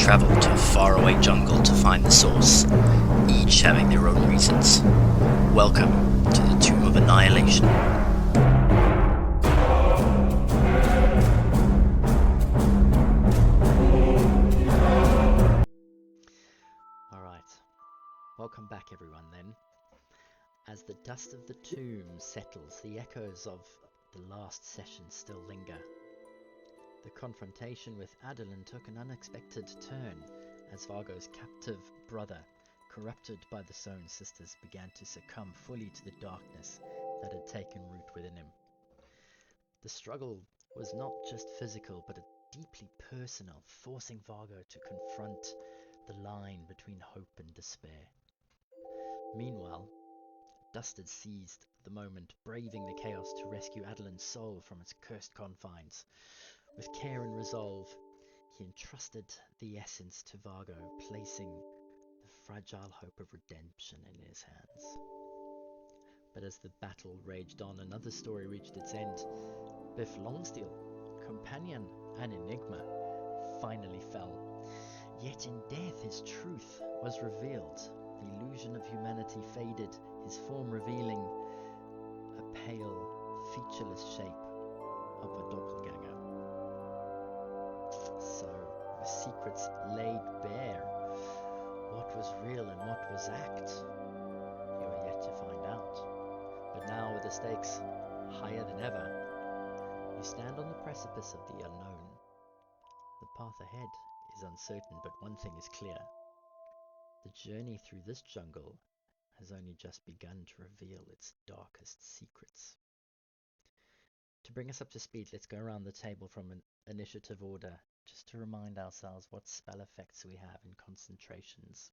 travel to a faraway jungle to find the source, each having their own reasons. Welcome to the Tomb of Annihilation. Alright, welcome back everyone then. As the dust of the tomb settles, the echoes of the last session still linger. The confrontation with Adeline took an unexpected turn as Vargo's captive brother, corrupted by the Sown sisters, began to succumb fully to the darkness that had taken root within him. The struggle was not just physical, but deeply personal, forcing Vargo to confront the line between hope and despair. Meanwhile, Dust had seized the moment, braving the chaos to rescue Adeline's soul from its cursed confines. With care and resolve, he entrusted the essence to Vargo, placing the fragile hope of redemption in his hands. But as the battle raged on, another story reached its end. Biff Longsteel, companion and enigma, finally fell. Yet in death his truth was revealed. The illusion of humanity faded, his form revealing a pale, featureless shape of a doppelganger. So, the secrets laid bare. What was real and what was act? You are yet to find out. But now, with the stakes higher than ever, you stand on the precipice of the unknown. The path ahead is uncertain, but one thing is clear. The journey through this jungle has only just begun to reveal its darkest secrets. To bring us up to speed, let's go around the table from an initiative order, just to remind ourselves what spell effects we have in concentrations.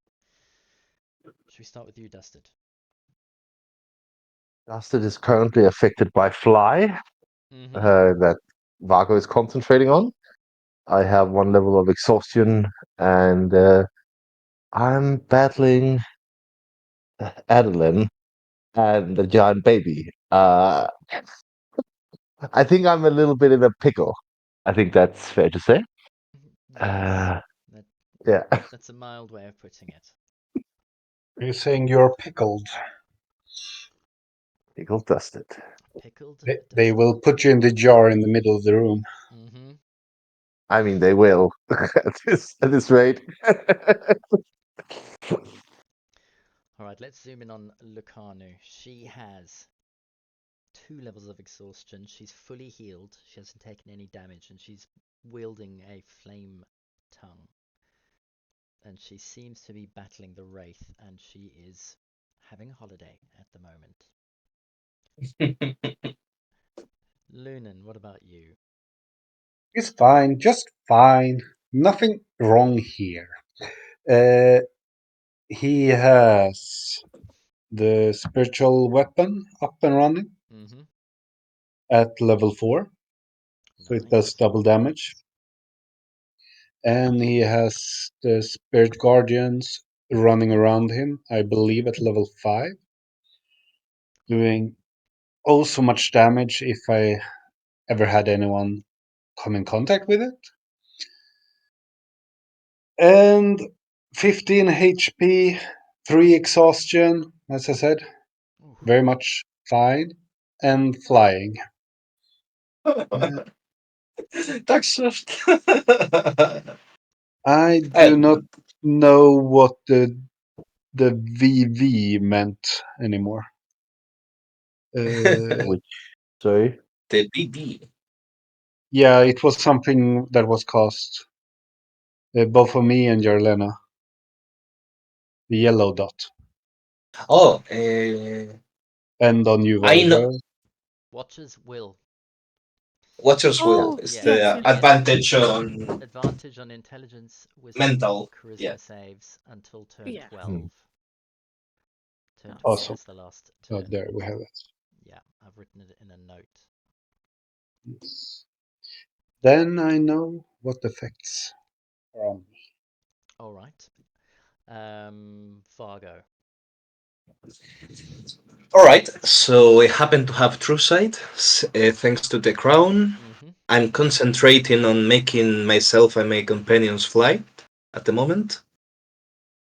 Should we start with you, Dusted? Dusted is currently affected by fly that Vargo is concentrating on. I have one level of exhaustion, and I'm battling Adeline and the giant baby. I think I'm a little bit in a pickle. I think that's fair to say. Yes, Yeah, that's a mild way of putting it. You're saying you're pickled. pickle Dusted. Pickled. They will put you in the jar in the middle of the room. I mean, they will at this rate. Alright, let's zoom in on Lucanu. She has 2 levels of exhaustion. She's fully healed. She hasn't taken any damage, and she's wielding a flame tongue. And she seems to be battling the Wraith, and she is having a holiday at the moment. Lunan, what about you? It's fine, just fine. Nothing wrong here. He has the spiritual weapon up and running at level 4. So it does double damage. And he has the spirit guardians running around him, I believe at level 5. Doing oh so much damage if I ever had anyone come in contact with it. And 15 HP, 3 exhaustion, as I said. Very much fine. And flying. I do not know what the VV meant anymore. Which, sorry? The BB. Yeah, it was something that was cast. Both for me and Jarlena. The yellow dot. Oh, and on you, I know. Watcher's Will. Watcher's Will is the advantage on... Advantage on intelligence, wisdom, mental charisma saves until turn 12. Turn 12 awesome. is the last turn. Oh, there we have it. Yeah, I've written it in a note. Yes. Then I know what effects are on me. All right. Vargo. All right, so I happen to have True Sight, thanks to the crown. I'm concentrating on making myself and my companions fly. at the moment.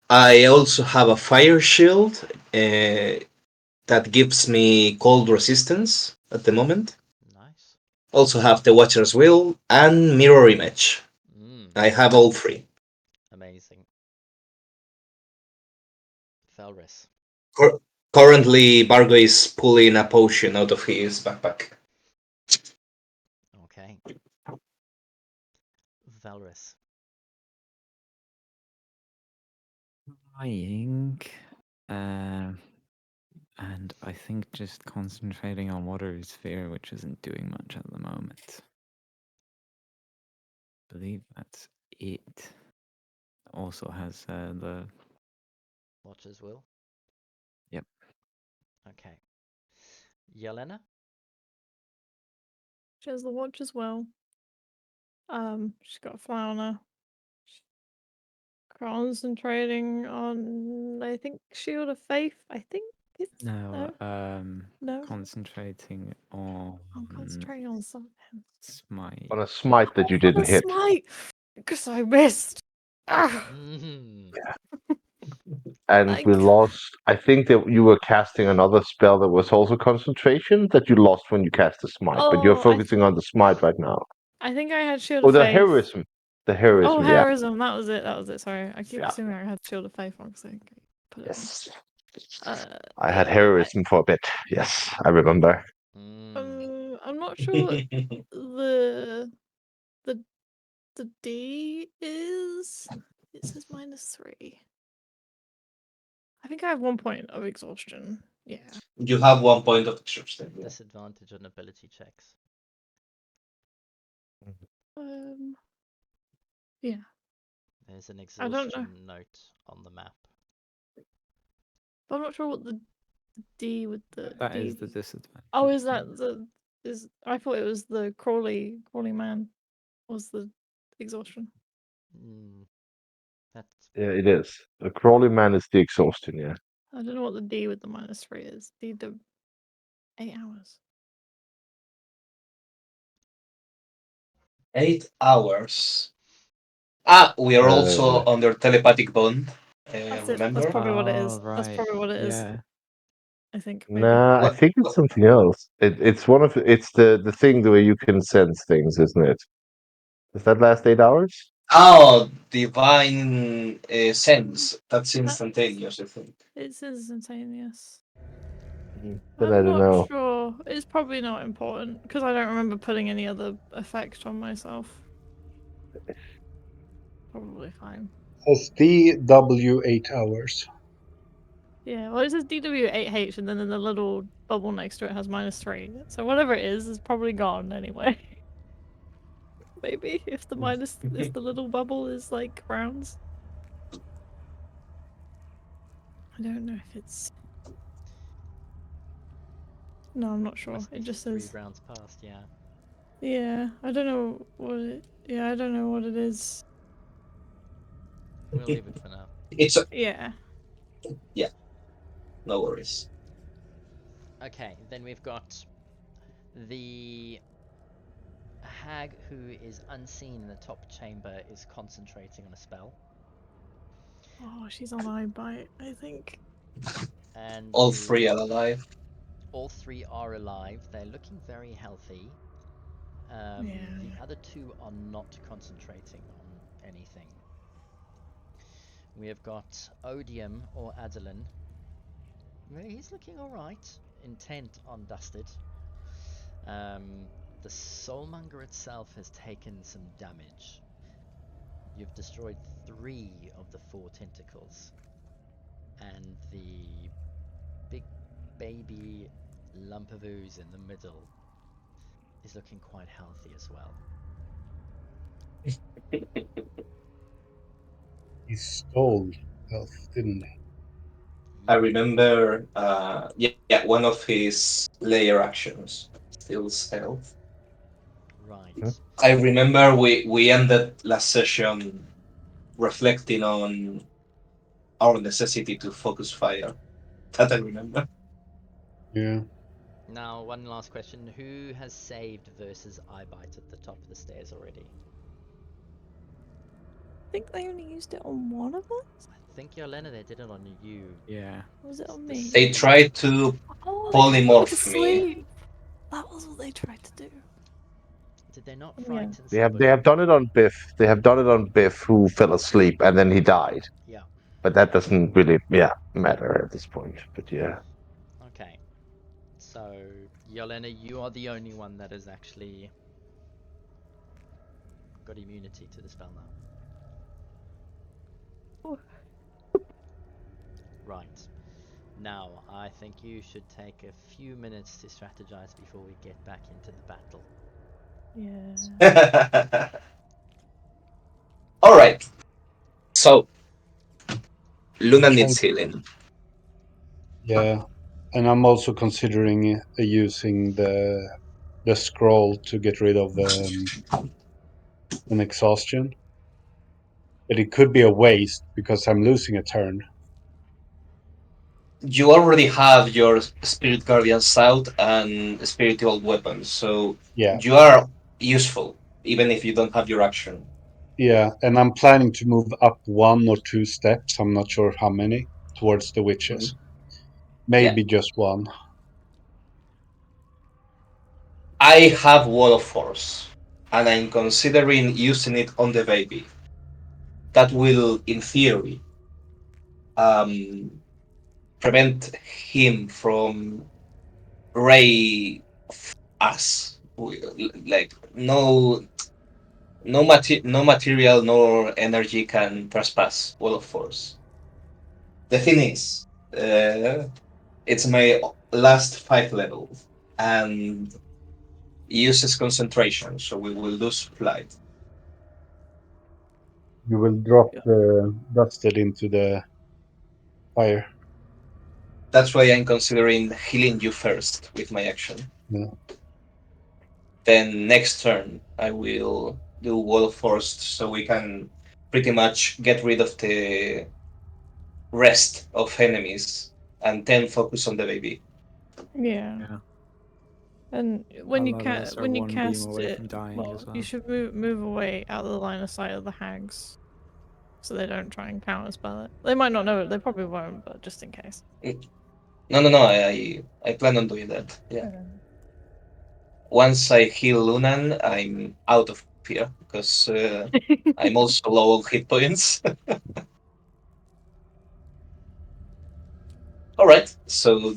I also have a fire shield that gives me cold resistance at the moment. Nice. Also have the Watcher's Will and Mirror Image. I have all three. Amazing. Felris. Currently, Bargo is pulling a potion out of his backpack. Okay. Valrus. Trying, and I think just concentrating on water sphere, which isn't doing much at the moment. I believe that's it. Also has the Watcher's Will. Yep. Okay. Yelena. She has the watch as well. She's got a fly on her. Concentrating on, I think, Shield of Faith. I think it's no, no. concentrating on I'm concentrating on something. smite. On a smite that you On didn't a hit. smite, because I missed. And Like, we lost. I think that you were casting another spell that was also concentration that you lost when you cast the smite. But you're oh, focusing on the smite right now. I think I had Shield Oh, of the Faith. heroism. The Oh, heroism. Yeah. heroism. That was it. That was it. Sorry, I keep Yeah. assuming I had Shield of Faith on because I put it Yes. on. I had Yeah, heroism for a bit. Yes, I remember. I'm not sure what the the D is. It says -3. I think I have 1 point of exhaustion. Yeah. You have 1 point of exhaustion. Yeah. Disadvantage on ability checks. Yeah. There's an I don't know. exhaustion note on the map. But I'm not sure what the D with the That D. is the disadvantage. Oh, is that the is? I thought it was the crawly man. Was the exhaustion? That's Yeah, it is. The crawling man is the exhaustion. Yeah. I don't know what the D with the -3 is. D the 8 hours. 8 hours. We are also under telepathic bond. That's it. Remember? That's probably what it is. Oh, That's right. probably what it is. Yeah. I think maybe. Nah, I think it's something else. It's one of it's the thing the way you can sense things, isn't it? Does that last 8 hours? Oh, divine sense. That's instantaneous, I think. It's instantaneous. Then I I'm don't not know. sure. It's probably not important because I don't remember putting any other effect on myself. Probably fine. Says DW 8 hours. Yeah, well, it says DW8H, and then in the little bubble next to it has -3. So whatever it is probably gone anyway. Maybe if the if the little bubble is like rounds. I don't know if it's. No, I'm not sure. Must be It just 3 says. rounds past, yeah. Yeah, I don't know what it. Yeah, I don't know what it is. We'll leave it for now. It's Yeah. Yeah, no worries. Okay, then we've got the hag who is unseen in the top chamber is concentrating on a spell. Oh, she's on eye bite, I think. And All 3 are alive. All 3 are alive. They're looking very healthy. Yeah. The other 2 are not concentrating on anything. We have got Odium or Adeline. He's looking alright, intent on Dusted. The Soulmonger itself has taken some damage. You've destroyed 3 of the 4 tentacles. And the big baby lump of ooze in the middle is looking quite healthy as well. He stole health, didn't he? I remember, one of his layer actions steals health. Right. I remember we ended last session reflecting on our necessity to focus fire. That I remember. Yeah. Now, one last question. Who has saved versus eye bite at the top of the stairs already? think they only used it on one of us. I think Yolena, they did it on you. Yeah. Or was it on The me? They tried to Oh, they tried to put me to polymorph me. sleep. That was what they tried to do. Did they not Yeah. frighten They have somebody? done it on Biff. They have done it on Biff, who fell asleep and then he died. Yeah. But that doesn't really, matter at this point. But yeah, Okay. So, Yolena, you are the only one that has actually got immunity to the spell now. Oh. Right. Now, I think you should take a few minutes to strategize before we get back into the battle. Yeah. All right. So Luna I'm needs healing. Yeah, and I'm also considering using the scroll to get rid of an exhaustion. But it could be a waste because I'm losing a turn. You already have your spirit guardians out and spiritual weapons, so Yeah, you are useful even if you don't have your action. yeah, and I'm planning to move up 1 or 2 steps. I'm not sure how many towards the witches. Yeah. Maybe just 1. I have Wall of Force, and I'm considering using it on the baby. That will, in theory, um, prevent him from ray us. Like no material nor energy can trespass Wall of Force. The thing is, it's my last 5 level and uses concentration, so we will lose flight. You will drop Yeah. the dusted into the fire. That's why I'm considering healing you first with my action. Yeah. Then next turn I will do Wall of Force so we can pretty much get rid of the rest of enemies and then focus on the baby. Yeah. Yeah. And A when you lot of us are when you one beam cast away it, from dying as well, you well. should move away out of the line of sight of the hags, so they don't try and counterspell it. They might not know it. They probably won't, but just in case. No. I plan on doing that. Yeah. Once I heal Lunan, I'm out of here because I'm also low on hit points. All right, so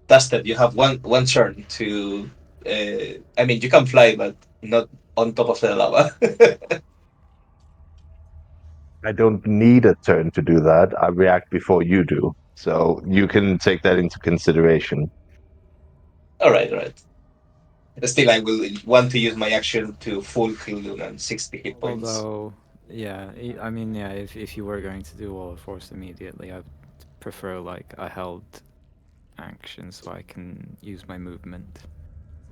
Dusted, you have one turn to. I mean, you can fly, but not on top of the lava. I don't need a turn to do that. I react before you do. So you can take that into consideration. All right, all right. Still, I will want to use my action to full heal Lunan, 60 hit points. Although, yeah, I mean, yeah, if you were going to do Wall of Force immediately, I'd prefer like a held action so I can use my movement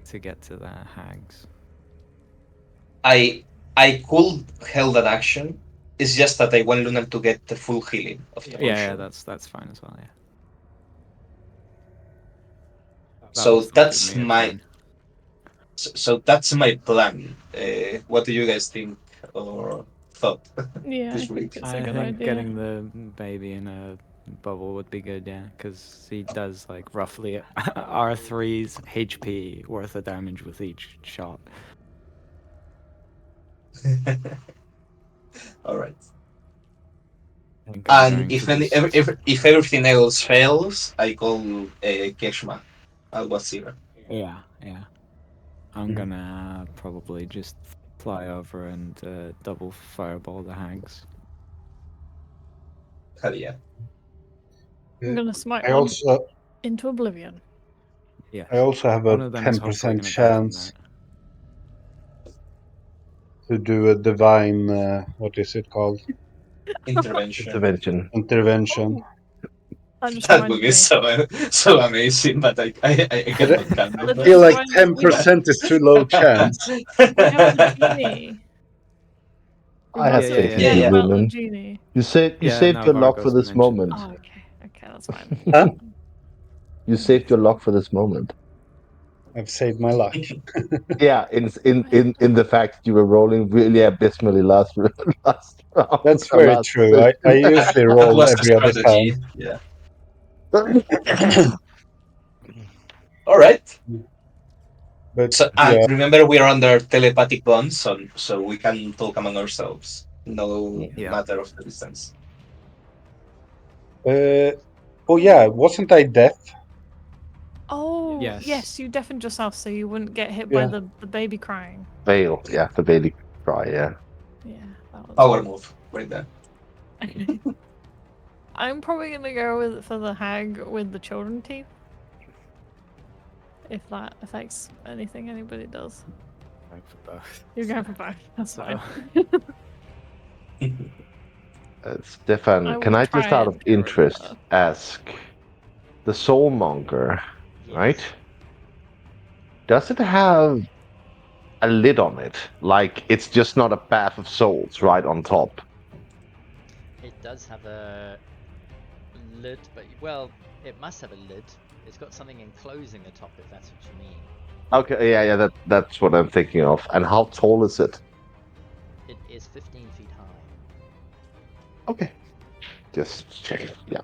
to get to the hags. I could held that action. It's just that I want Lunan to get the full healing of the Yeah, potion. that's fine as well. Yeah. That will So still give me a turn. that's my plan. What do you guys think or thought? Yeah, I This think week? it's a I good think idea. getting the baby in a bubble would be good, yeah, because he does like roughly R3's HP worth of damage with each shot. All right. I think I'm And going if to just if everything else fails, I call Keshma Al-Wazir. yeah. I'm gonna probably just fly over and double fireball the hags. Hell yeah. I'm gonna smite I one also into oblivion. Yes. I also have a One of them is hopefully 10% gonna die from chance that. to do a divine what is it called? Intervention. Intervention. That just That book reminded is me. so amazing, but I But cannot handle That I that. feel just like reminded me. 10% is too low chance. We have the genie. We I must have Yeah, not faith in Yeah, forget you, yeah. about the Lunan. genie. You Yeah, saved no, your luck for Vargos this mentioned moment. that. Oh, okay, that's fine. Huh? You saved your luck for this moment. I've saved my luck. Yeah, in the fact that you were rolling really abysmally last round. That's very last true. session. I usually That roll was a every other strategy. time. Yeah. All right. But So, yeah, and remember, we are under telepathic bonds, so we can talk among ourselves. No Yeah. matter of the distance. oh yeah, wasn't I deaf? Oh, Yes. yes, you deafened yourself so you wouldn't get hit Yeah. by the baby crying. Fail, yeah, the baby cry, yeah. Yeah, that was. Power move right there. I'm probably gonna go for the hag with the children teeth. If that affects anything anybody does. Going for both. You're going for both. That's So, fine. Stefan, can will I just try out of and get rid of interest her. ask the soulmonger, Yes. right? Does it have a lid on it? Like it's just not a bath of souls right on top? It does have a lid, but well, it must have a lid. It's got something enclosing the top, if that's what you mean. Okay, yeah, that's what I'm thinking of. And how tall is it? It is 15 feet high. Okay. Just check it, yeah.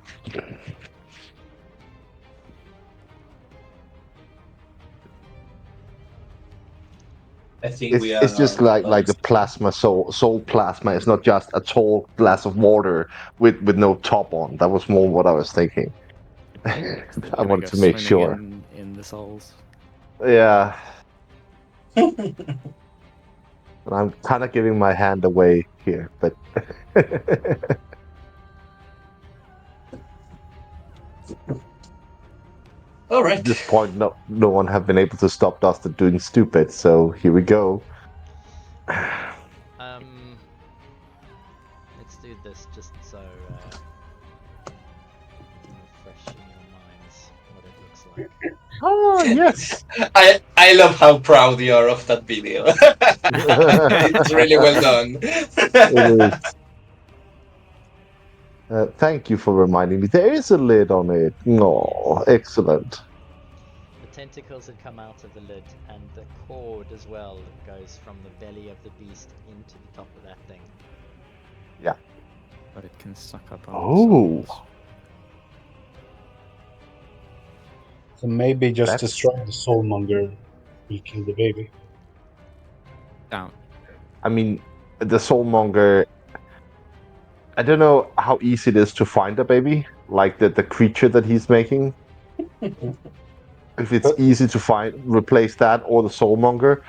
I think we It's just are like the plasma soul plasma. It's not just a tall glass of water with no top on. That was more what I was thinking. I can I wanted go to make swimming sure. in the souls? Yeah, and I'm kind of giving my hand away here, but All at this right. point, no one have been able to stop Dustin doing stupid. So here we go. Let's do this just so refresh in your minds what it looks like. Oh yes. I love how proud you are of that video. It's really well done. It is. Thank you for reminding me. There is a lid on it. No, Yes. excellent. The tentacles had come out of the lid, and the cord as well goes from the belly of the beast into the top of that thing. Yeah. But it can suck up all Oh. the souls. So maybe just That's- destroy the soulmonger will kill the baby. Down. I mean, the soulmonger. I don't know how easy it is to find a baby, like the creature that he's making. If it's But- easy to find, replace that or the soulmonger.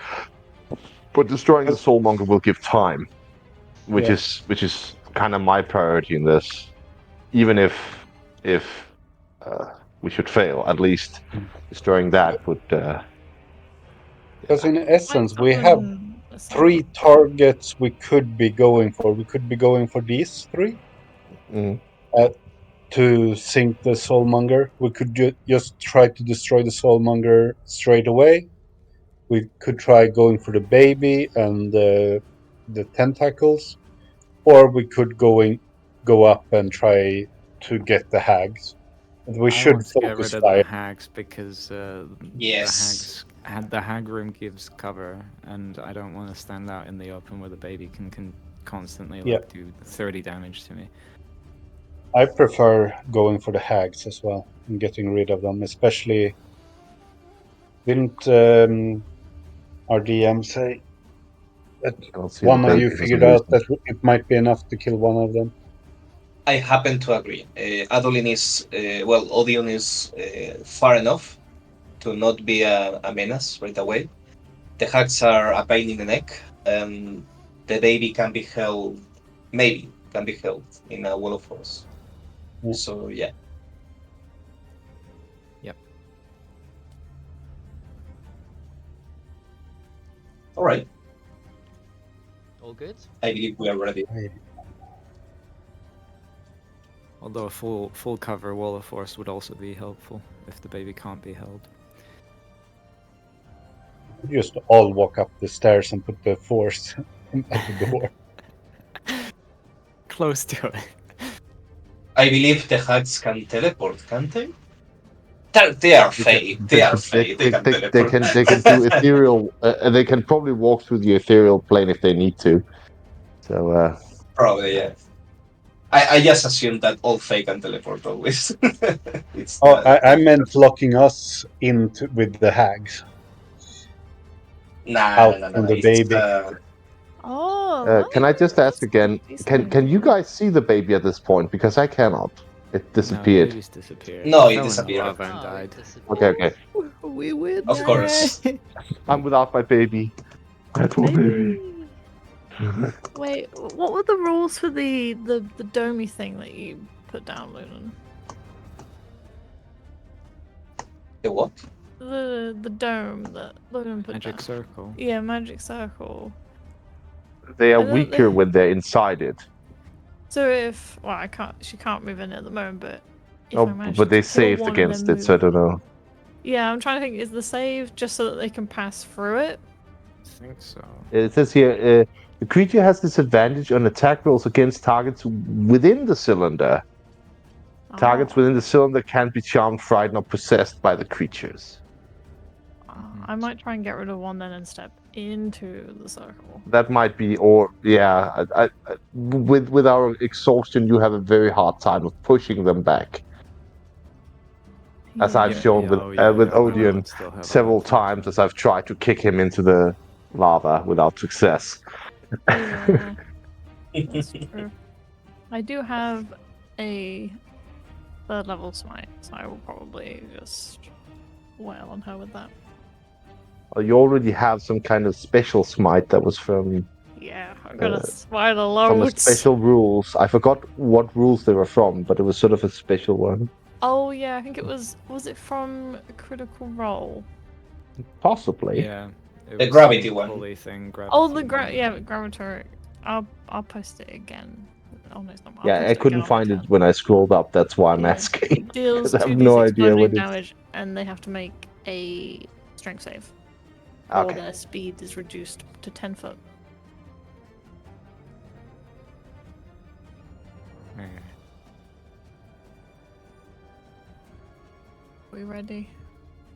But destroying the But- soulmonger will give time, which Yeah. is kind of my priority in this. Even if we should fail, at least destroying that would. Because in essence, we have Goblin assault. 3 targets we could be going for. We could be going for these 3 Mm. to sink the soulmonger. We could just try to destroy the soulmonger straight away. We could try going for the baby and the tentacles, or we could go up and try to get the hags. We I should want to get focus rid of fire. the hags because Yes. the hag room gives cover, and I don't want to stand out in the open where the baby can constantly Yeah. do 30 damage to me. I prefer going for the hags as well and getting rid of them, especially. Didn't our DM say that Don't see one the of baby you for figured some out reason. that it might be enough to kill one of them? I happen to agree. Adolin is, Odeon is far enough to not be a menace right away. The hacks are a pain in the neck, and the baby can be held, maybe can be held in a wall of force. Yeah. So yeah. Yep. All right. All good? I believe we are ready. Although a full cover wall of force would also be helpful if the baby can't be held. Just all walk up the stairs and put the force at the door. Close to it. I believe the hacks can teleport, can't they? They are fey. They are fey. They can teleport. They can do ethereal. They can probably walk through the ethereal plane if they need to. So Probably, yeah. I just assume that all fey can teleport always. It's Oh, I the meant locking us into with the hags nah, out no, no, no, from no. the It's baby. Oh, can I just ask that's a again? decent Can you idea. guys see the baby at this point? Because I cannot. It No, the disappeared. baby's disappeared. No, It it fell in the disappeared. lava and Oh, it died. disappeared. Okay. We win. Of course. I'm without my baby. My poor baby. Baby. Wait, what were the rules for the domey thing that you put down, Lunan? The what? The dome that Lunan put Magic down. circle. Yeah, magic circle. They are I thought weaker when they're inside it. So if she can't move in at the moment, but if I Oh, manage but they to kill saved one and against then it, so I move, don't know. yeah, I'm trying to think. Is the save just so that they can pass through it? I think so. It says here, the creature has disadvantage on attack rolls against targets within the cylinder. Targets Oh. within the cylinder can be charmed, frightened, or possessed by the creatures. I might try and get rid of one then and step into the circle. That might be, or yeah, with our exhaustion, you have a very hard time of pushing them back. As I've Yeah. shown with my Odeon weapons still have several advantage. times, as I've tried to kick him into the lava without success. Yeah, that's true. I do have a third level smite, so I will probably just wail on her with that. You already have some kind of special smite that was from Yeah, I'm gonna smite a some loads. special rules. I forgot what rules they were from, but it was sort of a special one. Oh yeah, I think it was it from a Critical Role? Possibly. Yeah. It The was gravity some one. pulley thing. Oh, the gravity one. gravitary. I'll post it again. Oh no, it's not. I'll Yeah, post I it couldn't again on my find it turn. when I scrolled up. That's why I'm Yeah. asking. It deals 'Cause I have 2d6 no idea bludgeoning what it. damage, and they have to make a strength save, or Okay. their speed is reduced to 10 foot. Okay. Are we ready?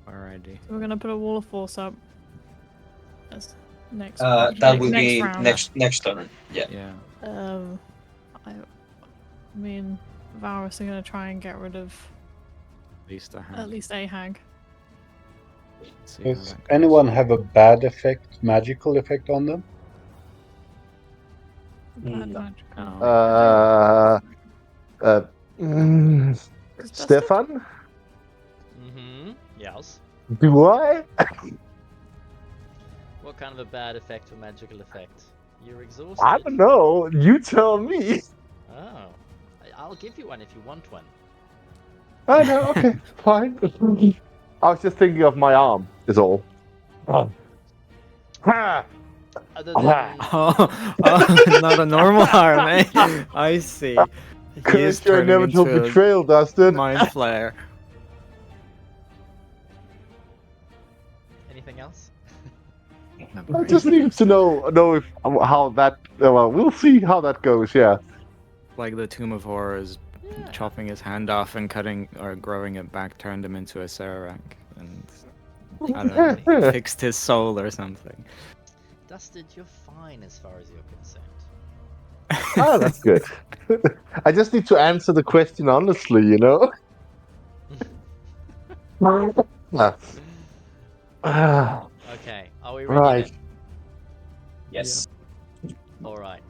Alrighty. So we're gonna put a wall of force up. As next. That will next be round. next turn. Yeah. Yeah. I mean, Varus are gonna try and get rid of At least a hag. a hag. See how Does that goes. anyone have a bad effect, magical effect on them? Bad No. magic. Stefan? Yes. Do I? What kind of a bad effect or magical effect? You're exhausted. I don't know. You tell me. Oh. I'll give you one if you want one. Oh no, okay, fine. I was just thinking of my arm, is all. Ha! Other than... Not a normal arm, eh? I see. He is Curse your turning inevitable into betrayal, Dustin. mind flare. Anything else? I just need to know if how that. Well, we'll see how that goes. Yeah. Like the Tomb of Horrors, chopping his hand off and cutting or growing it back turned him into a Sararak and I don't know, fixed his soul or something. Dusted, you're fine as far as you're concerned. Oh, that's good. I just need to answer the question honestly, you know. Okay, are we ready Right. then? Yes. Alright.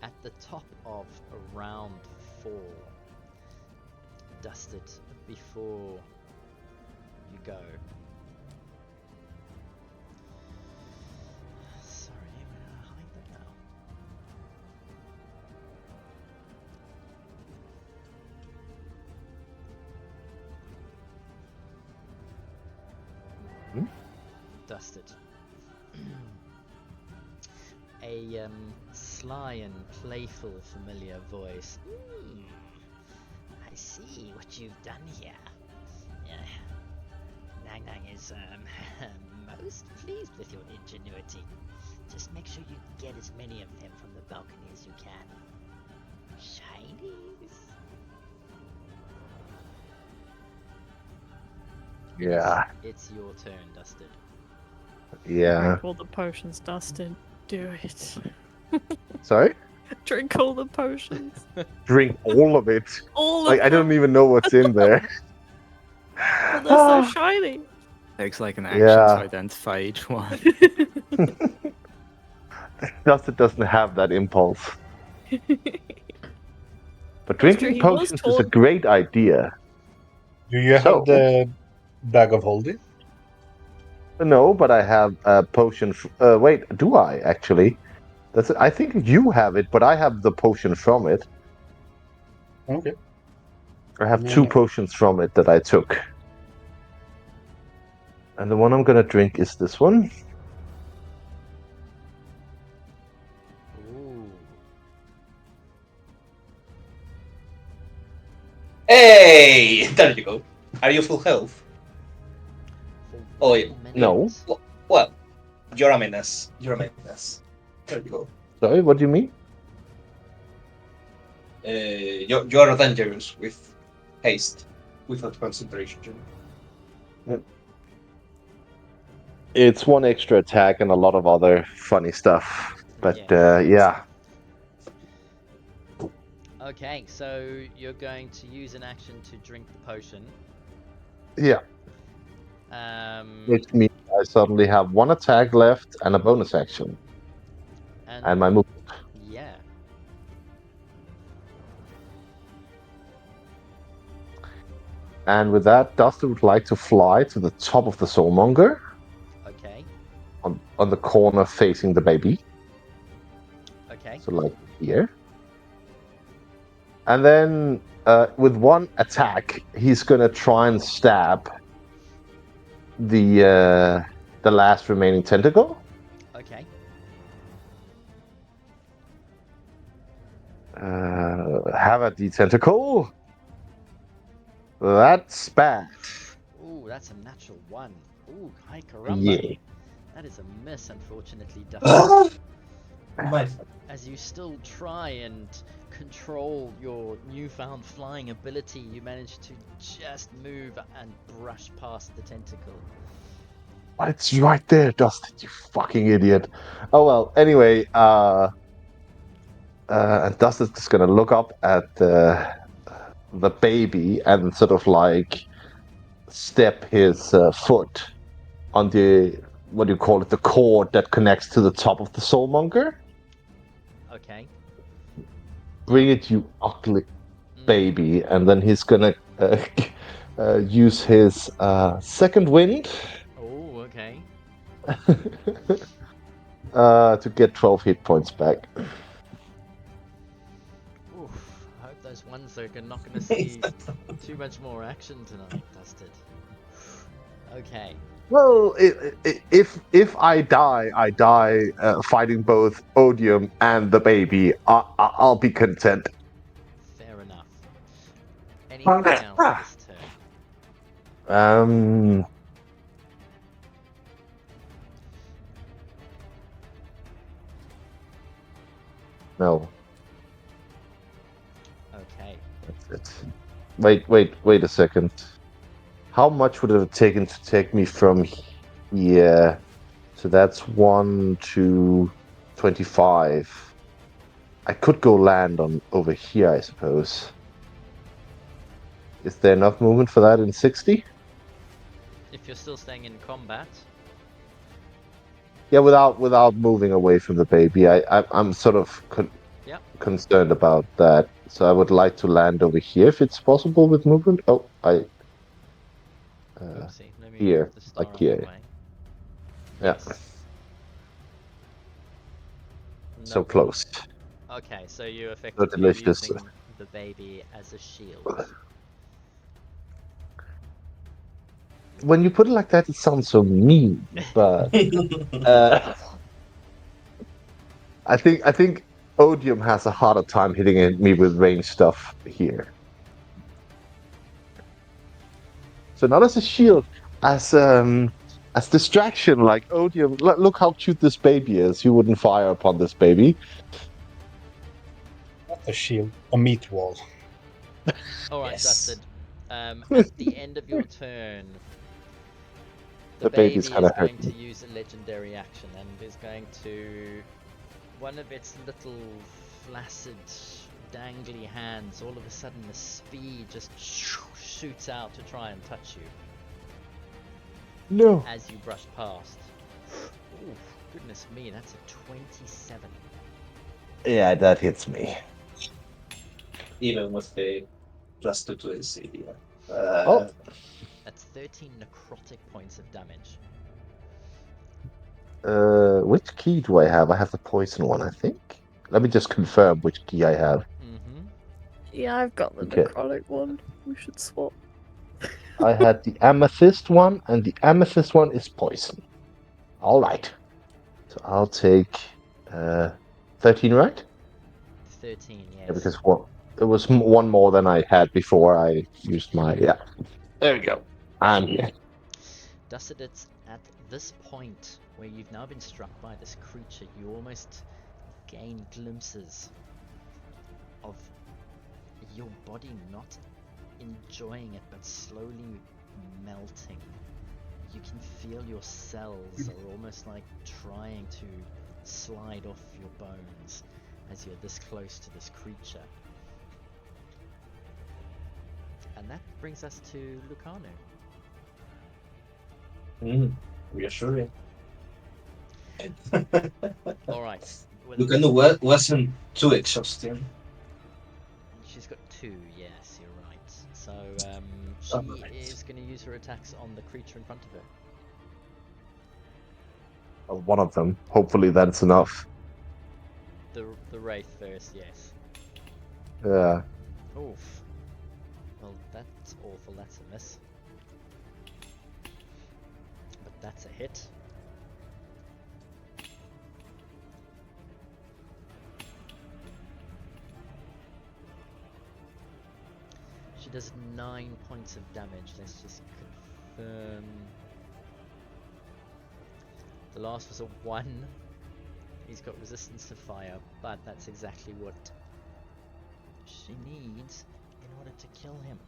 At the top of round 4, Dusted, before you go. Sorry, I'm gonna hide that now. Dusted. A sly and playful familiar voice. I see what you've done here. Nang Nang is most pleased with your ingenuity. Just make sure you get as many of them from the balcony as you can. Shinies. Yeah. It's your turn, Dusted. Yeah. Drink all the potions, Dustin. Do it. Sorry? Drink all the potions. Drink all of it. All Like, of I don't them. even know what's in there. But they're so shiny. Takes like an action Yeah. to identify each one. Dustin doesn't have that impulse. But That's true, drinking he was potions is a told- great idea. Do you So- have the bag of holding? No, but I have a potion. Wait, do I actually? I think you have it, but I have the potion from it. Okay. I have Yeah. 2 potions from it that I took. And the one I'm gonna drink is this one. Ooh. Hey, there you go. Are you full health? For Oh, yeah. 1 No. minute. Well, you're a menace. You're a menace. There you go. Sorry, what do you mean? You're dangerous with haste, without concentration. It's 1 extra attack and a lot of other funny stuff. But Yes. yeah. Okay, so you're going to use an action to drink the potion. Yeah. Um, Which means I suddenly have 1 attack left and a bonus action. And my move. Yeah. And with that, Dustin would like to fly to the top of the soulmonger. Okay. On the corner facing the baby. Okay. So like here. And then with 1 attack, he's gonna try and stab the last remaining tentacle. Okay. Have a tentacle. That's bad. Ooh, that's a natural 1. Ooh, hi caramba. Yeah. That is a miss, unfortunately, Dustin. My As you still try and control your newfound flying ability, you manage to just move and brush past the tentacle. It's right there, Dustin, you fucking idiot. Oh well, anyway, and Dustin's just gonna look up at the baby and sort of like step his foot on the, what do you call it, the cord that connects to the top of the soulmonger. Okay. Bring it, you ugly baby. And then he's gonna use his second wind Oh, okay. to get 12 hit points back. Oof. I hope those ones are not going to see too much more action tonight, Dusted. Okay. Well, if I die fighting both Odium and the baby. I'll be content. Fair enough. Anything else this turn? No. Okay. That's it. Wait a second. How much would it have taken to take me from here? So that's 1 to 25. I could go land on over here, I suppose. Is there enough movement for that in 60? If you're still staying in combat. Yeah, without moving away from the baby. I'm sort of concerned about that. So I would like to land over here if it's possible with movement. Oh, Oopsie, let me here, move the star like out here. the way. Yeah. Yes. So No close. Okay, so you effectively delicious. using the baby as a shield. When you put it like that, it sounds so mean. But I think Odium has a harder time hitting me with ranged stuff here. So not as a shield, as distraction. Like Odium, look how cute this baby is. You wouldn't fire upon this baby. Not a shield, a meat wall. Alright, Yes. Dusted. At the end of your turn, The baby baby is kind of is going hurting. to use a legendary action and is going to... One of its little flaccid, dangly hands, all of a sudden the speed just shoots out to try and touch you. No. As you brush past. Ooh, goodness me, that's a 27. Yeah, that hits me. Even with the +2 to AC, yeah. Oh. That's 13 necrotic points of damage. Which key do I have? I have the poison one, I think. Let me just confirm which key I have. Mm-hmm. Yeah, I've got the Okay. necrotic one. We should swap. I had the amethyst one, and the amethyst one is poison. All right. So I'll take 13, right? 13, yes. Yeah, because it was one more than I had before I used my... Yeah. There we go. I'm here. Dusted, it's at this point where you've now been struck by this creature, you almost gain glimpses of your body not enjoying it but slowly melting. You can feel your cells are almost like trying to slide off your bones as you're this close to this creature. And that brings us to Lucano. Reassuring. Alright. Lucano wasn't too exhausting. She's got 2, yes, you're right. So she is going to use her attacks on the creature in front of her. One of them. Hopefully that's enough. The wraith first, yes. Yeah. Oof. Well, that's awful. That's a miss. But that's a hit. She does 9 points of damage. Let's just confirm. The last was a 1. He's got resistance to fire, but that's exactly what she needs in order to kill him.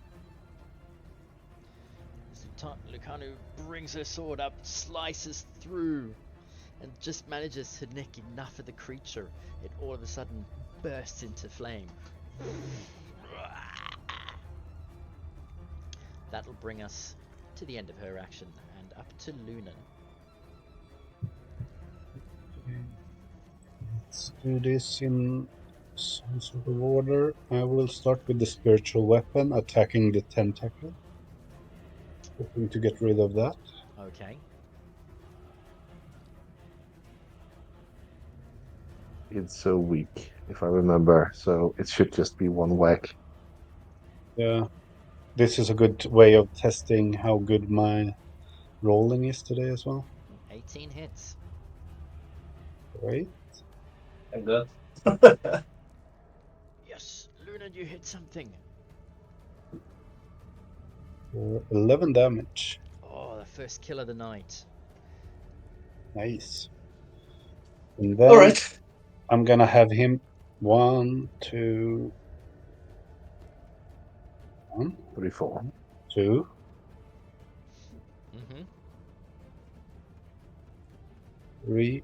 Lucano brings her sword up, slices through, and just manages to nick enough of the creature. It all of a sudden bursts into flame. That'll bring us to the end of her action and up to Lunan. Let's do this in some sort of order. I will start with the spiritual weapon, attacking the tentacle. Hoping to get rid of that. Okay. It's so weak, if I remember. So it should just be one whack. Yeah. This is a good way of testing how good my rolling is today as well. 18 hits. Great. Thank God. Yes, Lunan, you hit something. 11 damage. Oh, the first kill of the night. Nice. And then Alright. I'm gonna have him 1, 2, 1, 3, 4. 2, Mm-hmm. 3,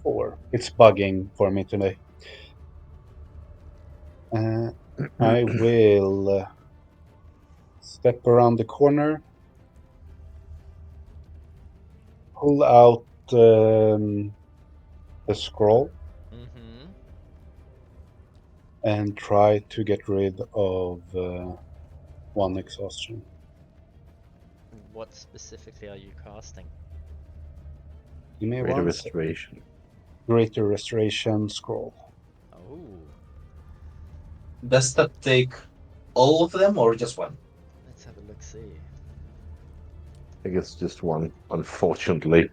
4. It's bugging for me today. I will step around the corner, pull out the scroll, Mm-hmm. and try to get rid of 1 exhaustion. What specifically are you casting? Give me Greater 1 second. restoration. Greater Restoration Scroll. Oh. Does that take all of them or just one? Let's have a look, see. I think it's just one, unfortunately.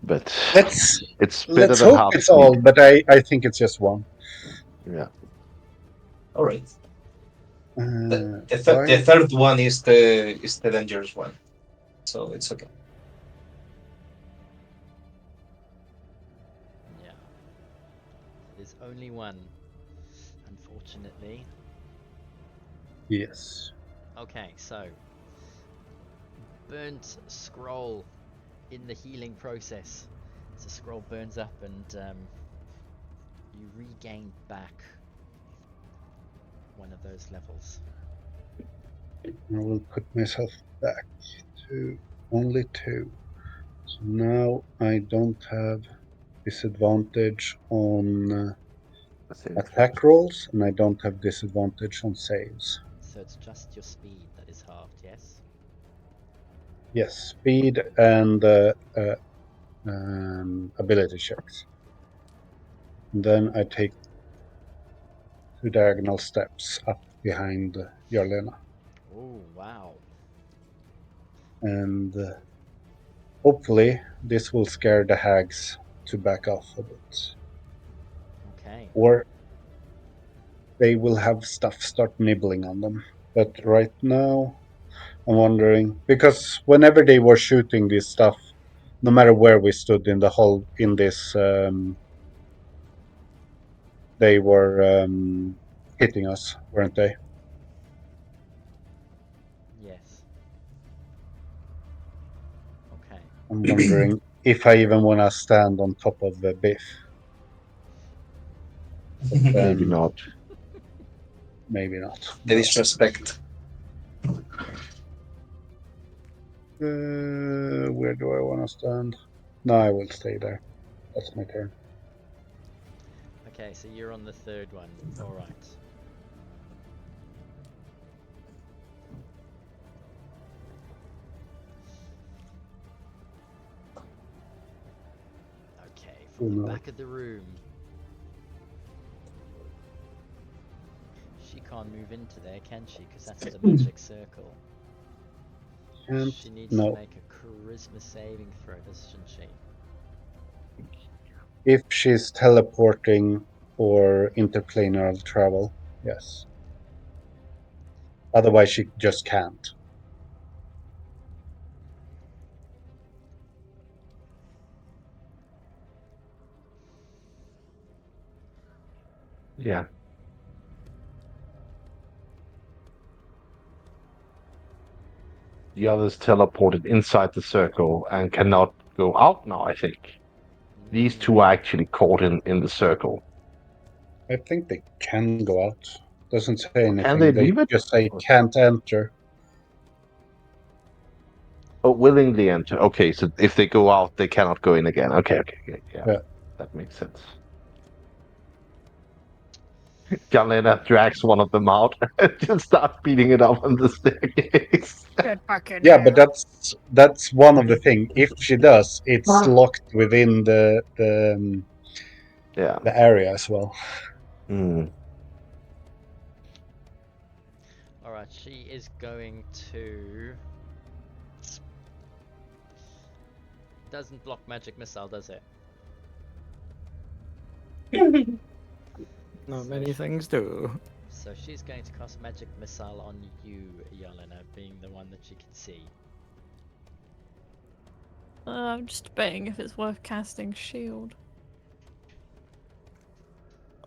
But Let's it's better than hope half it's speed. all, but I think it's just 1. Yeah. Alright. Uh, The third one is the dangerous one. So it's okay. Yeah. There's only 1, unfortunately. yes. Okay, so burnt scroll in the healing process. The scroll burns up and you regain back one of those levels. I will put myself back to only 2. So now I don't have disadvantage on attack rolls, and I don't have disadvantage on saves. So it's just your speed that is halved, yes? Yes, speed and ability checks. And then I take 2 diagonal steps up behind Jarlena. Oh, wow. And hopefully this will scare the hags to back off a bit. Okay. Or they will have stuff start nibbling on them. But right now, I'm wondering, because whenever they were shooting this stuff, no matter where we stood in the hall in this, they were hitting us, weren't they? Yes. Okay. I'm wondering if I even want to stand on top of the Biff. But Maybe not. Maybe not. The No. disrespect. Where do I want to stand? No, I will stay there. That's my turn. Okay, so you're on the third one. All right. Okay, from the back of the room. She can't move into there, can she? Because that's the magic circle. Can't. She needs to make a charisma saving throw, doesn't she? If she's teleporting or interplanar travel, yes. Otherwise, she just can't. Yeah. The others teleported inside the circle and cannot go out now, I think. These 2 are actually caught in the circle. I think they can go out. Doesn't say anything. Can they leave it? Just say can't enter. Oh, willingly enter. Okay, so if they go out, they cannot go in again. Okay, yeah. That makes sense. Galena drags one of them out and just starts beating it up on the staircase. Get back in Yeah, here. but that's one of the things. If she does, it's locked within the area as well. Alright, she is going to... Doesn't block magic missile, does it? Not many things do. So she's going to cast magic missile on you, Yelena, being the one that she can see. I'm just debating if it's worth casting shield.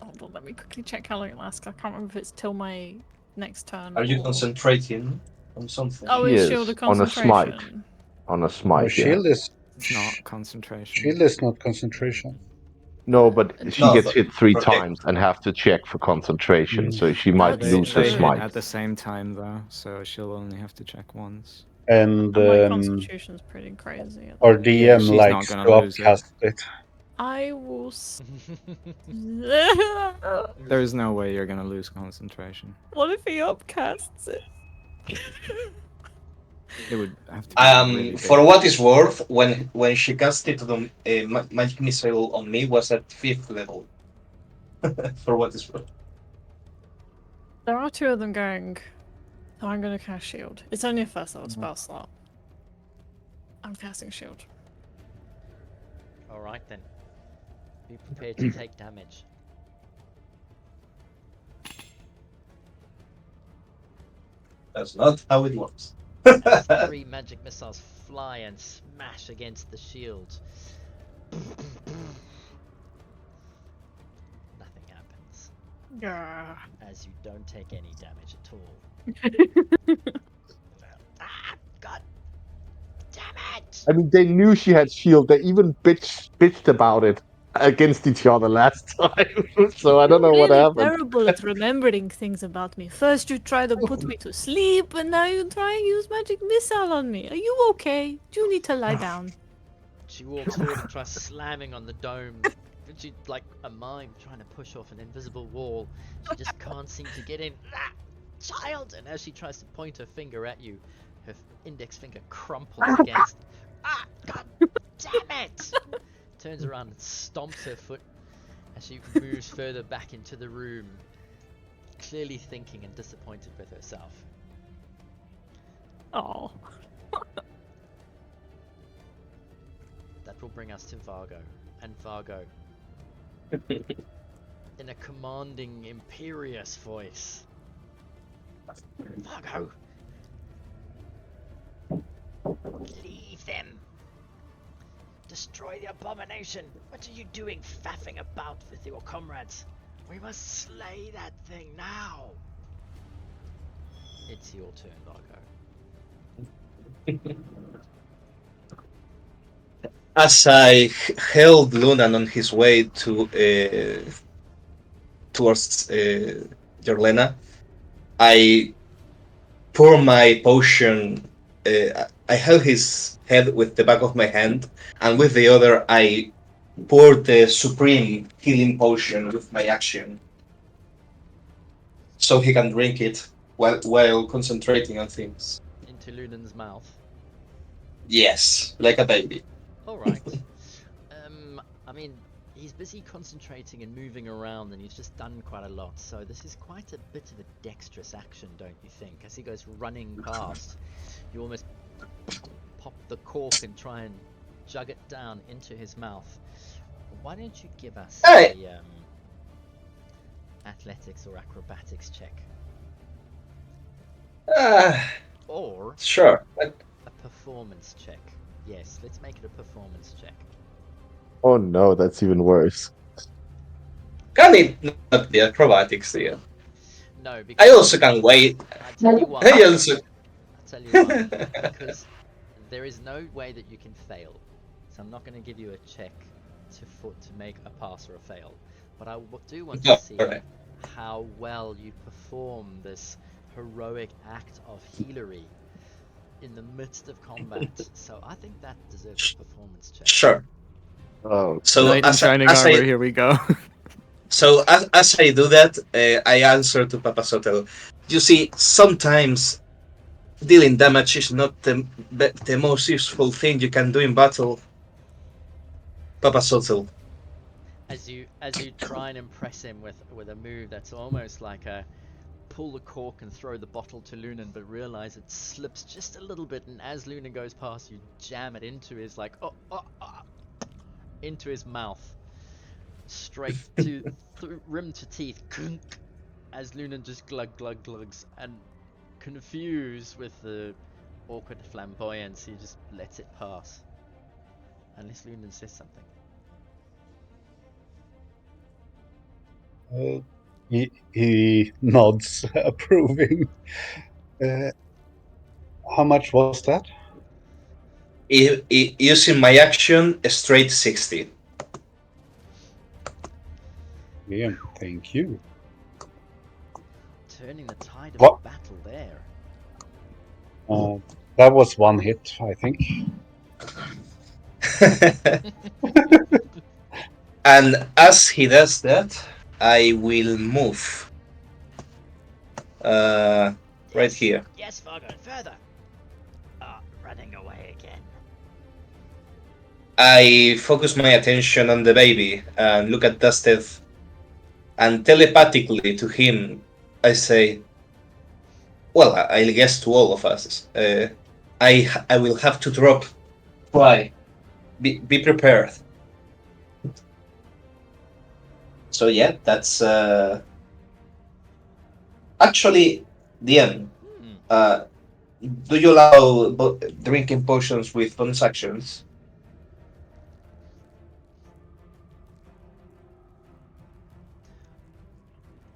Hold on, let me quickly check how long it lasts. I can't remember if it's till my next turn. Are you concentrating on something? Oh, She is is shield a on a smite. concentration? On a smite, No, shield is It's not concentration. Shield is not concentration. No, but she No, gets but hit 3 protect. times and have to check for concentration, so she might That's lose her They hit smite. at the same time though, so she'll only have to check once. And my constitution's pretty crazy. At the our moment. DM she's likes not to gonna lose upcast it. I will. There's no way you're gonna lose concentration. What if he upcasts it? It would have to be really big. For what it's worth, when she casted the magic missile on me was at 5th level. For what it's worth. There are 2 of them going. So I'm going to cast shield. It's only a first level spell slot. I'm casting shield. Alright then. Be prepared to take damage. That's not how it works. As 3 magic missiles fly and smash against the shield. Nothing happens. Yeah. As you don't take any damage at all. Ah, God. I mean, they knew she had shield. They even bitched about it against each other last time. So I don't know what Really happened. terrible at remembering things about me. First you try to put me to sleep, and now you try and use magic missile on me. Are you okay? Do you need to lie down? She walks forward and tries slamming on the dome. She, like a mime trying to push off an invisible wall. She just can't seem to get in. Ah, child! And as she tries to point her finger at you, her index finger crumples against. Ah, god damn it! Turns around and stomps her foot as she moves further back into the room, clearly thinking and disappointed with herself. Oh. That will bring us to Vargo. And Vargo, in a commanding, imperious voice. Vargo! Leave them! Destroy the abomination! What are you doing faffing about with your comrades? We must slay that thing now! It's your turn, Vargo. As I held Lunan on his way to towards Jorlena, I pour my potion. I held his head with the back of my hand, and with the other, I poured the supreme healing potion with my action, so he can drink it while concentrating on things. Into Lunan's mouth. Yes, like a baby. Alright. I mean, he's busy concentrating and moving around, and he's just done quite a lot, so this is quite a bit of a dexterous action, don't you think? As he goes running past, you almost pop the cork and try and jug it down into his mouth. Why don't you give us a athletics or acrobatics check? Or Sure. a performance check. Yes, let's make it a performance check. Oh no, that's even worse. Can it not be acrobatics here? No, because I also can wait. I tell you why. I also. I'll tell you why. Because there is no way that you can fail. So I'm not going to give you a check to make a pass or a fail. But I do want to see how well you perform this heroic act of healery in the midst of combat. So I think that deserves a performance check. Sure. Oh, So Knight in shining armor, here we go. So as I do that, I answer to Papa Sotel. You see, sometimes dealing damage is not the most useful thing you can do in battle, Papa Sotel. As you try and impress him with a move that's almost like a pull the cork and throw the bottle to Lunan, but realize it slips just a little bit, and as Lunan goes past, you jam it into his into his mouth, straight to rim to teeth, as Lunan just glugs, and confused with the awkward flamboyance, he just lets it pass, unless Lunan says something. He nods, approving. How much was that? Using my action, a straight 60. Yeah, thank you. Turning the tide of the battle there. That was one hit, I think. And as he does that, I will move. Right here. Yes, Vargo, further. Running away again. I focus my attention on the baby and look at Dusted, and telepathically to him, I say, well, I guess to all of us, I will have to drop. Why? Be prepared. So yeah, that's actually the end. Do you allow drinking potions with bonus actions?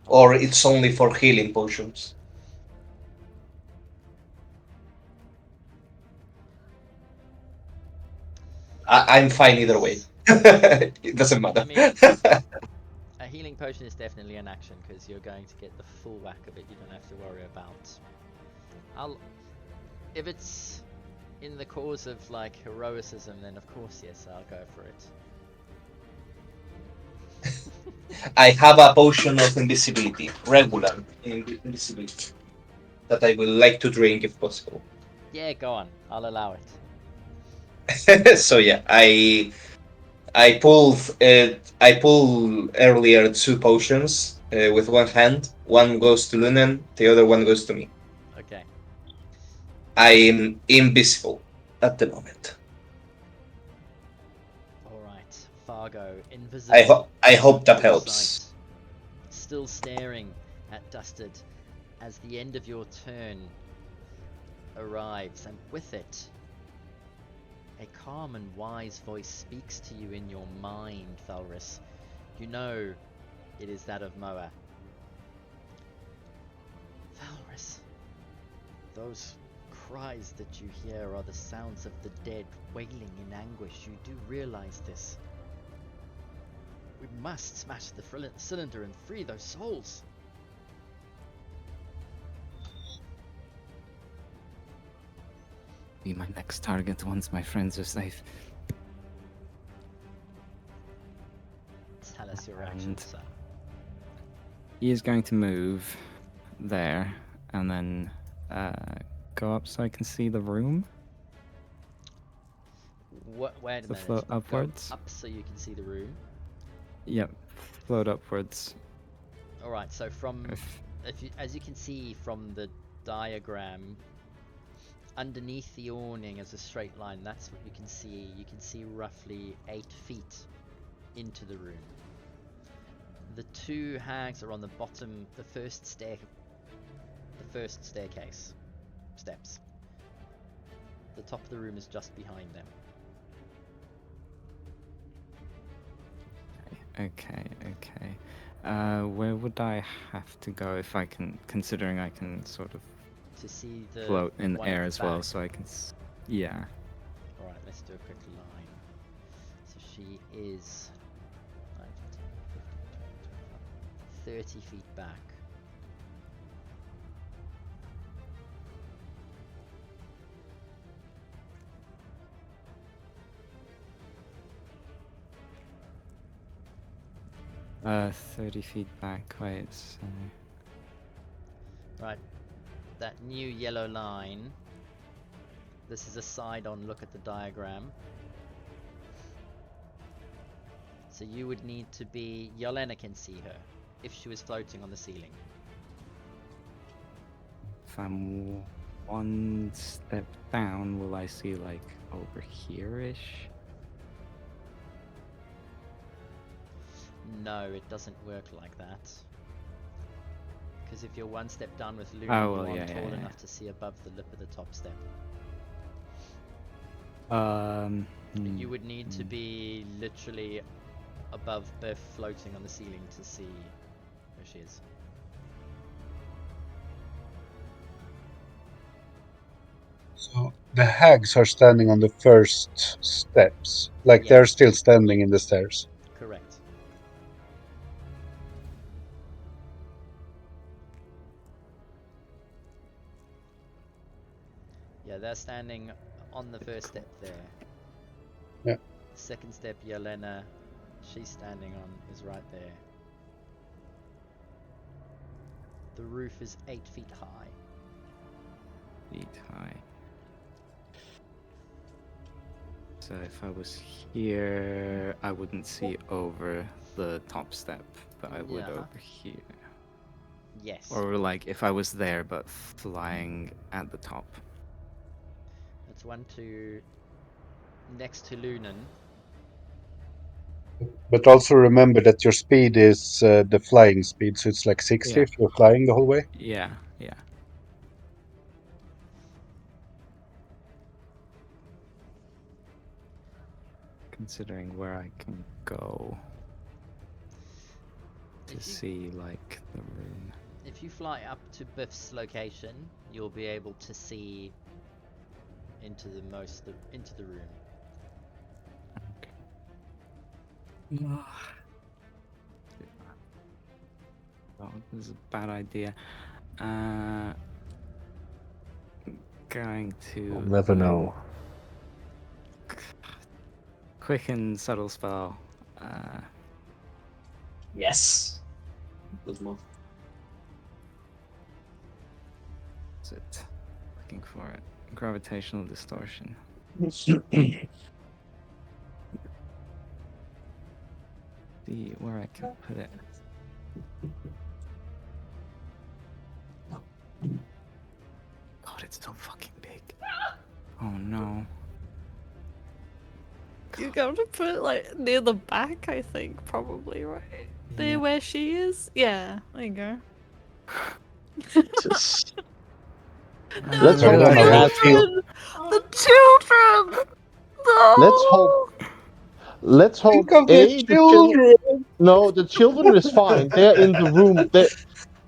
Or it's only for healing potions? I'm fine either way. It doesn't matter. I mean, a healing potion is definitely an action because you're going to get the full whack of it. You don't have to worry about. If it's in the cause of like heroicism, then of course yes, I'll go for it. I have a potion of invisibility, regular invisibility, that I would like to drink if possible. Yeah, go on. I'll allow it. So yeah, I pull earlier 2 potions with one hand. One goes to Lunan, the other one goes to me. Okay. I'm invisible at the moment. Alright. Fargo, invisible. I hope that full helps. sight, still staring at Dusted as the end of your turn arrives, and with it, a calm and wise voice speaks to you in your mind, Thalris. You know it is that of Moa. Thalris, those cries that you hear are the sounds of the dead wailing in anguish. You do realize this. We must smash the cylinder and free those souls. Be my next target once my friends are safe. Tell us your action, sir. He is going to move there and then go up so I can see the room. Wait a minute. Float upwards. Go up so you can see the room. Yep, float upwards. All right. So from as you can see from the diagram, underneath the awning is a straight line. That's what you can see. You can see roughly 8 feet into the room. The 2 hags are on the bottom, the first staircase steps. The top of the room is just behind them. Okay. Where would I have to go if I can, considering I can sort of To see the float in the one air at as the well, back. so I can. Yeah. All right, let's do a quick line. So she is 9, 10, 15, 20, 30 feet back. Uh, 30 feet back. Wait. So... Right, that new yellow line. This is a side-on look at the diagram. So you would need to be... Yelena can see her, if she was floating on the ceiling. If I'm one step down, will I see, like, over here-ish? No, it doesn't work like that. Because if you're one step down with Luna, you aren't tall enough to see above the lip of the top step. You would need to be literally above Biff, floating on the ceiling to see where she is. So the hags are standing on the first steps, like Yes. they're still standing in the stairs. Correct. Yeah, they're standing on the first step there. Yeah. Second step, Yelena, she's standing on, is right there. The roof is 8 feet high. 8 high. So if I was here, I wouldn't see over the top step, but I would over here. Yes. Or like if I was there but flying at the top. That's 1, 2, next to Lunan. But also remember that your speed is the flying speed, so it's like 60 if you're flying the whole way. Yeah. Considering where I can go to see like the room. If you fly up to Biff's location, you'll be able to see into the room. Oh, this is a bad idea. Going to. You'll never know. Quick and subtle spell. Yes. Good move. Is it? Looking for it. Gravitational distortion. See where I can put it. God, it's so fucking big. Oh no. You got to put it like near the back, I think, probably, right? Near Yeah. where she is? Yeah, there you go. Just- No, Let's the hope the the children! gas will. The children! Let's hope. No! Let's Think hope of the the children. children! No, the children is fine. They're in the room.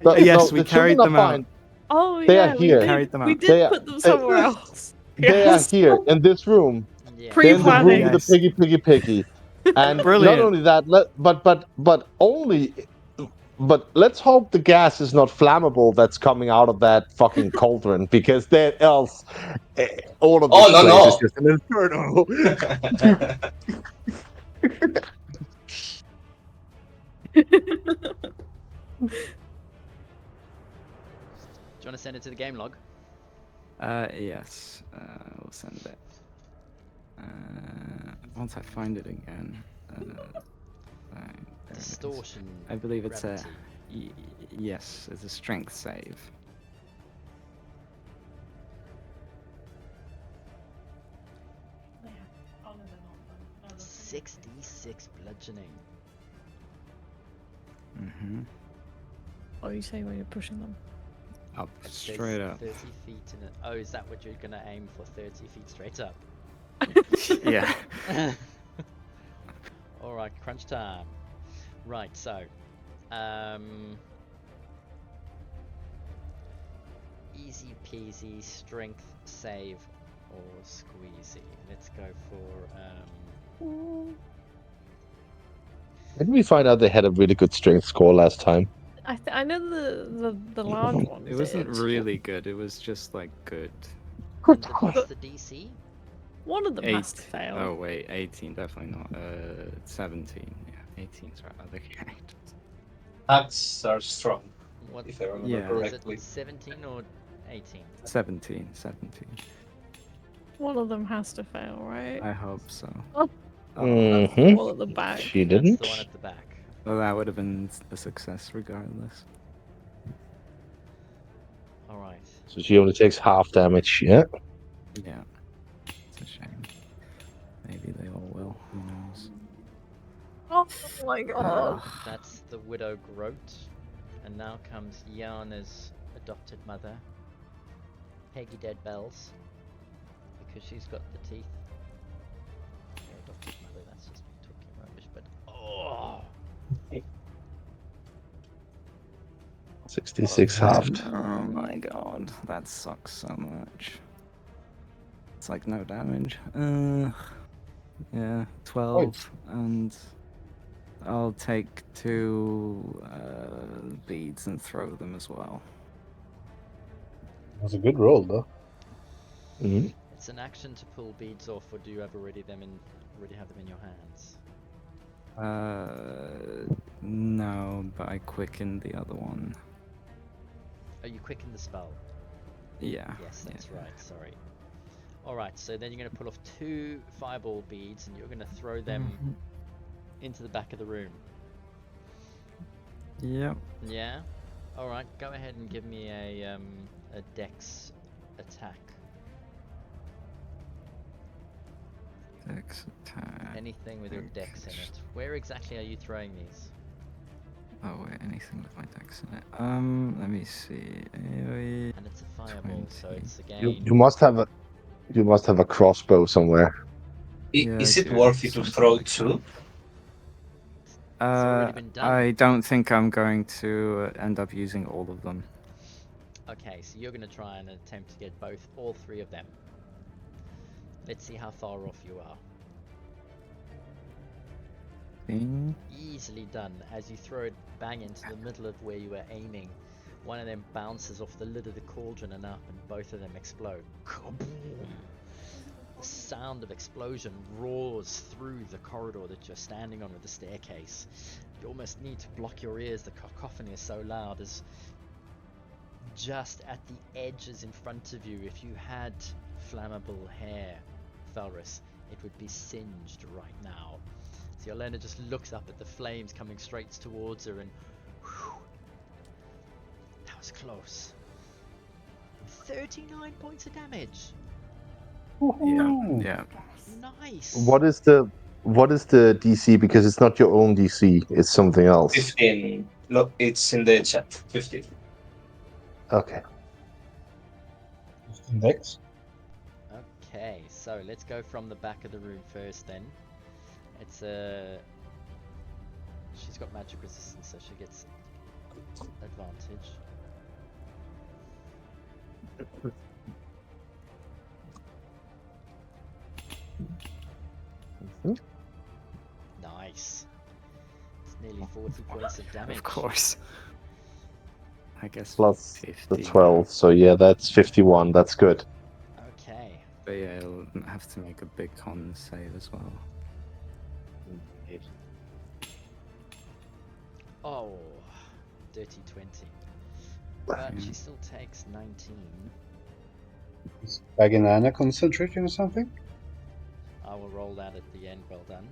No, Yes, we the children carried are them out. fine. Oh They are yeah, We here. carried them we out. They did are. put them They, somewhere else. they are Yes. here in this room. Yeah. They're in the room Pre-planning. with the Yes. piggy. And not Brilliant. only that, but let's hope the gas is not flammable that's coming out of that fucking cauldron, because then else all of Oh this place is no just an inferno. no. Do you want to send it to the game log? Yes. We'll send it. Once I find it again. There it is. Distortion. I believe it's gravity. yes, it's a strength save. Yeah, 66 bludgeoning. Mm-hmm. What do you say when you're pushing them? Up, It says straight up. 30 feet in it. Oh, is that what you're gonna aim for? 30 feet straight up. Yeah. Alright, crunch time. Right, so. Easy peasy, strength save or squeezy. Let's go for Didn't we find out they had a really good strength score last time? I know the large one. It wasn't did. really good. It was just like good. and what's the DC? One of them has to 8. fail. Oh wait, 18 definitely not. 17. Yeah, 18's right. Other characters. Hacks are strong, What if I remember Yeah. is correctly. it 17 or 18? 17. One of them has to fail, right? I hope so. Oh. Oh, That's the one at the back. She That's didn't. the one at the back. well, that would have been a success regardless. Alright. So she only takes half damage. Yeah. Yeah. It's a shame. Maybe they all will. Who knows? Oh my god. Ugh. That's the Widow Groat. And now comes Yana's adopted mother, Peggy Dead Bells, because she's got the teeth. Her adopted mother, that's just me talking rubbish, but oh! 66 halved. Oh my god, that sucks so much. It's like no damage. Yeah, 12, and I'll take 2 beads and throw them as well. That's a good roll, though. Mhm. It's an action to pull beads off, or do you have already have them in your hands? No, but I quickened the other one. Oh, you quicken the spell. Yeah. Yes, yeah. that's right. Sorry. All right. So then you're going to pull off 2 fireball beads, and you're going to throw them into the back of the room. Yep. Yeah. All right. Go ahead and give me a dex attack. Dex attack. Anything with your dex in it. Where exactly are you throwing these? Oh wait, anything with my dex in it. Let me see. AoE. And it's a fireball, so 20. it's again. You must have a crossbow somewhere. Yeah, Is I it do worth have it to something throw like two? already been done. I don't think I'm going to end up using all of them. Okay, so you're going to try and attempt to get all 3 of them. Let's see how far off you are. Easily done. As you throw it bang into the middle of where you were aiming, one of them bounces off the lid of the cauldron and up, and both of them explode. Kaboom! The sound of explosion roars through the corridor that you're standing on with the staircase. You almost need to block your ears, the cacophony is so loud. As just at the edges in front of you, if you had flammable hair, Felrus, it would be singed right now. So Yelena just looks up at the flames coming straight towards her, and whew, that was close. 39 points of damage. Yeah. Nice. What is the DC? Because it's not your own DC; it's something else. 15. Look, it's in the chat. 15. Okay. Index. Okay, so let's go from the back of the room first then. It's she's got magic resistance, so she gets advantage. Nice. It's nearly 40 points of damage. Of course. I guess Plus 50. the 12, so yeah, that's 51. That's good. Okay. But yeah, I'll have to make a big con save as well. Oh, dirty 20. But Yeah. she still takes 19. Is Baginana concentrating or something? I will roll that at the end. Well done.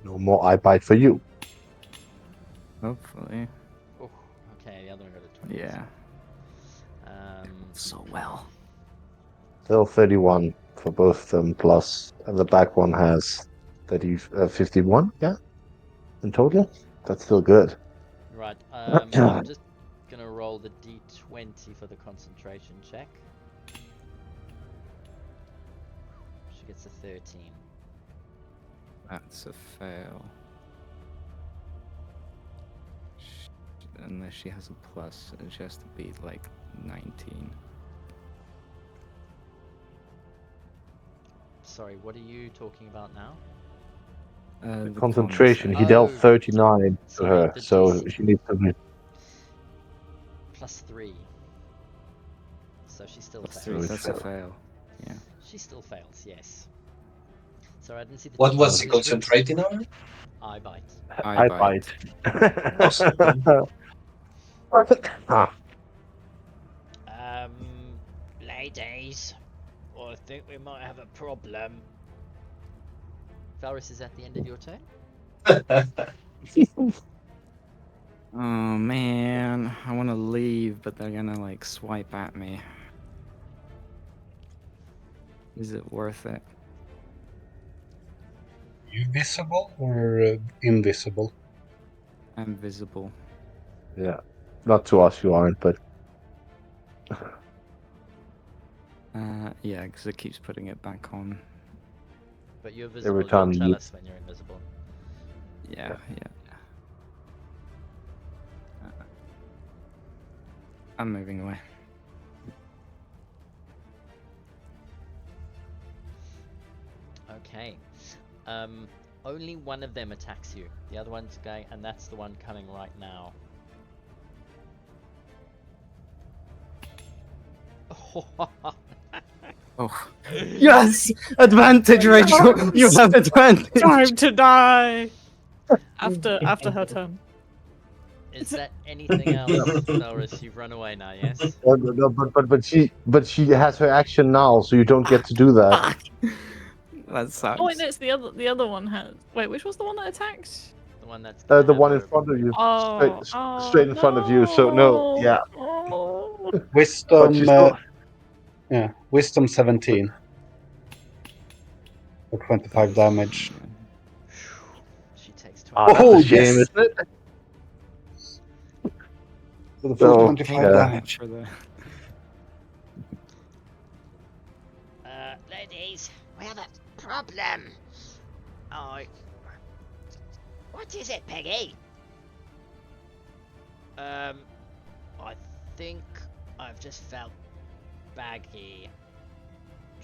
No more eye bite for you. Hopefully. Oh, okay, the other one got a 20. Yeah. So So well. Still 31 for both of them, plus, and the back one has 51, yeah, in total. That's still good. right, I'm just gonna roll the d20 for the concentration check. She gets a 13. That's a fail. Unless she has a plus, she has to beat like 19. Sorry, what are you talking about now? The The concentration, con he save. dealt Oh, 39 to sorry, her, the so DC. she needs to. Plus 3. So she still Plus fails. 3, that's a fail. Yeah. She still fails, yes. Sorry, I didn't see the What D20 was he was concentrating on? eye bite. I bite. Awesome. Ah, Ladies, I think we might have a problem. Valrus, is at the end of your turn? Oh man, I want to leave, but they're gonna like swipe at me. Is it worth it? You visible or invisible? I'm visible. yeah, not to us, you aren't, but Yeah, because it keeps putting it back on. But you're visible, you'll time tell you- us when you're invisible. Yeah. I'm moving away. Okay. Only one of them attacks you. The other one's going, and that's the one coming right now. Oh. Yes! Advantage, Rachel! You have advantage! Time to die. After her turn. Is that anything else, Valrus? You've run away now, yes? no, but she has her action now, so you don't get to do that. That sucks. Oh wait, no, it's the other one has. Wait, which was the one that attacked? The one that's The gonna one have in front of you, Oh, straight in front of you. So no, yeah, Oh. but Wisdom. she's still. Yeah, Wisdom 17 for 25 damage. She takes 20. Ah, that's Oh, a shame, yes! isn't it? For the full So, 25 yeah. damage. For the... Ladies, we have a problem. Oh, what is it, Peggy? I think I've just felt baggy.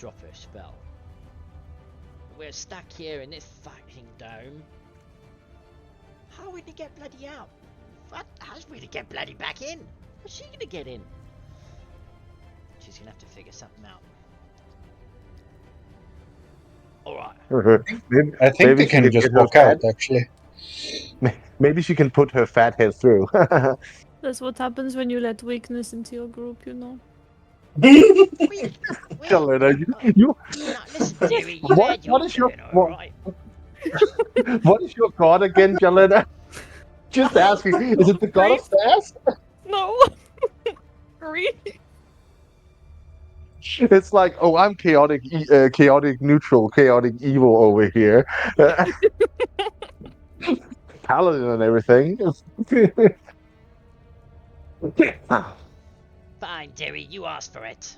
drop her spell. We're stuck here in this fucking dome. How are we to get bloody out? What? How's we to get bloody back in? How's she gonna get in? She's gonna have to figure something out. Alright. I think they she can get just her walk fat. out, actually. Maybe she can put her fat head through. That's what happens when you let weakness into your group, you know. Jelena, you Now listen, Derry, you had your what is your turn, alright? what is your god again, Jelena? Just asking. Is it the god of fast? No. Really? It's like, oh, I'm chaotic, chaotic neutral, chaotic evil over here. Paladin and everything. Fine, Derry, you asked for it.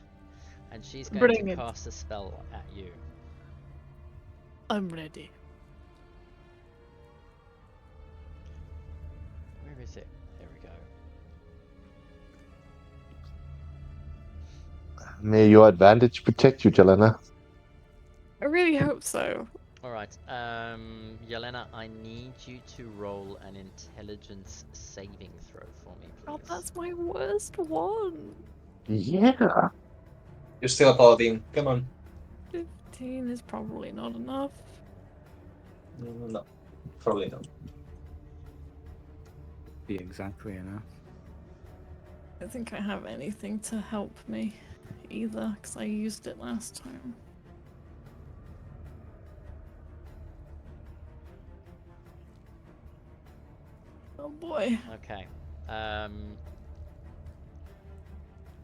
And she's going Bring to it. cast a spell at you. I'm ready. Where is it? There we go. May your advantage protect you, Jelena. I really hope so. Alright, Yelena, I need you to roll an intelligence saving throw for me, please. Oh, that's my worst one. Yeah. You're still a paladin. Come on. 15 is probably not enough. No, probably not. Be exactly enough. I don't think I have anything to help me either, because I used it last time. Oh boy. Okay.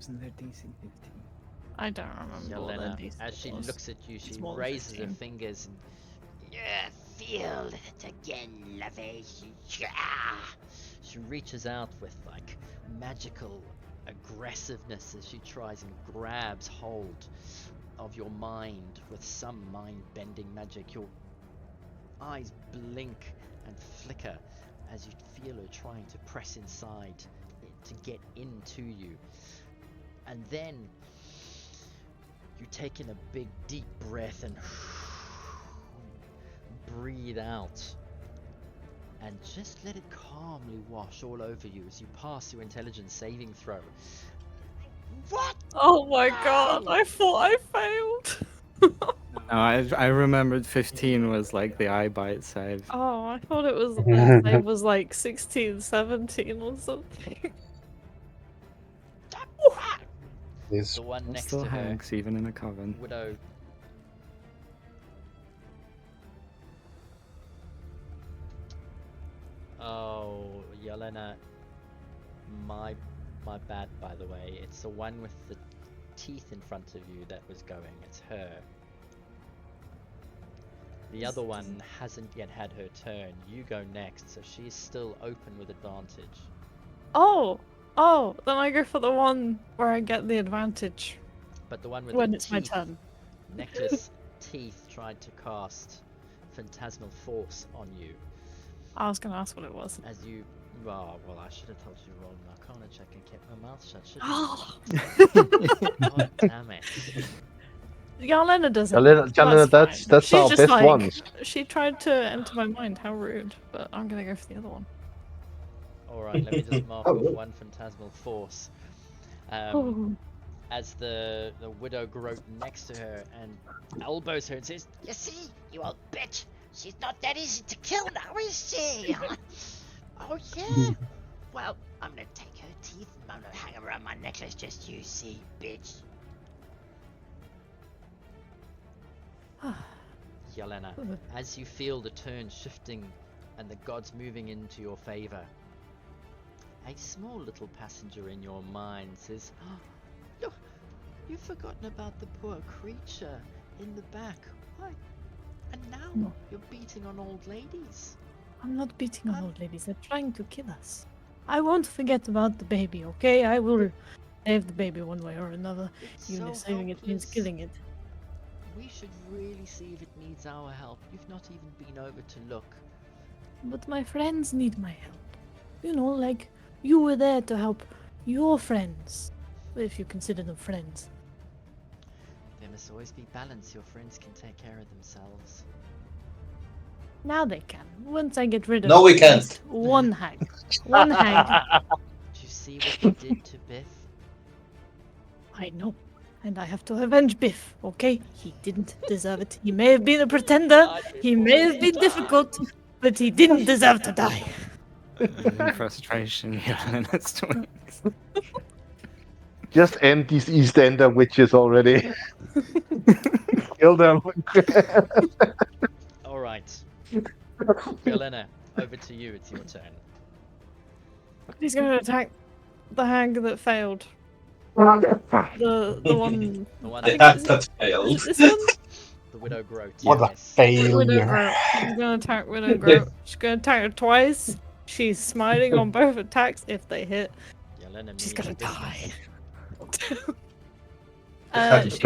Isn't there DC 15? I don't remember what Yelena, the DC as she was. looks at you, she It's more than raises her 15. fingers and feel it again, lovey. She reaches out with like magical aggressiveness as she tries and grabs hold of your mind with some mind-bending magic. Your eyes blink and flicker as you feel her trying to press inside to get into you. And then you take in a big deep breath and breathe out. And just let it calmly wash all over you as you pass your intelligence saving throw. What? Oh my god, I thought I failed. No, I remembered 15 was like the eye bite save. Oh, I thought it was the save was like 16, 17 or something. This The one It next still to her, hangs even in a coven. Widow. Oh, Yelena, my bad, by the way. It's the one with the teeth in front of you that was going. It's her. The other one hasn't yet had her turn. You go next, so she's still open with advantage. Oh, then I go for the one where I get the advantage But the one with when the it's teeth, my turn. necklace teeth, tried to cast phantasmal force on you. I was gonna ask what it was. As you, well, I should have told you to roll an Arcana check and kept my mouth shut, shouldn't I? God damn it! Yelena doesn't. Jelena, that's She's our just best like, ones. she tried to enter my mind. How rude! But I'm gonna go for the other one. All right, let me just mark off one phantasmal force. Oh. As the widow groped next to her and elbows her and says, "You see, you old bitch, she's not that easy to kill now, is she?" Oh yeah? Well, I'm gonna take her teeth and I'm gonna hang them around my necklace, just you see, bitch. Yelena, as you feel the turn shifting and the gods moving into your favor, a small little passenger in your mind says, "Oh, look, you've forgotten about the poor creature in the back. Why? And now No. you're beating on old ladies." I'm not beating on old ladies. They're trying to kill us. I won't forget about the baby, okay? I will save the baby one way or another. It's Even so if saving it means helpless. killing it. We should really see if it needs our help. You've not even been over to look. But my friends need my help. You know, like, you were there to help your friends. If you consider them friends. Them balance. Always be balanced. Your friends can take care of themselves. Now they can. Once I get rid of No, we at can't. least one hag. One hag. Did you see what you did to Biff? I know. And I have to avenge Biff, okay? He didn't deserve it. He may have been a pretender. He may have been difficult, but he didn't deserve to die. In frustration, yeah, that's doing. Just end these East Ender witches already. Kill them. All right. Yelena, over to you. It's your turn. He's going to attack the hag that failed. The one. The one The that hag that failed. Is it this one? The Widow Groat. What a Yes. Widow failure. Groat. She's gonna attack Widow Groat. She's gonna attack her twice. She's smiting on both attacks if they hit. Yelena She's means gonna business. die. But She's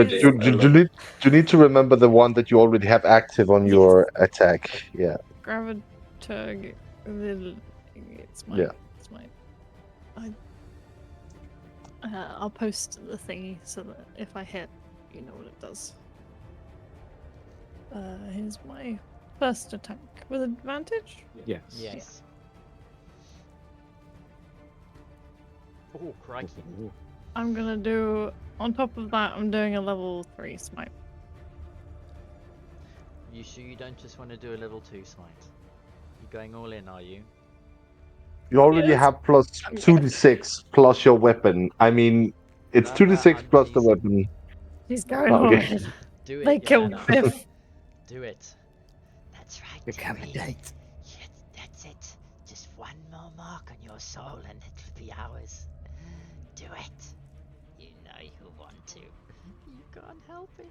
you need to remember the one that you already have active on your attack. Yeah. Graviturg. It's my. Yeah. It's my. I'll post the thingy so that if I hit, you know what it does. Here's my first attack with advantage. Yes. Yes. Oh, crikey. I'm gonna do. On top of that, I'm doing a level 3 smite. You sure you don't just want to do a level 2 smite? You're going all in, are you? You already Yes. have plus 2d6 plus your weapon. I mean, it's No, 2d6 I'm plus the teasing. weapon. He's going Oh, all okay. in. Do it, They killed Yelena. Biff. Do it. That's right, Decapitate. Yes, that's it. Just one more mark on your soul and it'll be ours. Do it. You know you want to. You can't help it.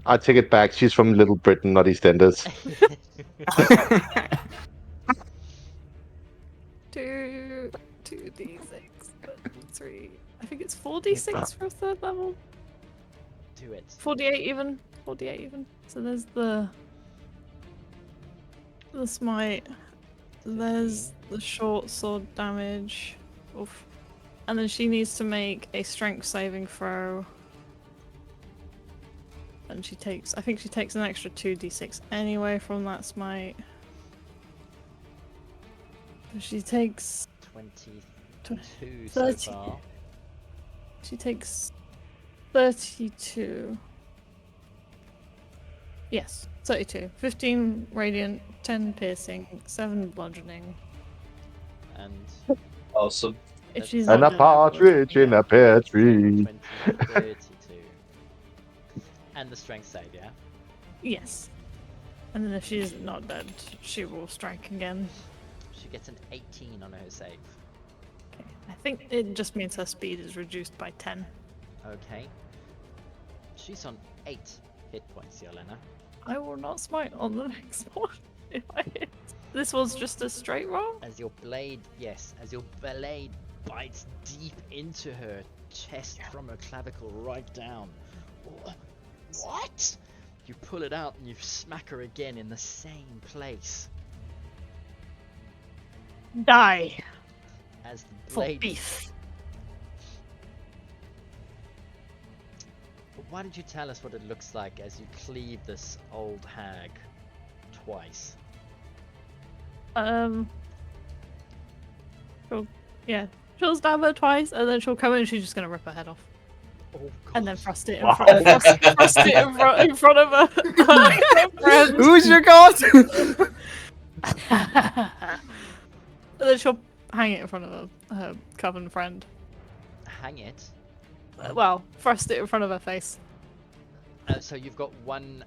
I take it back. She's from Little Britain, not EastEnders. 2d6, 3. I think it's 4d6 for a third level. Do it. 48 even. 48 even. So there's the smite. There's the short sword damage. Oof. And then she needs to make a strength saving throw. And she takes, I think she takes an extra 2d6 anyway from that smite. So she takes 22 so 30. far. She takes 32. Yes, 32. 15 radiant, 10 piercing, 7 bludgeoning. And Awesome. If she's And not a dead, I will partridge in yeah. a pear tree. 20, 32. And the strength save, yeah? Yes. And then if she's not dead, she will strike again. She gets an 18 on her save. Okay. I think it just means her speed is reduced by 10. Okay. She's on 8 hit points, Yelena. I will not smite on the next one if I hit. This was just a straight roll? As your blade, yes, as your blade bites deep into her chest from her clavicle right down. What? You pull it out and you smack her again in the same place. Die As the for blade. beef. Why don't you tell us what it looks like as you cleave this old hag twice? She'll stab her twice, and then she'll come in and she's just gonna rip her head off. Oh, And then God. thrust it in front, thrust it in front of her friend. Who's your god? And then she'll hang it in front of her coven friend. Hang it. Well, thrust it in front of her face. So you've got one.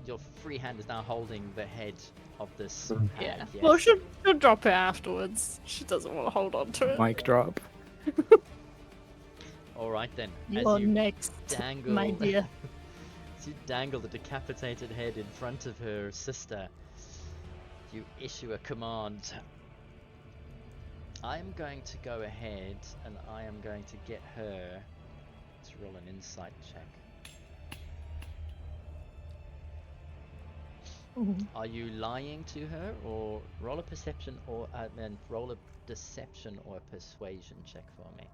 Your free hand is now holding the head of this Yeah. hag. Yes. Well, she'll drop it afterwards. She doesn't want to hold on to it. Mic drop. All right then. You're As you next, dangle, my dear. as you dangle the decapitated head in front of her sister, you issue a command. I am going to go ahead and I am going to get her to roll an insight check. Are you lying to her, or roll a perception, or then roll a deception or a persuasion check for me?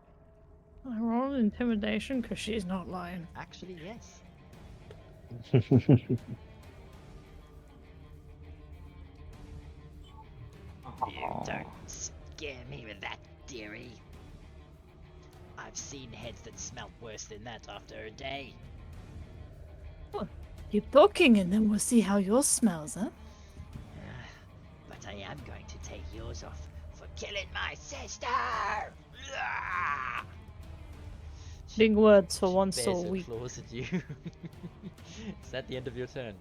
I roll intimidation because she's not lying. Actually, yes. You don't scare me with that, dearie. I've seen heads that smelt worse than that after a day. Keep talking and then we'll see how yours smells, huh? But I am going to take yours off for killing my sister! Big words for She one bares so her weak. claws at you. Is that the end of your turn?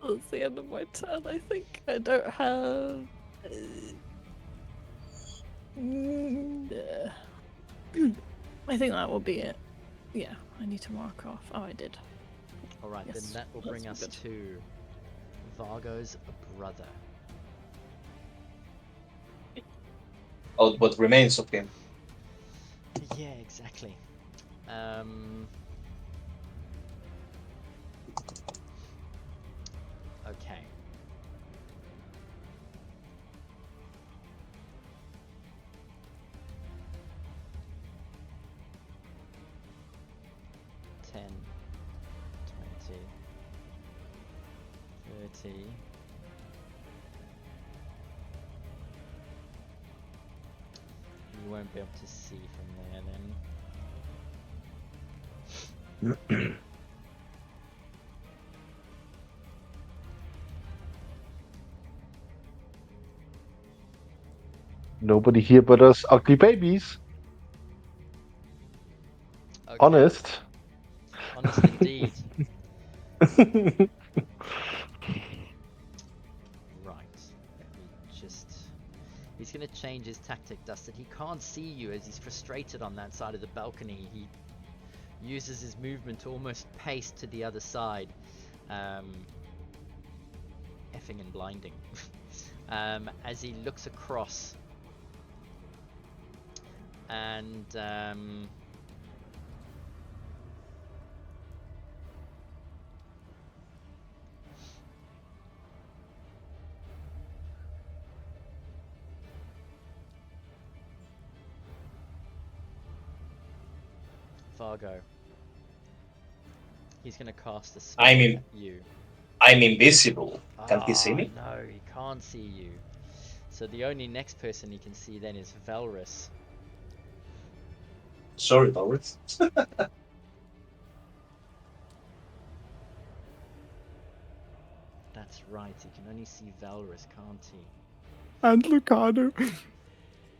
That's the end of my turn, I think. I don't have... I think that will be it. Yeah, I need to mark off. Oh, I did. Alright, Yes, then that will bring us that's to Vargo's brother. Or what remains of him. Yeah, exactly. Okay. $10, $20, $30. You won't be able to see from there then. Nobody here but us ugly babies. Okay. Honest. Honest indeed. Right. Let me just... He's going to change his tactic, Dustin. He can't see you as he's frustrated on that side of the balcony. He uses his movement to almost pace to the other side. Effing and blinding. As he looks across. And... Vargo. He's going to cast a spell at you. I'm invisible. Can't he see me? No, he can't see you. So the only next person he can see then is Valrus. Sorry, Valrus. That's right, he can only see Valrus, can't he? And Lucado.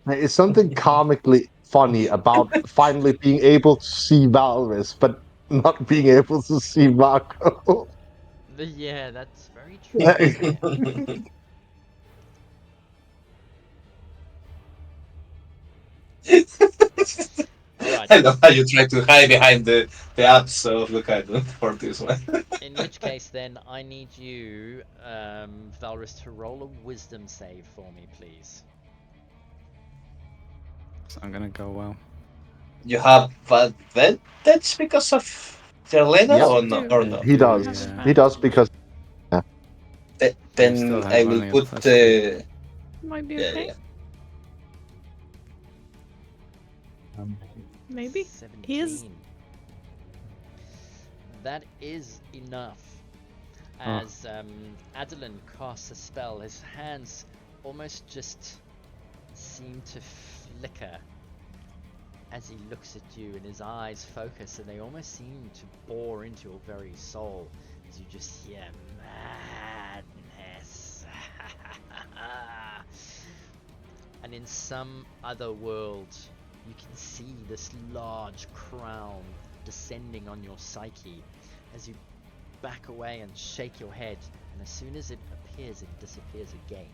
There's something comically funny about finally being able to see Valrus, but not being able to see Marco. Yeah, that's very true, isn't it? Alright. I know how you try to hide behind the apps of Lucado for this one. In which case, then, I need you, Valrus, to roll a wisdom save for me, please. It's not gonna go well. You have advantage because of Jelena Yep. or no? Or no? He does. Yeah. He does because You still Then have I will only a put. +3. Might be Yeah, okay. yeah. Maybe. 17. He is. That is enough. As Adeline casts a spell, his hands almost just seem to flicker as he looks at you, and his eyes focus, and they almost seem to bore into your very soul as you just hear madness. And in some other world, you can see this large crown descending on your psyche as you back away and shake your head, and as soon as it appears, it disappears again.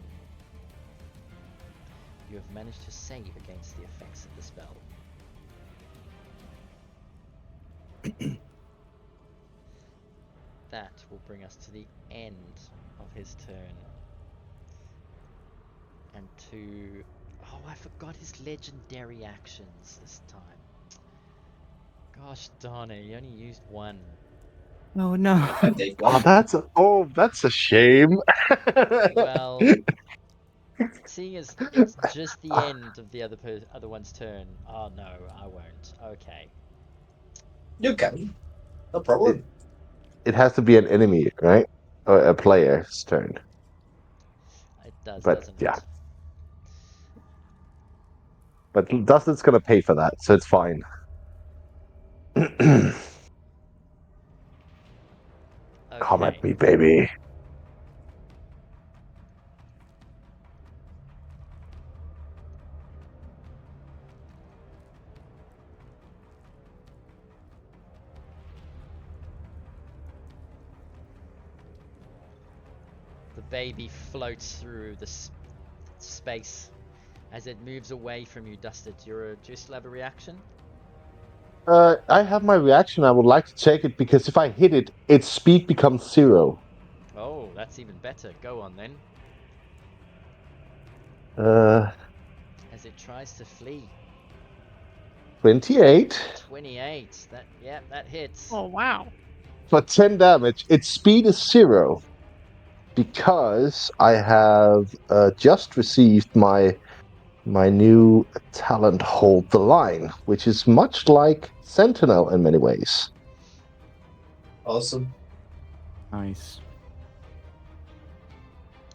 You have managed to save against the effects of the spell. That will bring us to the end of his turn. And to... Oh, I forgot his legendary actions this time. Gosh darn it, he only used one. Oh no. I take one. that's a shame. Well, Seeing as it's just the end of the other one's turn. Oh no, I won't. Okay. You can. No problem. It has to be an enemy, right? Or a player's turn. It does, But doesn't yeah. it? But Dustin's gonna pay for that, so it's fine. Come Okay. at me, baby. The baby floats through the space as it moves away from you, Dusted. Do you still have a reaction? I have my reaction. I would like to take it because if I hit it, its speed becomes 0. Oh, that's even better. Go on then. As it tries to flee. 28. 28. That hits. Oh wow. For 10 damage. Its speed is 0 because I have just received my new talent, Hold the Line, which is much like Sentinel in many ways. Awesome. Nice.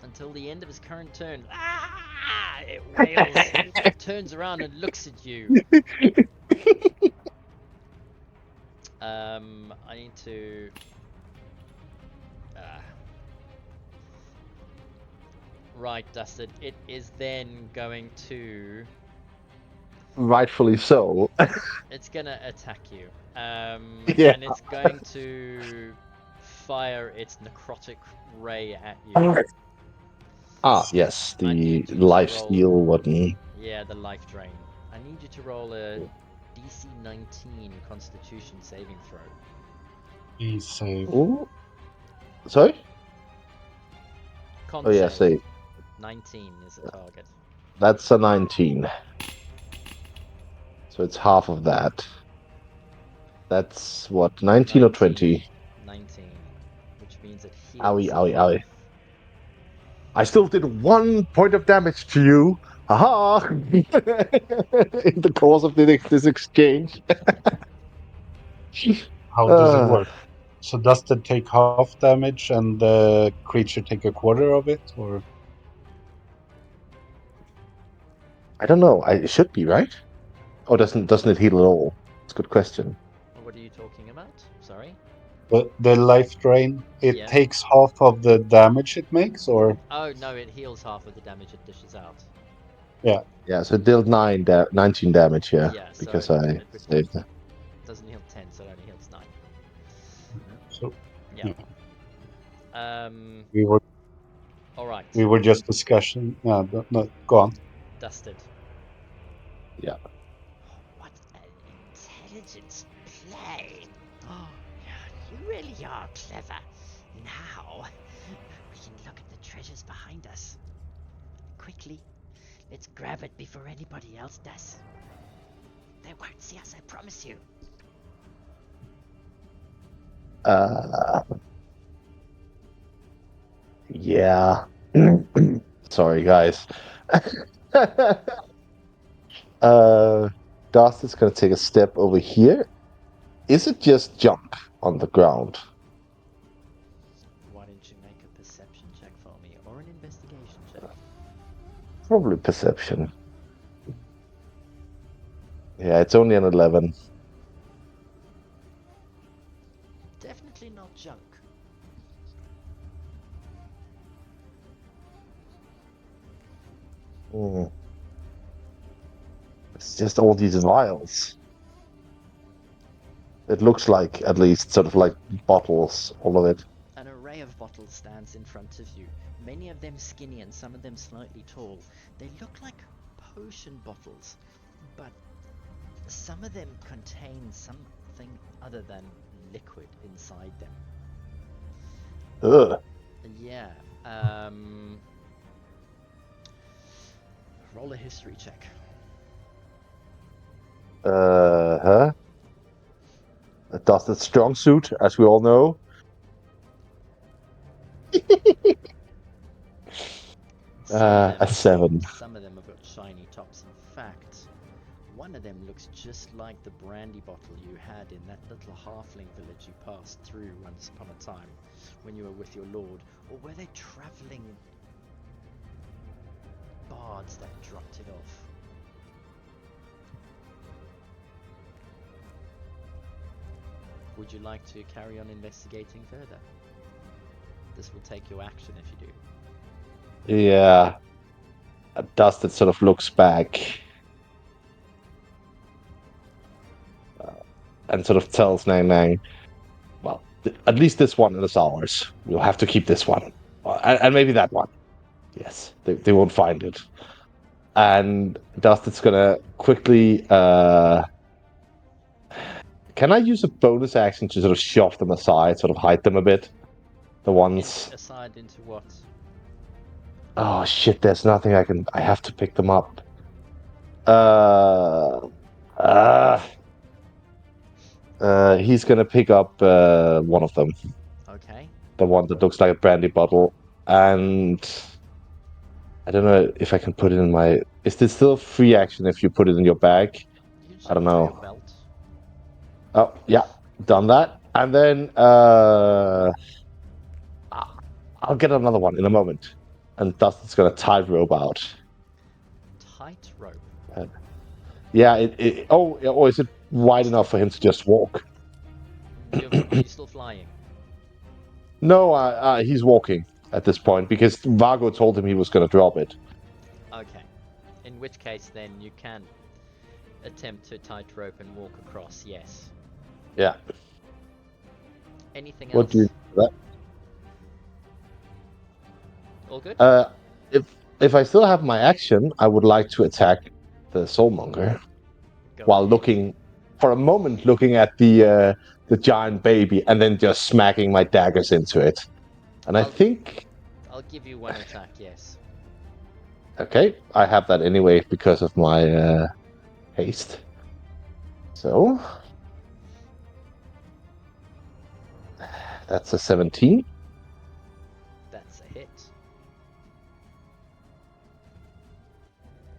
Until the end of his current turn. Ah! It wails, turns around and looks at you. I need to... Right, Dusted. It is then going to... Rightfully so. It's gonna attack you. Yeah. And it's going to fire its necrotic ray at you. Ah, yes, I the need you to life roll... steal one. Yeah, the life drain. I need you to roll a DC 19 Constitution saving throw. He's safe. Ooh. Sorry? Con Oh, yeah, save. save. 19 is the target. That's a 19. So it's half of that. That's what, 19 or 20? 19. Which means it Owie, heals owie, half. owie. I still did 1 point of damage to you. Haha! In the course of this exchange. How does it work? So does it take half damage and the creature take a quarter of it, or? I don't know. It should be, right? Or doesn't it heal at all? It's a good question. What are you talking about? Sorry? The life drain, it Yeah. takes half of the damage it makes, or? Oh, no, it heals half of the damage it dishes out. Yeah. Yeah, so it dealt 19 damage here Yeah, so because it I saved it. doesn't heal 10, so it only heals 9. So Yeah. we were Alright. just discussing. No, go on. Dusted. Yeah. What an intelligent play. Oh, you really are clever. Now, we can look at the treasures behind us. Quickly, let's grab it before anybody else does. They won't see us, I promise you. Yeah. Sorry, guys. Dust is going to take a step over here. Is it just jump on the ground? Why don't you make a perception check for me, or an investigation check? Probably perception. Yeah, it's only an 11. Definitely not junk. It's just all these vials. It looks like, at least, sort of like bottles, all of it. An array of bottles stands in front of you, many of them skinny and some of them slightly tall. They look like potion bottles, but some of them contain something other than liquid inside them. Ugh. Yeah, roll a history check. Huh? Dusted strong suit, as we all know. A 7. Some of them have got shiny tops. In fact, one of them looks just like the brandy bottle you had in that little halfling village you passed through once upon a time when you were with your lord. Or were they travelling bards that dropped it off? Would you like to carry on investigating further? This will take your action if you do. Yeah. Dusted sort of looks back and sort of tells Nang Nang, well, at least this one is ours. We'll have to keep this one. And maybe that one. Yes, they won't find it. And Dusted's gonna quickly... Can I use a bonus action to sort of shove them aside, sort of hide them a bit? The ones... Aside into what? Oh shit, there's nothing I can... I have to pick them up. He's gonna pick up one of them. Okay. The one that looks like a brandy bottle. And... I don't know if I can put it in my... Is this still a free action if you put it in your bag? I don't know. Your belt. Oh, yeah. Done that. And then... I'll get another one in a moment. And Dustin's gonna tightrope out. Tightrope? Yeah, or is it wide enough for him to just walk? Are you still flying? No, he's walking at this point because Vargo told him he was gonna drop it. Okay. In which case, then, you can attempt to tightrope and walk across, yes. Yeah. Anything else? What do you do for that? All good? If I still have my action, I would like to attack the Soulmonger while looking, for a moment, looking at the giant baby and then just smacking my daggers into it. And I think... I'll give you one attack, yes. Okay, I have that anyway because of my haste. So... That's a 17. That's a hit.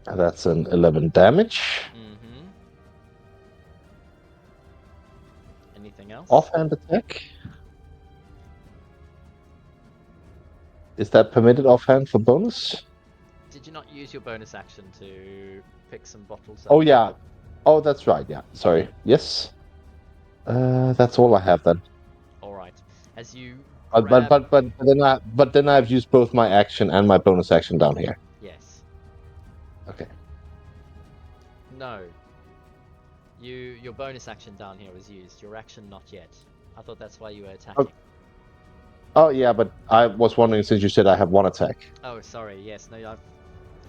And that's an 11 damage. Mm-hmm. Anything else? Offhand attack. Is that permitted offhand for bonus? Did you not use your bonus action to pick some bottles up? Oh, yeah. Oh, that's right, yeah. Sorry. Yes. That's all I have then. Alright. As you But then I've used both my action and my bonus action down here. Yes. Okay. No. Your bonus action down here was used. Your action not yet. I thought that's why you were attacking. Oh yeah, but I was wondering since you said I have one attack. Oh, sorry. Yes. No, I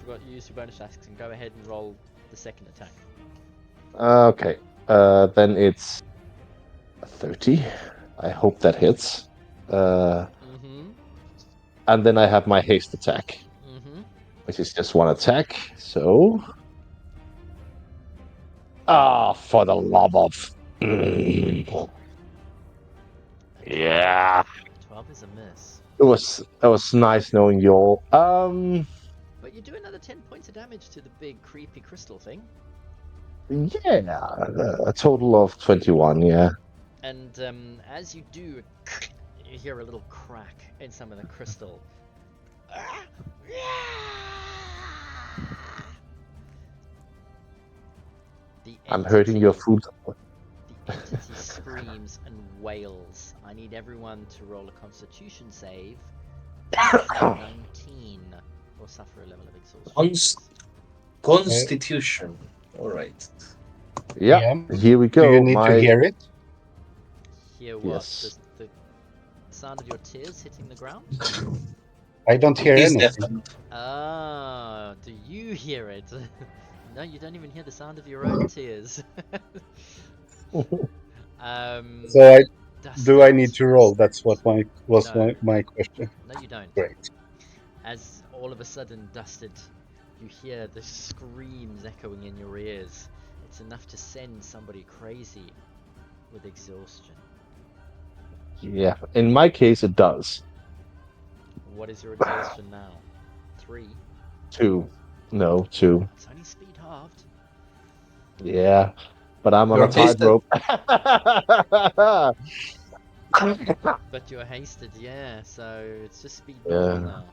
forgot you used your bonus action. Go ahead and roll the second attack. Okay. Then it's 30. I hope that hits. And then I have my haste attack, which is just one attack. So, for the love of, yeah. 12 is a miss. It was nice knowing you all. But you do another 10 points of damage to the big creepy crystal thing. Yeah, a total of 21. Yeah. And as you do, you hear a little crack in some of the crystal. I'm hurting your food. The entity screams and wails. I need everyone to roll a Constitution save. 19 or suffer a level of exhaustion. Constitution. All right. Yeah. Here we go. Do you need to hear it? Hear what? Yes. The sound of your tears hitting the ground? I don't hear anything. Ah, do you hear it? No, you don't even hear the sound of your own tears. So do I need to roll? That's what my question. No, you don't. Great. As all of a sudden, Dusted, you hear the screams echoing in your ears. It's enough to send somebody crazy with exhaustion. Yeah, in my case, it does. What is your exhaustion now? 3? 2. No, 2. It's only speed halved. Yeah, but I'm on You're a hasted. tightrope. But you're hasted, yeah, so it's just speed Yeah. normal now.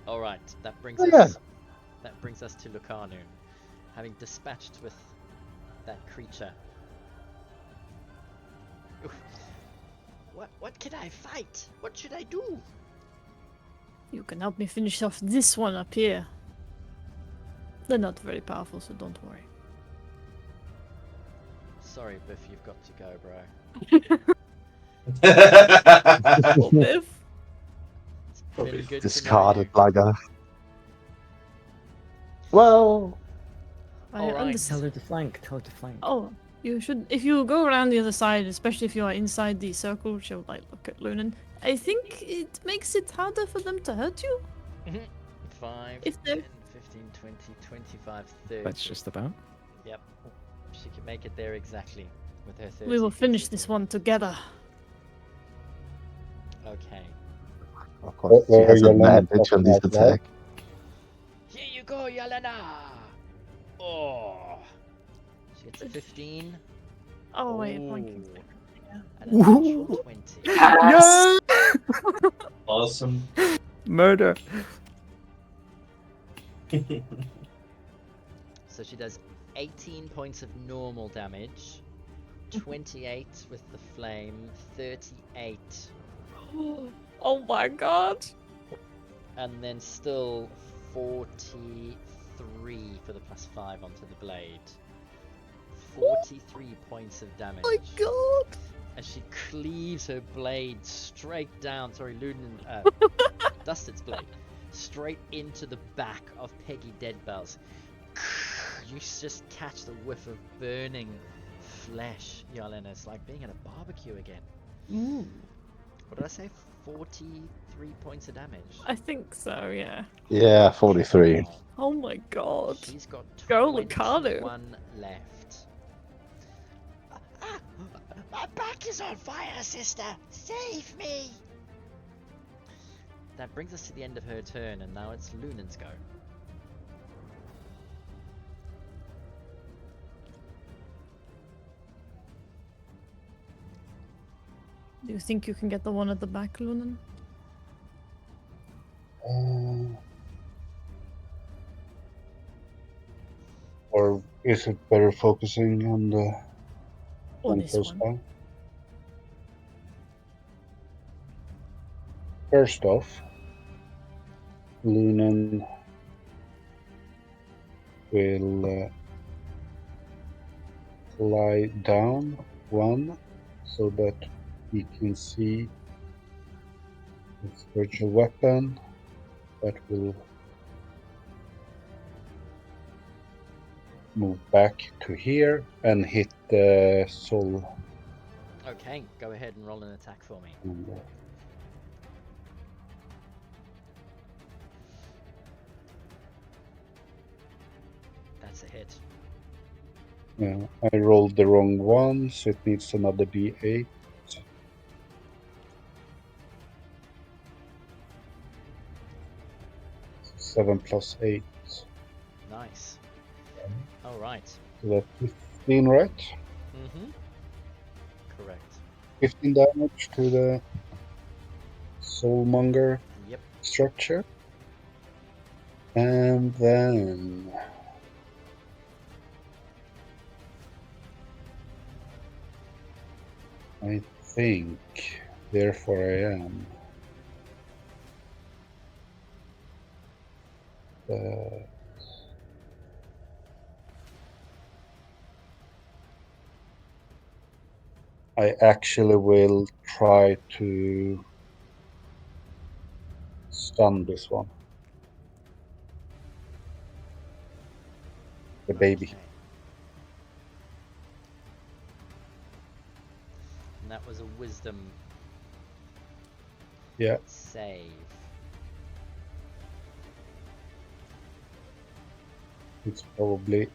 Alright, that brings Yeah. us to Lucanu, having dispatched with that creature. What can I fight? What should I do? You can help me finish off this one up here. They're not very powerful, so don't worry. Sorry, Biff, you've got to go, bro. Poor Biff. It's been good Discarded to know you. like a. Well, I Alright. understand. Tell her to flank. Tell her to flank. Oh, you should. If you go around the other side, especially if you are inside the circle, she'll like look at Lunan. I think it makes it harder for them to hurt you. 5, If 10, they're- 15, 20, 25, 30. That's just about. Yep. She can make it there exactly with her 30. We will finish feet. this one together. Okay. of course, she has Yelena advantage on this talking out loud? attack. Here you go, Yelena! Oh! She gets a 15. Oh wait, Ooh. flanking. And a natural 20. Yes! Awesome. Murder. So she does 18 points of normal damage, 28 with the flame, 38, Oh my god. and then still 43 for the +5 onto the blade. 43 points of damage. Oh my god. As she cleaves her blade straight down, Lunan, Dusted's blade, straight into the back of Peggy Deadbell's. You just catch the whiff of burning flesh, Yelena. It's like being at a barbecue again. What did I say? 43 points of damage. I think so, yeah. Yeah, 43. Wow. Oh my god. She's got Go, 21 left. My back is on fire, sister! Save me! That brings us to the end of her turn, and now it's Lunan's go. Do you think you can get the one at the back, Lunan? Or is it better focusing on the Or one this close one? by? First off, Lunan will lie down one so that he can see the spiritual weapon that will move back to here and hit the soul. Okay, go ahead and roll an attack for me. That's a hit. Yeah, I rolled the wrong one, so it needs another D8. 7 plus 8. Nice. Alright. So that's 15, right? Mm-hmm. Correct. 15 damage to the soulmonger Yep. structure. And then I think, therefore I am. I actually will try to stun this one. The baby. Okay. And that was a wisdom Yeah. save. It's probably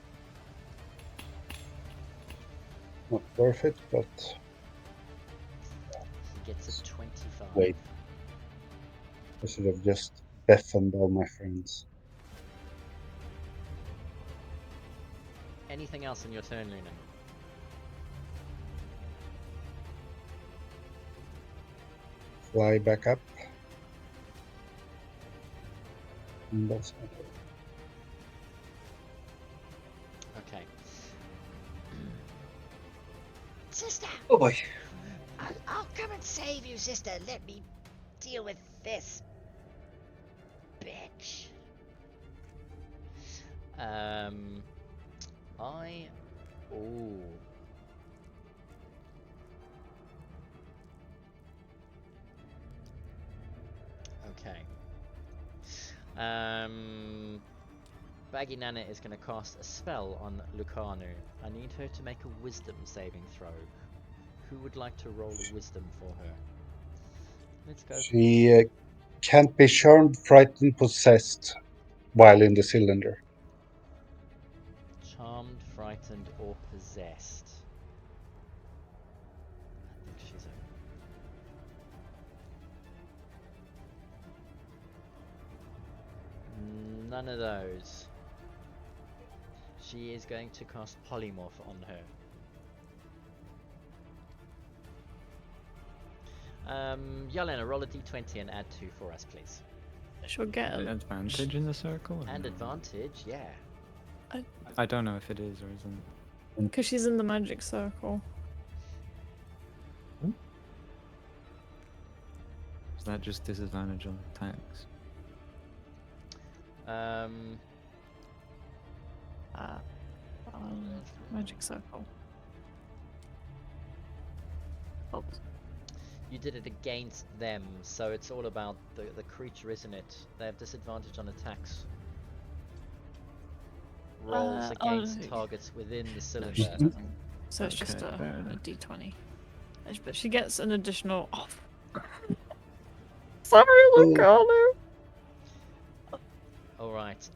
not worth it, but He gets a 25. wait. I should have just deafened all my friends. anything else on your turn, Lunan? Fly back up. Okay. Sister! Oh boy. I'll come and save you, sister. Let me deal with this bitch. Ooh. Okay. Baggy Nana is going to cast a spell on Lucanu. I need her to make a wisdom saving throw. Who would like to roll a wisdom for her? Let's go. She can't be charmed, frightened, possessed while in the cylinder. Charmed, frightened, or possessed. I think she's none of those. She is going to cast polymorph on her. Yelena, roll a d20 and add 2 for us, please. She'll get An advantage in the circle? or And no? advantage, yeah. I don't know if it is or isn't. because she's in the magic circle. Is that just disadvantage on attacks? Magic circle. Oops. You did it against them, so it's all about the creature, isn't it? They have disadvantage on attacks. Rolls against targets within the cylinder. She doesn't. So it's just Okay, fair a enough. d20. But she gets an additional. Oh. Sorry, Lucanu. Alright.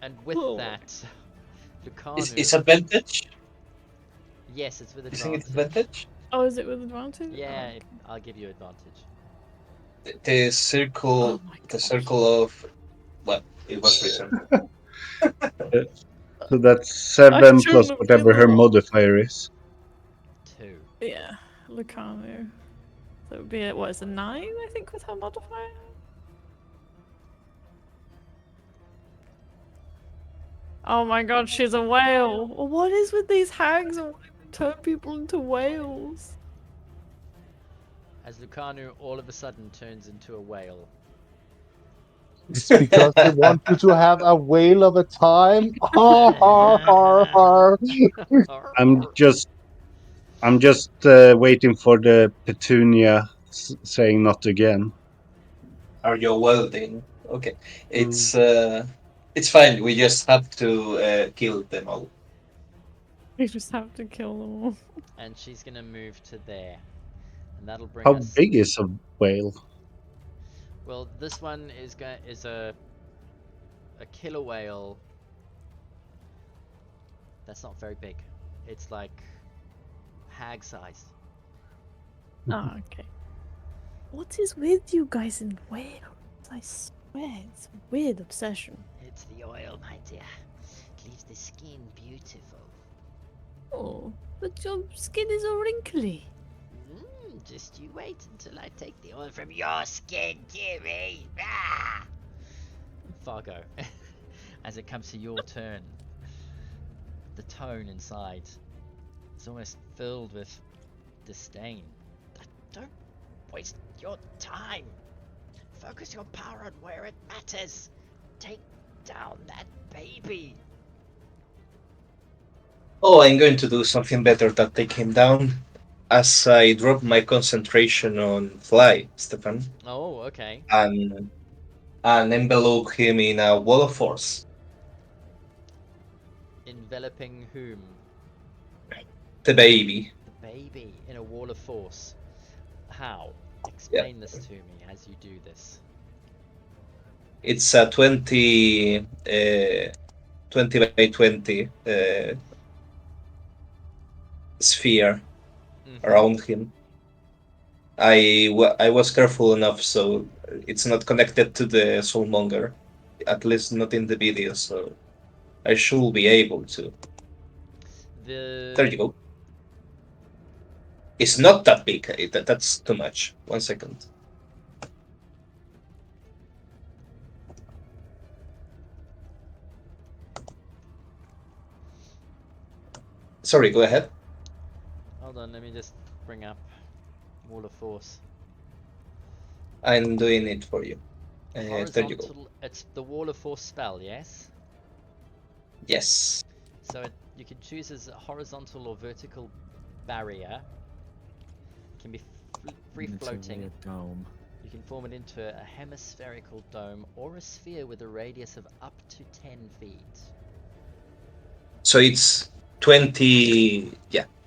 And with Oh. that, Lucanu. It's advantage? Yes, it's with You think advantage. it's advantage? Oh, is it with advantage? Yeah, Oh, I'll give you advantage. The circle, Oh my the gosh. circle of, well, it was written. So that's I 7 plus shouldn't have whatever given her up. modifier is. 2. Yeah, Lucanu. So it would be, what is it, 9, I think, with her modifier? Oh my god, she's a whale. What is with these hags and turn people into whales? As Lucanu all of a sudden turns into a whale. It's because they want you to have a whale of a time. Har har har har. I'm just waiting for the petunia saying not again. Are you welding? Okay, it's fine. We just have to kill them all. We just have to kill them all. And she's gonna move to there. And that'll bring How us. big is a whale? Well, this one is a killer whale. That's not very big. It's like hag sized. Oh, okay. What is with you guys in whales? I swear, it's a weird obsession. It's the oil, my dear. It leaves the skin beautiful. Oh, but your skin is all wrinkly. Just you wait until I take the oil from your skin, dearie. Ah! Fargo, as it comes to your turn, the tone inside is almost filled with disdain. Don't waste your time. Focus your power on where it matters. Take down that baby. Oh, I'm going to do something better than take him down. As I drop my concentration on fly, Stefan, Oh, okay. and envelope him in a wall of force. Enveloping whom? The baby. The baby in a wall of force. How? Yeah. Explain this to me as you do this. It's a 20 by 20 sphere around him. I was careful enough so it's not connected to the soulmonger, at least not in the video, so I should be able to. There you go. It's not that big. That's too much. 1 second. Sorry, go ahead. Hold on, let me just bring up Wall of Force. I'm doing it for you. There you go. It's the Wall of Force spell, yes? Yes. So you can choose as a horizontal or vertical barrier. It can be free floating. It's a dome. You can form it into a hemispherical dome or a sphere with a radius of up to 10 feet. So it's 20,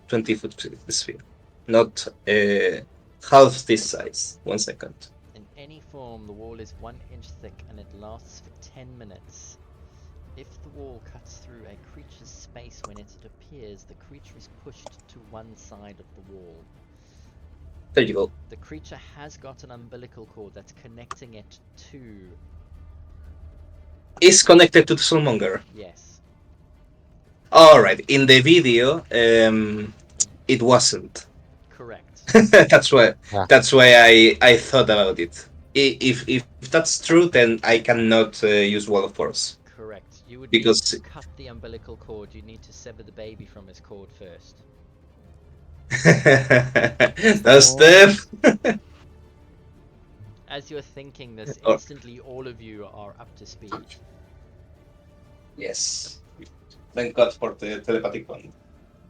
20 foot sphere, not half this size. 1 second. In any form, the wall is 1 inch thick and it lasts for 10 minutes. If the wall cuts through a creature's space when it appears, the creature is pushed to one side of the wall. There you go. The creature has got an umbilical cord that's connecting it to... Is connected to the Soulmonger. Yes. Alright, in the video, it wasn't. Correct. That's why. Yeah. That's why I thought about it. If that's true, then I cannot use Wall of Force. Correct. You would Because need to cut the umbilical cord. You need to sever the baby from his cord first. that's the. As you're thinking this, Oh. instantly all of you are up to speed. Yes. Thank God for the telepathic one.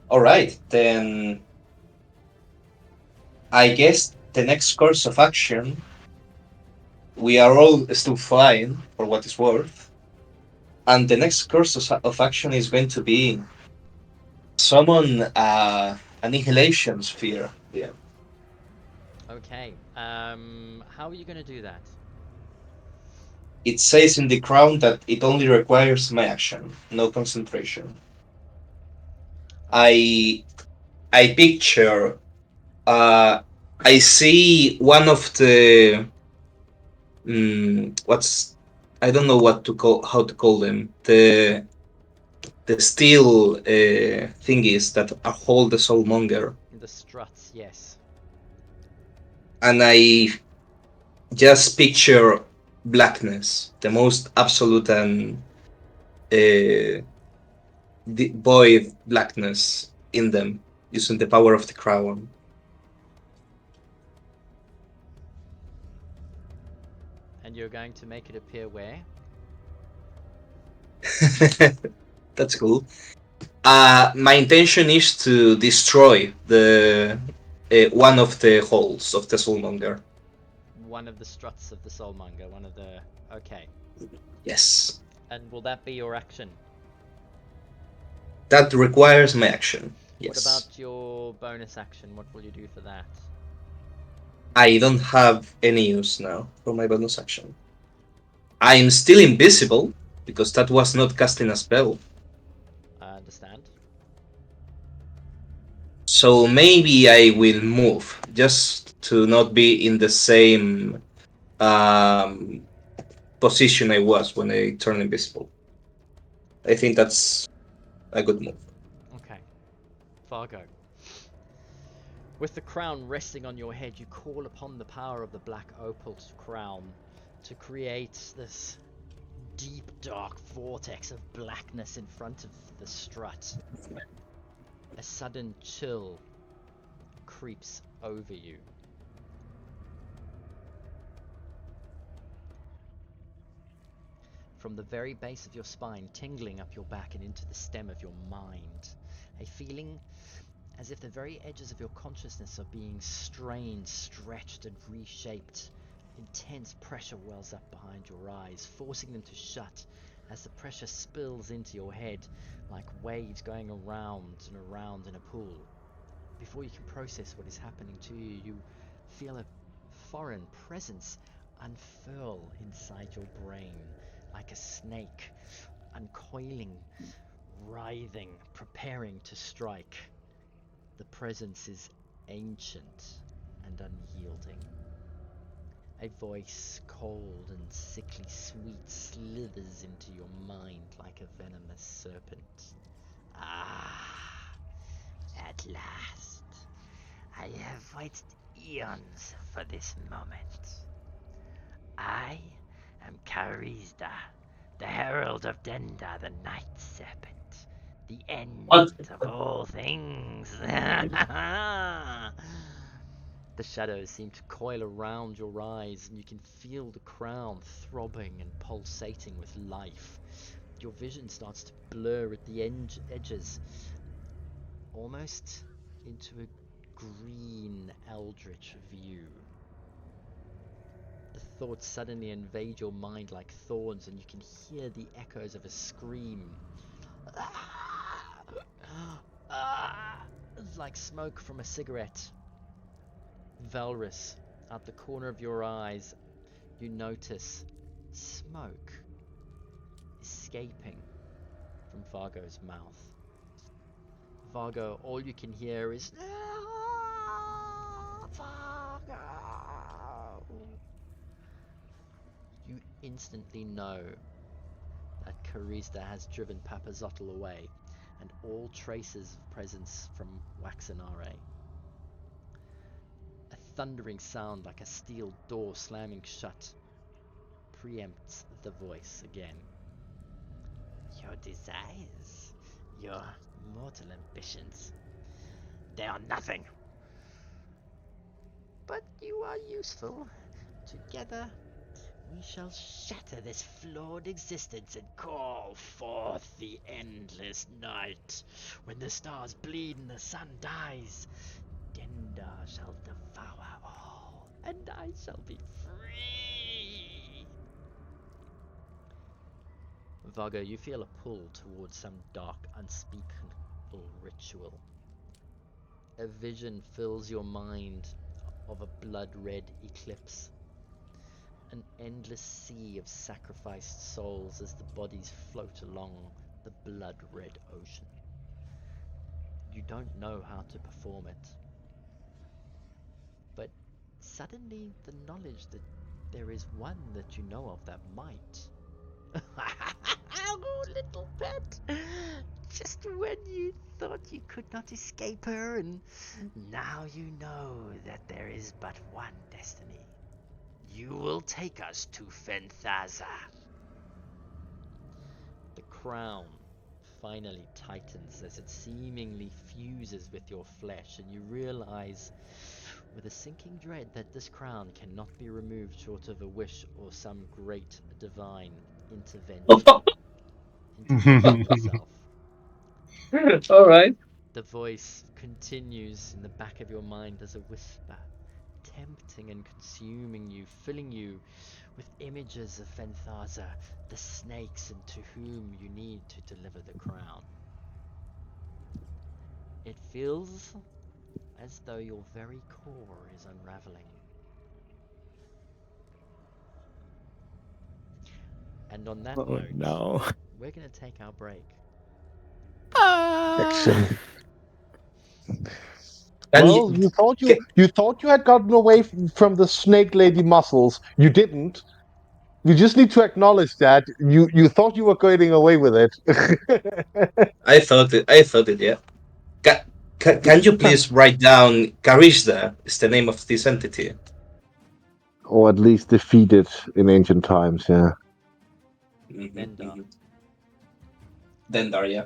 Alright, then I guess the next course of action, we are all still flying for what it's worth. And the next course of action is going to be summon annihilation sphere. Yeah. Okay. How are you going to do that? It says in the crown that it only requires my action, no concentration. Okay. I picture I see one of the what's I don't know what to call how to call them, the steel thingies that hold the soulmonger, The struts, yes. and I just picture blackness, the most absolute and void blackness in them, using the power of the crown. And you're going to make it appear where? That's cool. My intention is to destroy the one of the holes of the soulmonger. One of the struts of the soulmonger, one of the... Okay. Yes. And will that be your action? That requires my action. Yes. What about your bonus action? What will you do for that? I don't have any use now for my bonus action. I'm still invisible, because that was not casting a spell. I understand. So maybe I will move, just to not be in the same position I was when I turned invisible. I think that's a good move. Okay. Fargo. With the crown resting on your head, you call upon the power of the black opal crown to create this deep, dark vortex of blackness in front of the strut. A sudden chill creeps over you. From the very base of your spine, tingling up your back and into the stem of your mind, a feeling as if the very edges of your consciousness are being strained, stretched, and reshaped. Intense pressure wells up behind your eyes, forcing them to shut as the pressure spills into your head like waves going around and around in a pool. Before you can process what is happening to you, you feel a foreign presence unfurl inside your brain like a snake, uncoiling, writhing, preparing to strike. The presence is ancient and unyielding. A voice, cold and sickly sweet, slithers into your mind like a venomous serpent. Ah, At last. I have waited eons for this moment. I am Karizda, the herald of Denda, the night serpent. The end What? of all things. The shadows seem to coil around your eyes, and you can feel the crown throbbing and pulsating with life. Your vision starts to blur at the edges, almost into a green eldritch view. The thoughts suddenly invade your mind like thorns, and you can hear the echoes of a scream. Like smoke from a cigarette. Valrus, out the corner of your eyes, you notice smoke escaping from Vargo's mouth. Vargo, all you can hear is Vargo. You instantly know that Karizda has driven Papazotl away, and all traces of presence from Waxenare. A thundering sound like a steel door slamming shut preempts the voice again. Your desires, your mortal ambitions, they are nothing. But you are useful. Together, we shall shatter this flawed existence and call forth the endless night. When the stars bleed and the sun dies, Dendar shall devour all, and I shall be free. Vargo, you feel a pull towards some dark, unspeakable ritual. A vision fills your mind of a blood-red eclipse. An endless sea of sacrificed souls as the bodies float along the blood-red ocean. You don't know how to perform it. But suddenly the knowledge that there is one that you know of that might. Oh, little pet! Just when you thought you could not escape her, and now you know that there is but one destiny. You will take us to Fenthaza. The crown finally tightens as it seemingly fuses with your flesh, and you realize with a sinking dread that this crown cannot be removed short of a wish or some great divine intervention itself. All right. The voice continues in the back of your mind as a whisper, tempting and consuming you, filling you with images of Fenthaza, the snakes, and to whom you need to deliver the crown. It feels as though your very core is unraveling. And on that Oh note, no. we're going to take our break. Action. Can Well, you? you thought you had gotten away from the snake lady muscles. You didn't. You just need to acknowledge that you thought you were getting away with it. I thought it. I thought it. Yeah. Can you please write down Karishda is the name of this entity? Or at least defeated in ancient times, yeah. Dendar. Dendar, yeah.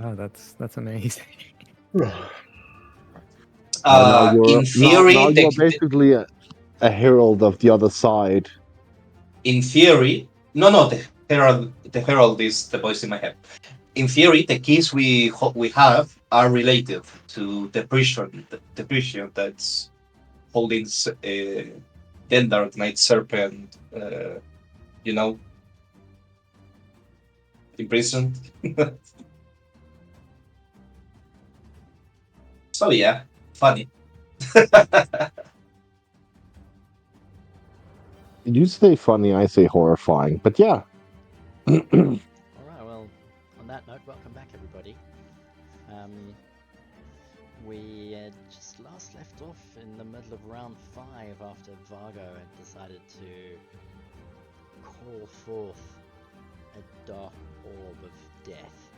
Oh, that's amazing. Now In now theory, you're basically a herald of the other side. in theory, no, the herald is the voice in my head. In theory, the keys we have are related to the prison that's holding Dendar, Night Serpent, you know, imprisoned. So yeah, funny. You say funny, I say horrifying, but yeah. Alright, well, on that note, welcome back everybody. We had just last left off in the middle of round 5 after Vargo had decided to call forth a dark orb of death.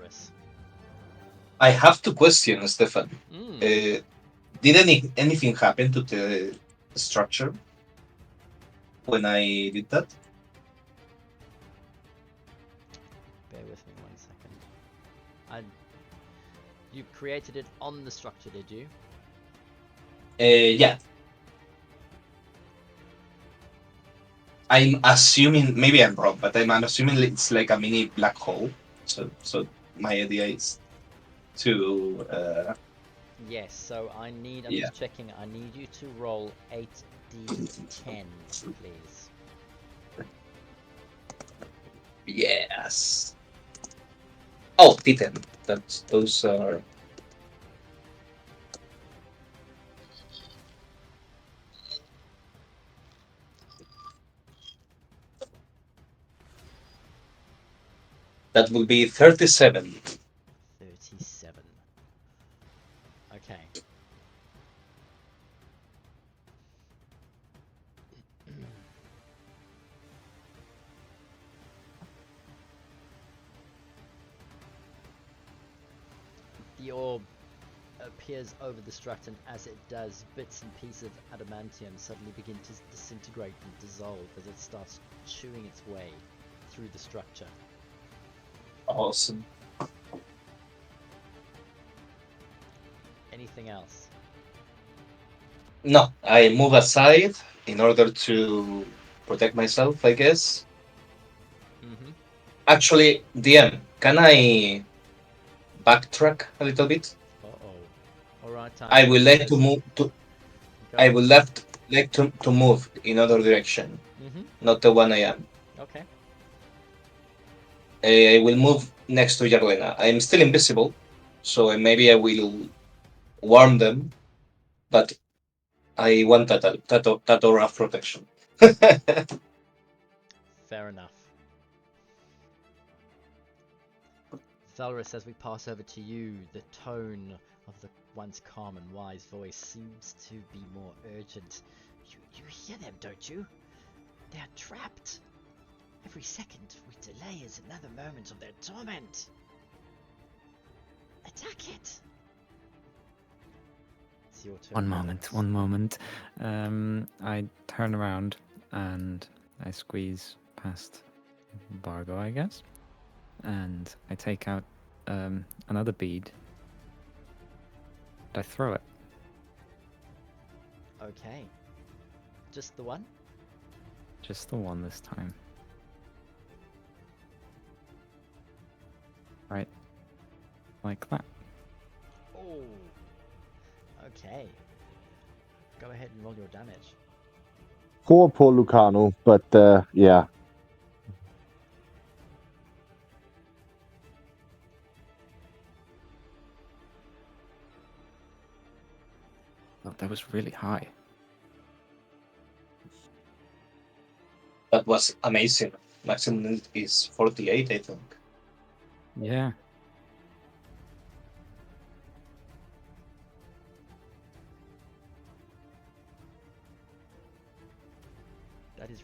Valrus. I have to question, Stefan. Mm. Did anything happen to the structure when I did that? Bear with me 1 second. You created it on the structure, did you? Yeah. I'm assuming, maybe I'm wrong, but I'm assuming it's like a mini black hole. So my idea is to Yes, so I'm yeah. just checking, I need you to roll 8d10, please. Yes. Oh, D10. Those are. That will be 37. 37. Okay. The orb appears over the struct, and as it does, bits and pieces of adamantium suddenly begin to disintegrate and dissolve as it starts chewing its way through the structure. Awesome. Anything else? No, I move aside in order to protect myself, I guess. Mm-hmm. Actually, DM, can I backtrack a little bit? Uh-oh. Alright, time I for will like to adventures. move to. Go I ahead. would like to move in other direction, Mm-hmm. not the one I am. Okay. I will move next to Yarlena. I'm still invisible, so maybe I will warm them, but I want that aura of protection. Fair enough. Valrus, as we pass over to you, the tone of the once calm and wise voice seems to be more urgent. You hear them, don't you? They are trapped. Every second we delay is another moment of their torment. Attack it. It's your turn. One moment. I turn around and I squeeze past Bargo, I guess, and I take out another bead. I throw it. Okay. Just the one? Just the one this time. Right. Like that. Oh. Okay. Go ahead and roll your damage. 4 på Lucano, but yeah. Oh, that was really high. That was amazing. Maximum is 48, I think. Yeah. That is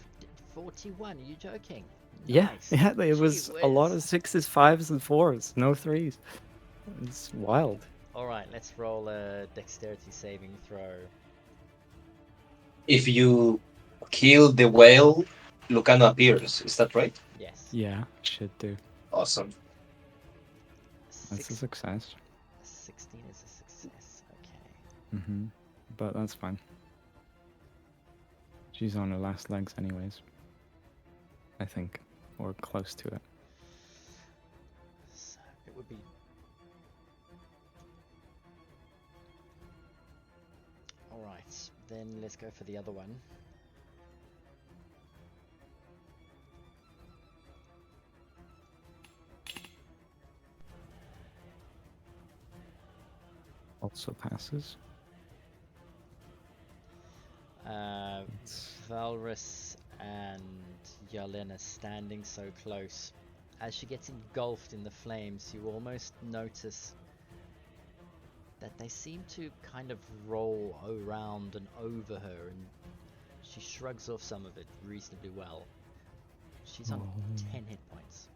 41. Are you joking? Yeah, Nice. yeah, it was a lot of Gee 6s, 5s, and 4s, no 3s. It's wild. Alright, let's roll a dexterity saving throw. If you kill the whale, Lucano appears. Is that right? Yes. Yeah, should do. Awesome. That's a success. 16 is a success. Okay. Mm-hmm. But that's fine. She's on her last legs anyways. I think. Or close to it. So it would be... Alright, then let's go for the other one. Also passes. Valrus and Yarlena standing so close. As she gets engulfed in the flames, you almost notice that they seem to kind of roll around and over her, and she shrugs off some of it reasonably well. She's on 10 hit points.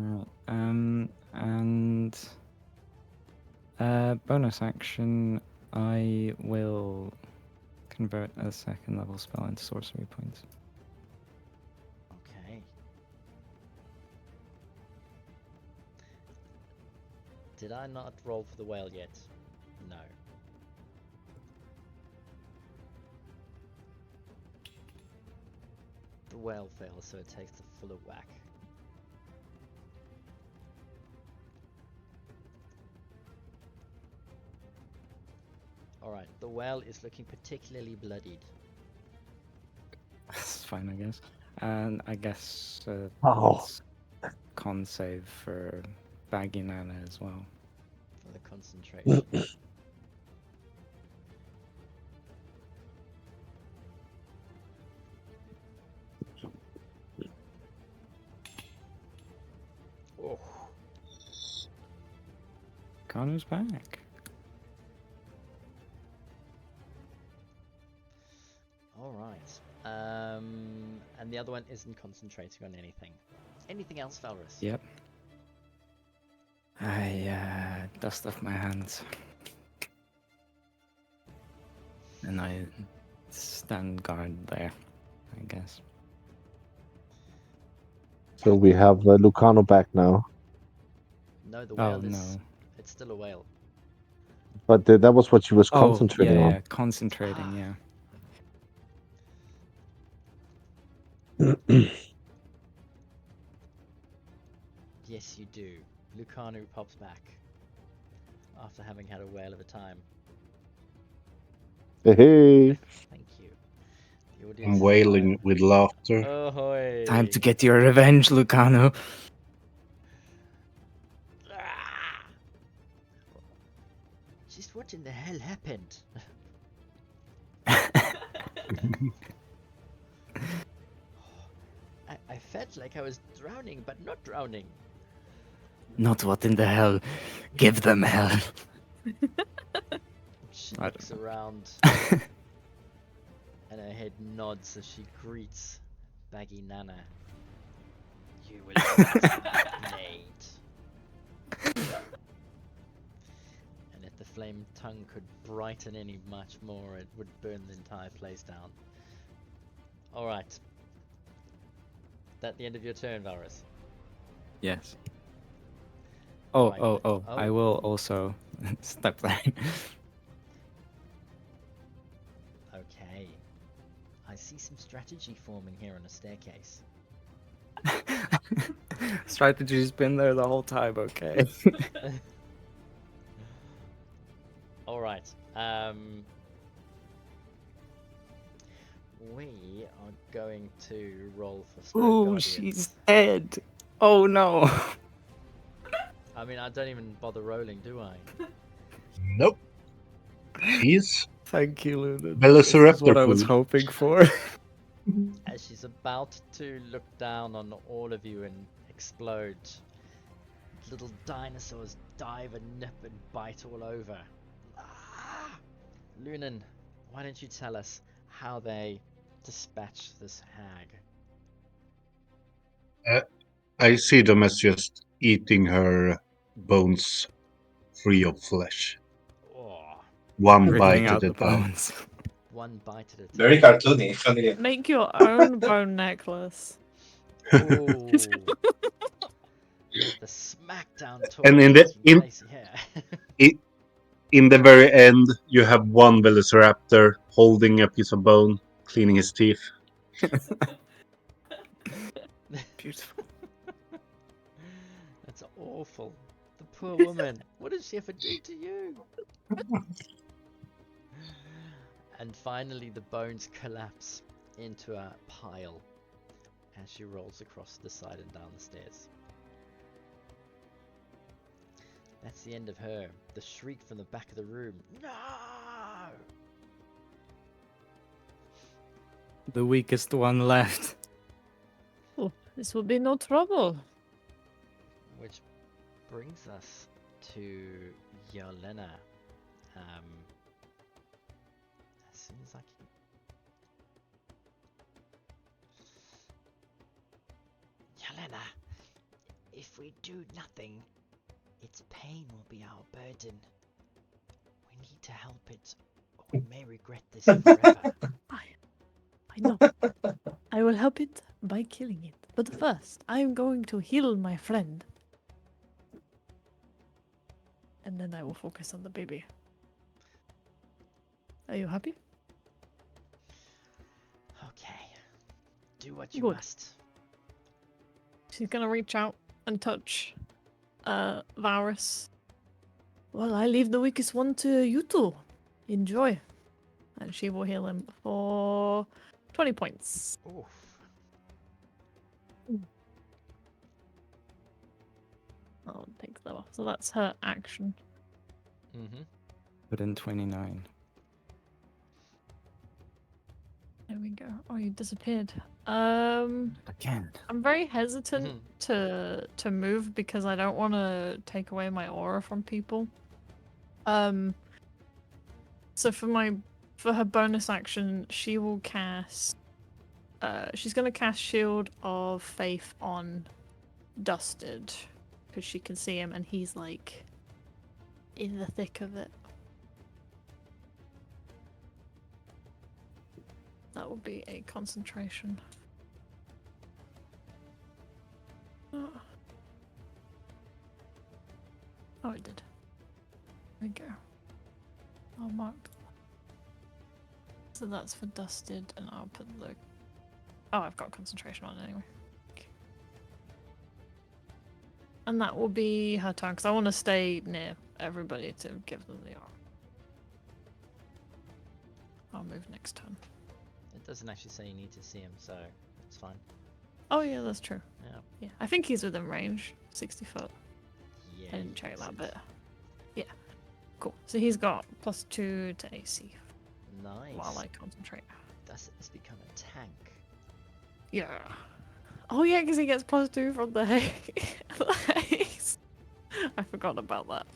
Right. And bonus action, I will convert a second level spell into sorcery points. Okay. Did I not roll for the whale yet? No. The whale fails, so it takes the full whack. Alright, the whale is looking particularly bloodied. That's fine, I guess. And I guess Oh. it's con save for Baggy Nana as well. For the concentration. Oh. Connor's back. Alright. And the other one isn't concentrating on anything. Anything else, Valrus? Yep. I dust off my hands. And I stand guard there, I guess. So we have Lucano back now. No, the whale Oh, is... no. It's still a whale. But that was what she was Oh, concentrating yeah, on. yeah, concentrating, yeah. Yes, you do. Lucanu pops back. After having had a whale of a time. Hey. Thank you. The I'm audience is wailing wild. with laughter. Ahoy! Time to get your revenge, Lucano. Ah! Just what in the hell happened? I felt like I was drowning, but not drowning. Not what in the hell. Give them hell. She I looks don't around and her head nods as she greets Baggy Nana. You will taste my blade. And if the flame tongue could brighten any much more, it would burn the entire place down. Alright. That the end of your turn, Varus? Yes. Oh, Right. oh, I will also step there. Okay. I see some strategy forming here on a staircase. Strategy's been there the whole time, okay? Alright. We are going to roll for Spirit Ooh, Guardians. she's dead. Oh no. I mean, I don't even bother rolling, do I? Nope. She's Thank you, Luna. Velociraptor This is what I was food. hoping for. As she's about to look down on all of you and explode, little dinosaurs dive and nip and bite all over. Ah! Lunan, why don't you tell us how they dispatch this hag? I see them as just eating her bones free of flesh. Oh, One Ripping bite out at a the time. bones. one bite at a time. Very cartoony, familiar. Make your own bone necklace. Ooh. The smackdown toy And in taking the place here. in the very end, you have one Velociraptor holding a piece of bone, cleaning his teeth. Beautiful. That's awful. The poor woman. What did she ever do to you? And finally, the bones collapse into a pile as she rolls across the side and down the stairs. That's the end of her. The shriek from the back of the room. No! The weakest one left. Oh, this will be no trouble. Which brings us to Yelena. As soon as I can. Yelena, If we do nothing, its pain will be our burden. We need to help it, or we may regret this forever. I know. I will help it by killing it. But first, I am going to heal my friend. And then I will focus on the baby. Are you happy? Okay. Do what you Good. must. She's gonna reach out and touch Varus. Well, I leave the weakest one to you two. Enjoy. And she will heal him for 20 points. Oof. I'll take that off. So that's her action. Mm-hmm. But in 29. There we go. Oh, you disappeared. Again. I'm very hesitant to move because I don't want to take away my aura from people. So for her bonus action, she will cast. She's gonna cast Shield of Faith on Dusted because she can see him and he's like in the thick of it. That will be a concentration. Oh, it did. There we go. I'll mark. So that's for Dusted, and I'll put the. Oh, I've got concentration on it anyway. Okay. And that will be her turn, because I want to stay near everybody to give them the arm. I'll move next turn. It doesn't actually say you need to see him, so it's fine. Oh yeah, that's true. Yeah. Yeah, I think he's within range, 60 foot. Yeah. I didn't check that bit. Yeah, cool. So he's got +2 to AC Nice. while I concentrate. Thus it has become a tank. Yeah. Oh yeah, because he gets +2 from the haze. I forgot about that.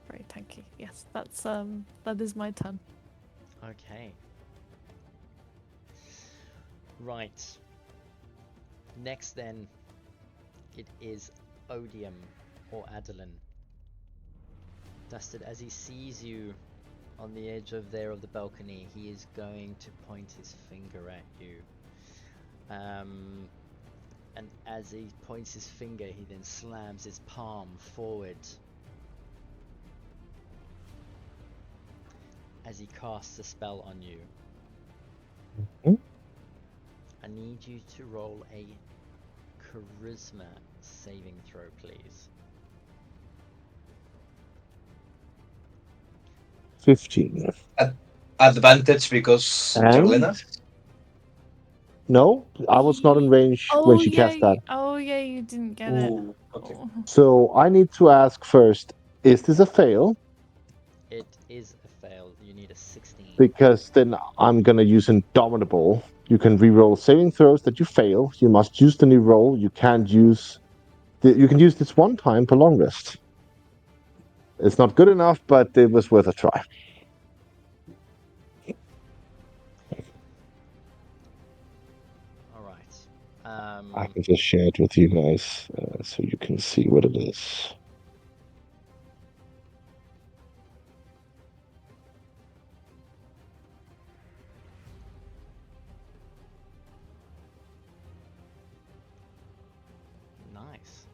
Very tanky. Yes, that is my turn. Okay. Right. Next then, it is Odium or Adeline. Dusted, as he sees you on the edge of the balcony, he is going to point his finger at you. And as he points his finger, he then slams his palm forward as he casts a spell on you. Mhm. I need you to roll a charisma saving throw, please. 15. Advantage because And Jelena? no, I was not in range when she cast that. Oh yeah, you didn't get it. Ooh, okay. Oh. So I need to ask first, is this a fail? It is a fail. You need a 16. Because then I'm gonna use Indomitable. You can re-roll saving throws that you fail. You must use the new roll. You can't use you can use this one time for long rest. It's not good enough, but it was worth a try. All right. I can just share it with you guys so you can see what it is. Nice.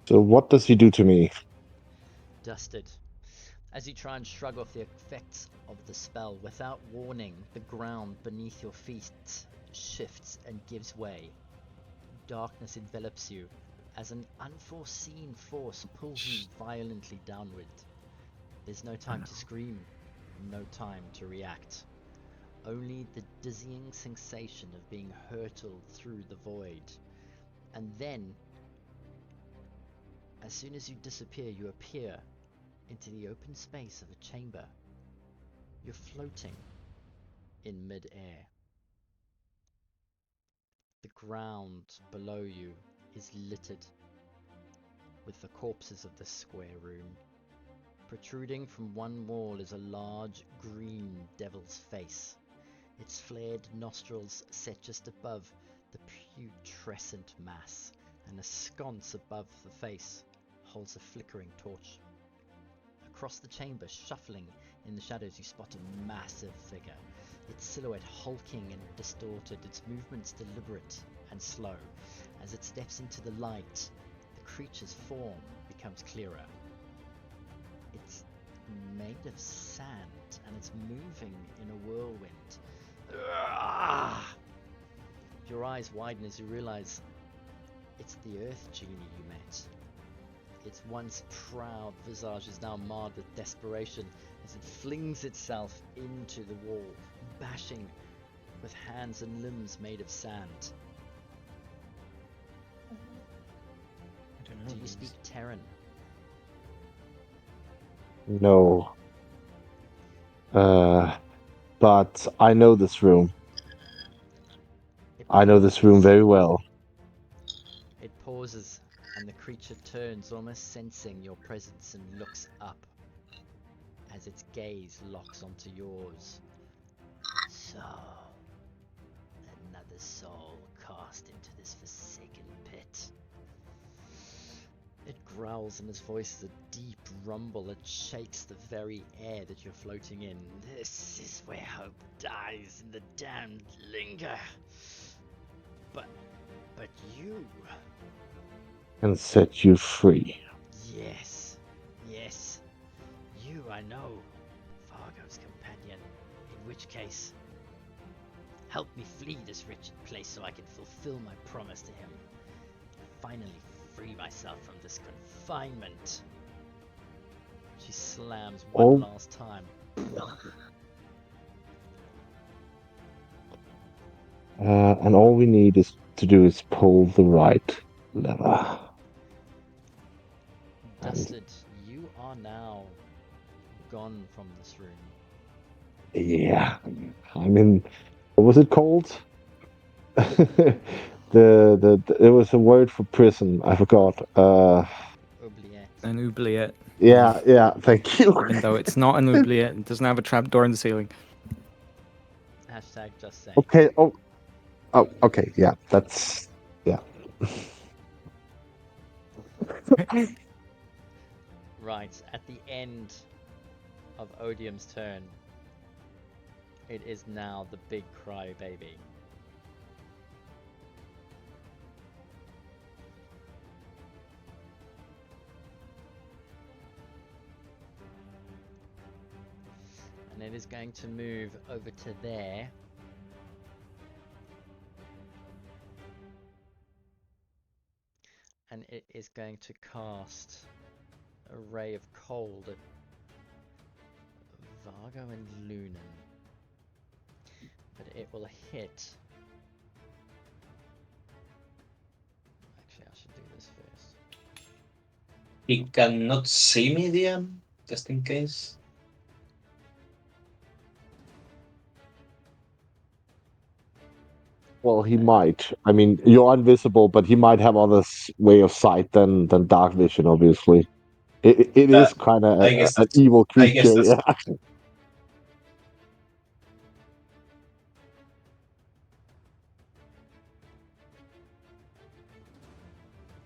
So what does he do to me? Dusted. As you try and shrug off the effects of the spell, without warning, the ground beneath your feet shifts and gives way. Darkness envelops you as an unforeseen force pulls you violently downward. There's no time to scream, no time to react. Only the dizzying sensation of being hurtled through the void. And then, as soon as you disappear, you appear into the open space of a chamber. You're floating in mid-air. The ground below you is littered with the corpses of the square room. Protruding from one wall is a large green devil's face, its flared nostrils set just above the putrescent mass, and a sconce above the face holds a flickering torch. Across the chamber, shuffling in the shadows, you spot a massive figure, its silhouette hulking and distorted, its movements deliberate and slow. As it steps into the light, the creature's form becomes clearer. It's made of sand, and it's moving in a whirlwind. Your eyes widen as you realize it's the Earth Genie you met. Its once proud visage is now marred with desperation as it flings itself into the wall, bashing with hands and limbs made of sand. I don't know. Do you speak Terran? No. But I know this room. I know this room very well. It pauses, and the creature turns, almost sensing your presence, and looks up as its gaze locks onto yours. So, another soul cast into this forsaken pit. It growls, and its voice is a deep rumble that shakes the very air that you're floating in. This is where hope dies and the damned linger. But you... Can set you free. Yes. You, I know. Fargo's companion. In which case, help me flee this wretched place so I can fulfill my promise to him. Finally free myself from this confinement. She slams one last time. And all we need to do is pull the right lever. Dusted, you are now gone from this room. Yeah. I mean, what was it called? There was a word for prison. I forgot. Oubliette. An oubliette. Yeah, thank you. Even though it's not an oubliette, it doesn't have a trapdoor in the ceiling. Hashtag just saying. Okay, okay, yeah, that's... yeah. Right, at the end of Odium's turn, it is now the big crybaby. And it is going to move over to there. And it is going to cast a ray of cold at Vargo and Lunan. But it will hit. Actually, I should do this first. He cannot see me, DM, just in case. Well, he might. I mean, you're invisible, but he might have other way of sight than dark vision, obviously. It is kind of an evil creature, yeah.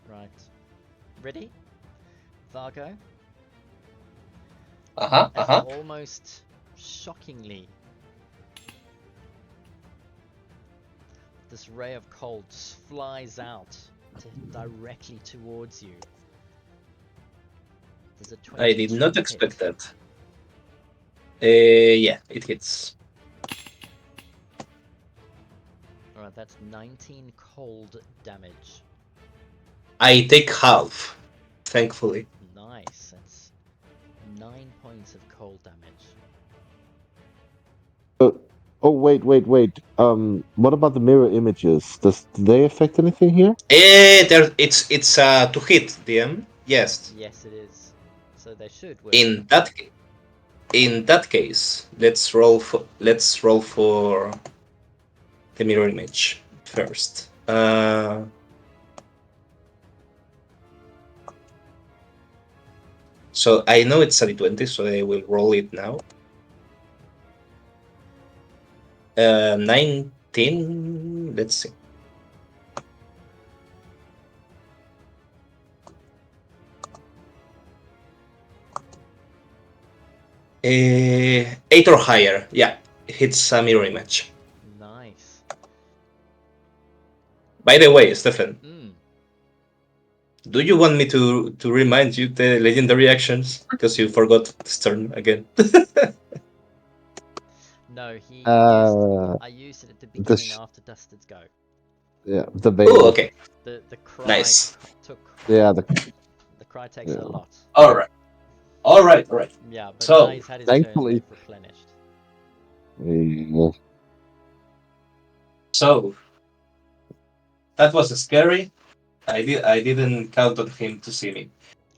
Right. Ready? Vargo? Almost shockingly, this ray of cold flies out directly towards you. There's a I did not expect that. Yeah, it hits. Alright, that's 19 cold damage. I take half, thankfully. Nice, that's 9 points of cold damage. Oh, wait. What about the mirror images? Do they affect anything here? It's to hit, DM. Yes. Yes, it is. So they should work. In that case, let's roll for the mirror image first. So I know it's a d20, so I will roll it now. 19. Let's see. Uh, 8 or higher. Yeah, hits a mirror image. Nice. By the way, Stefan, Mm. do you want me to remind you the legendary actions? Because you forgot this turn again. No, he Uh, I used it at the the beginning sh- after Dustin's go. yeah, the Oh, banished. okay. The cry Nice. took. Yeah, The cry takes yeah. a lot. All right. All right. All right. Yeah, but now So, he's had his turn. Thankfully. They've replenished. Yeah. so that was scary. I didn't count on him to see me.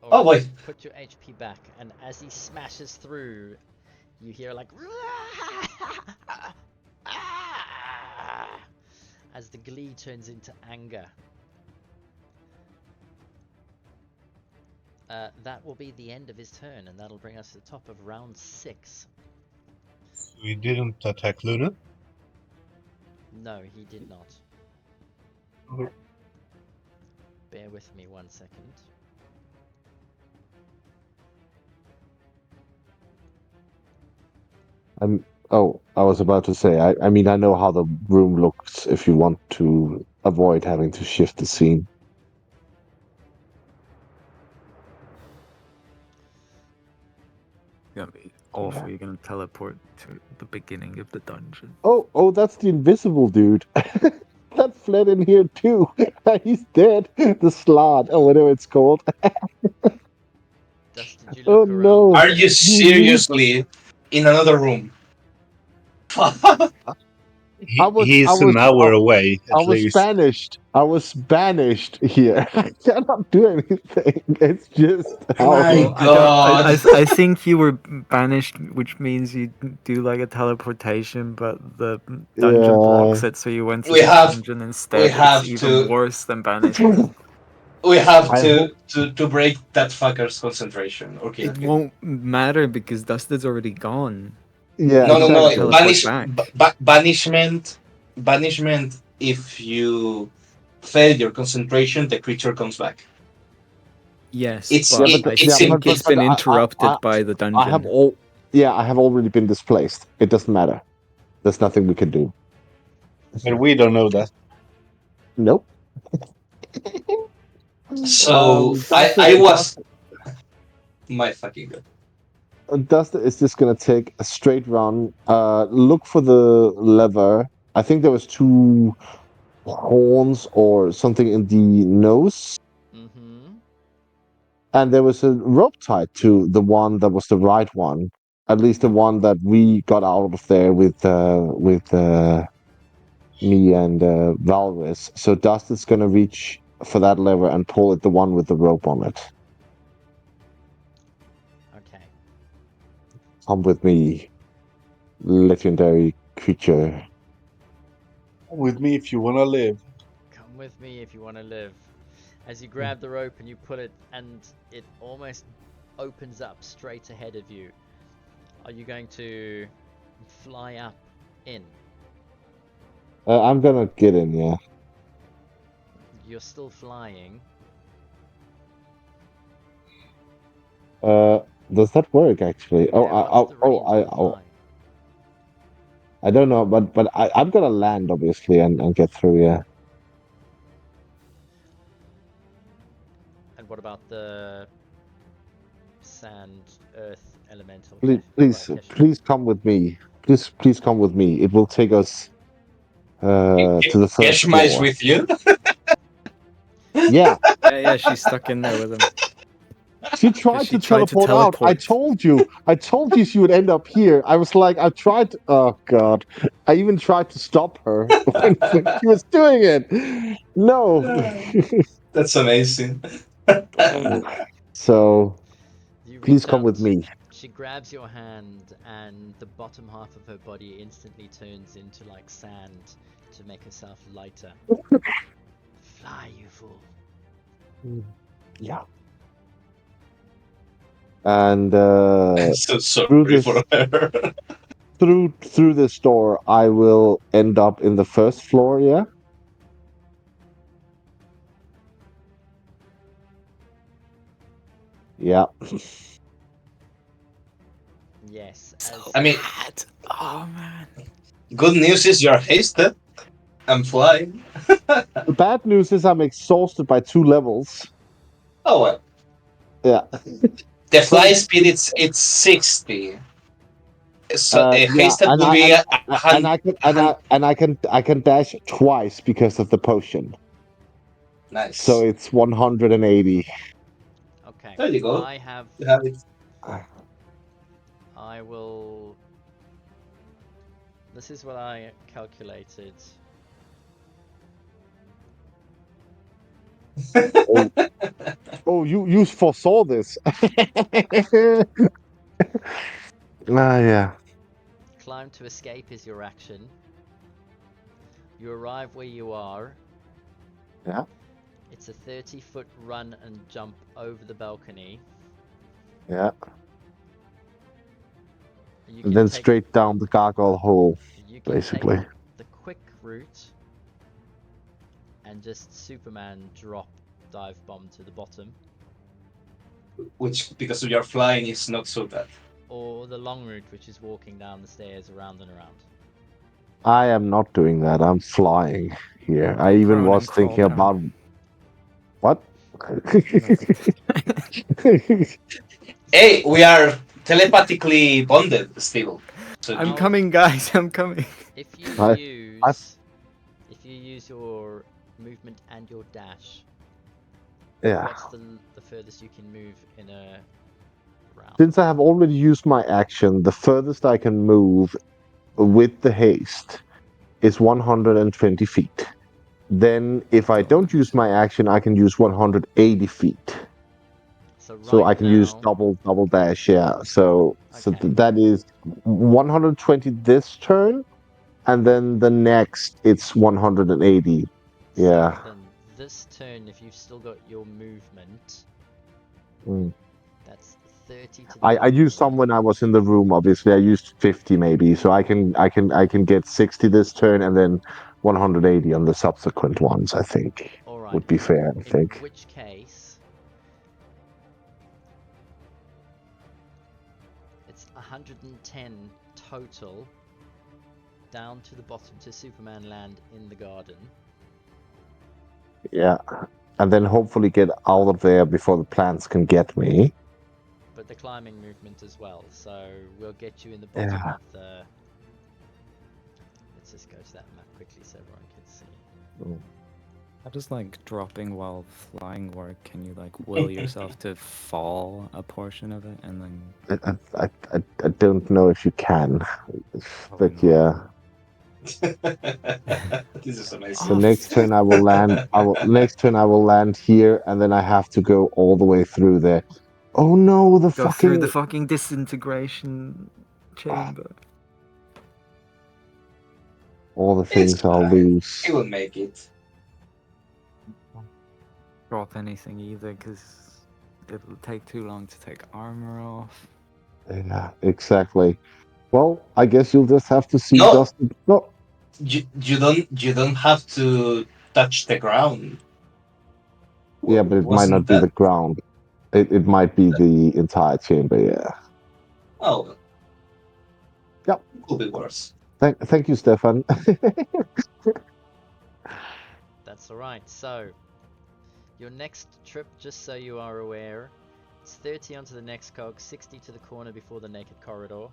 All Oh right, boy. put your HP back, and as he smashes through, you hear like as the glee turns into anger. That will be the end of his turn, and that'll bring us to the top of round 6. We didn't attack Luna. No, he did not. Okay. Bear with me 1 second. I was about to say, I mean, I know how the room looks if you want to avoid having to shift the scene. It's gonna be awful. You're gonna teleport to the beginning of the dungeon. Oh, that's the invisible dude. That fled in here too. He's dead. The slot, or whatever it's called. Dustin, did you Oh look around no. Are the... you seriously in another room? I was I He's an was hour away, I at was least. banished. I was banished here. I cannot do anything. It's just how My he. Well, I don't. God. I think you were banished, which means you do like a teleportation, but the dungeon blocks Yeah. it, so you went to we the have dungeon we instead. It's have even to worse than banishment. we have I hope. to break that fucker's concentration. Okay. It won't matter because Dusted's already gone. Yeah, No, He's no, not no. gonna exactly. teleport back. Banishment. If you fail your concentration, the creature comes back. Yes, It's Yeah, but it, but I it's yeah, in, think but it's it's been I interrupted by the I have dungeon. all. Yeah, I have already been displaced. It doesn't matter. There's nothing we can do. But we don't know that. Nope. so Dustin, I was my fucking god. Dustin is just gonna take a straight run. Look for the lever. I think there was two horns or something in the nose, Mm-hmm. and there was a rope tied to the one that was the right one. At least the one that we got out of there with me and Valris. So Dustin's gonna reach for that lever and pull it, the one with the rope on it. Okay. Come with me, legendary creature. With me if you wanna live. Come with me if you want to live. As you grab the rope and you pull it, and it almost opens up straight ahead of you. Are you going to fly up in? I'm gonna get in, yeah. You're still flying. Does that work actually? Yeah, what's the range of the fly? I don't know, but I'm gonna land obviously and get through. Yeah. And what about the sand, earth, elemental? Please come with me. Please come with me. It will take us to the first Keshma is floor. with you. Yeah. Yeah, she's stuck in there with him. She Because tried she to tried to teleport out. I teleport. told you. I told you she would end up here. I was like, I tried. Oh God! I even tried to stop her when she was doing it. No. That's amazing. So You please reach come with out, me. she grabs your hand, and the bottom half of her body instantly turns into like sand to make herself lighter. Fly, you fool. Yeah. And I'm so through sorry this for her. through this door, I will end up in the first floor. Yeah. Yeah. Yes. So I mean, bad. Oh man. good news is you're hasted. I'm flying. The bad news is I'm exhausted by 2 levels. Oh well. Yeah. The So fly speed it's 60. So yeah, hasted and will be a and I can I can dash twice because of the potion. So nice. it's 180. Okay. There you go. I have. You have it. I will. This is what I calculated. Oh, oh, you foresaw this. Yeah. Climb to escape is your action. You arrive where you are. Yeah. It's a 30-foot run and jump over the balcony. Yeah. You And can then take straight down the gargoyle hole, basically. the quick route and just Superman drop dive bomb to the bottom, Which because you're flying is not so bad. or the long route, which is walking down the stairs around and around. I am not doing that. I'm flying here. I Go even prone was and crawl thinking down. about what? Nothing. Hey, we are telepathically bonded still. So I'm How- coming, guys. I'm coming. If you I- use your movement and your dash, Yeah. what's the furthest you can move in a round? Since I have already used my action, the furthest I can move with the haste is 120 feet. Then, if I Still don't use my action, I can use 180 feet. So So right I can use now, double dash. Yeah. So Okay. that is 120 this turn, and then the next it's 180. Yeah. so then this turn, if you've still got your movement, Mm. that's 30 to the I used some balcony. when I was in the room. Obviously, I used 50 maybe, so I can get 60 this turn and then 180 on the subsequent ones. I think All right. would be fair. I In think. which case, it's 110 total down to the bottom to Superman land in the garden. Yeah, and then hopefully get out of there before the plants can get me. But the climbing movement as well, so we'll get you in the bottom Yeah. of the... Let's just go to that map quickly so everyone can see. How does like dropping while flying work? Can you like will yourself to fall a portion of it and then? I don't know if you can, Probably but not. yeah. This is amazing. So next turn I will land. Next turn I will land here, and then I have to go all the way through there. Oh no, the Go through the fucking disintegration chamber. all the It's things I'll fine. lose. He will make it. Drop anything either, because it'll take too long to take armor off. Yeah, exactly. Well, I guess you'll just have to see No, Dustin. No, you don't have to touch the ground. yeah, but it might Wasn't not be that? the ground. It might be the entire chamber. Yeah. Oh, Yep. could be worse. Thank you, Stefan. That's alright, so... Your next trip, just so you are aware, it's 30 onto the next cog, 60 to the corner before the naked corridor.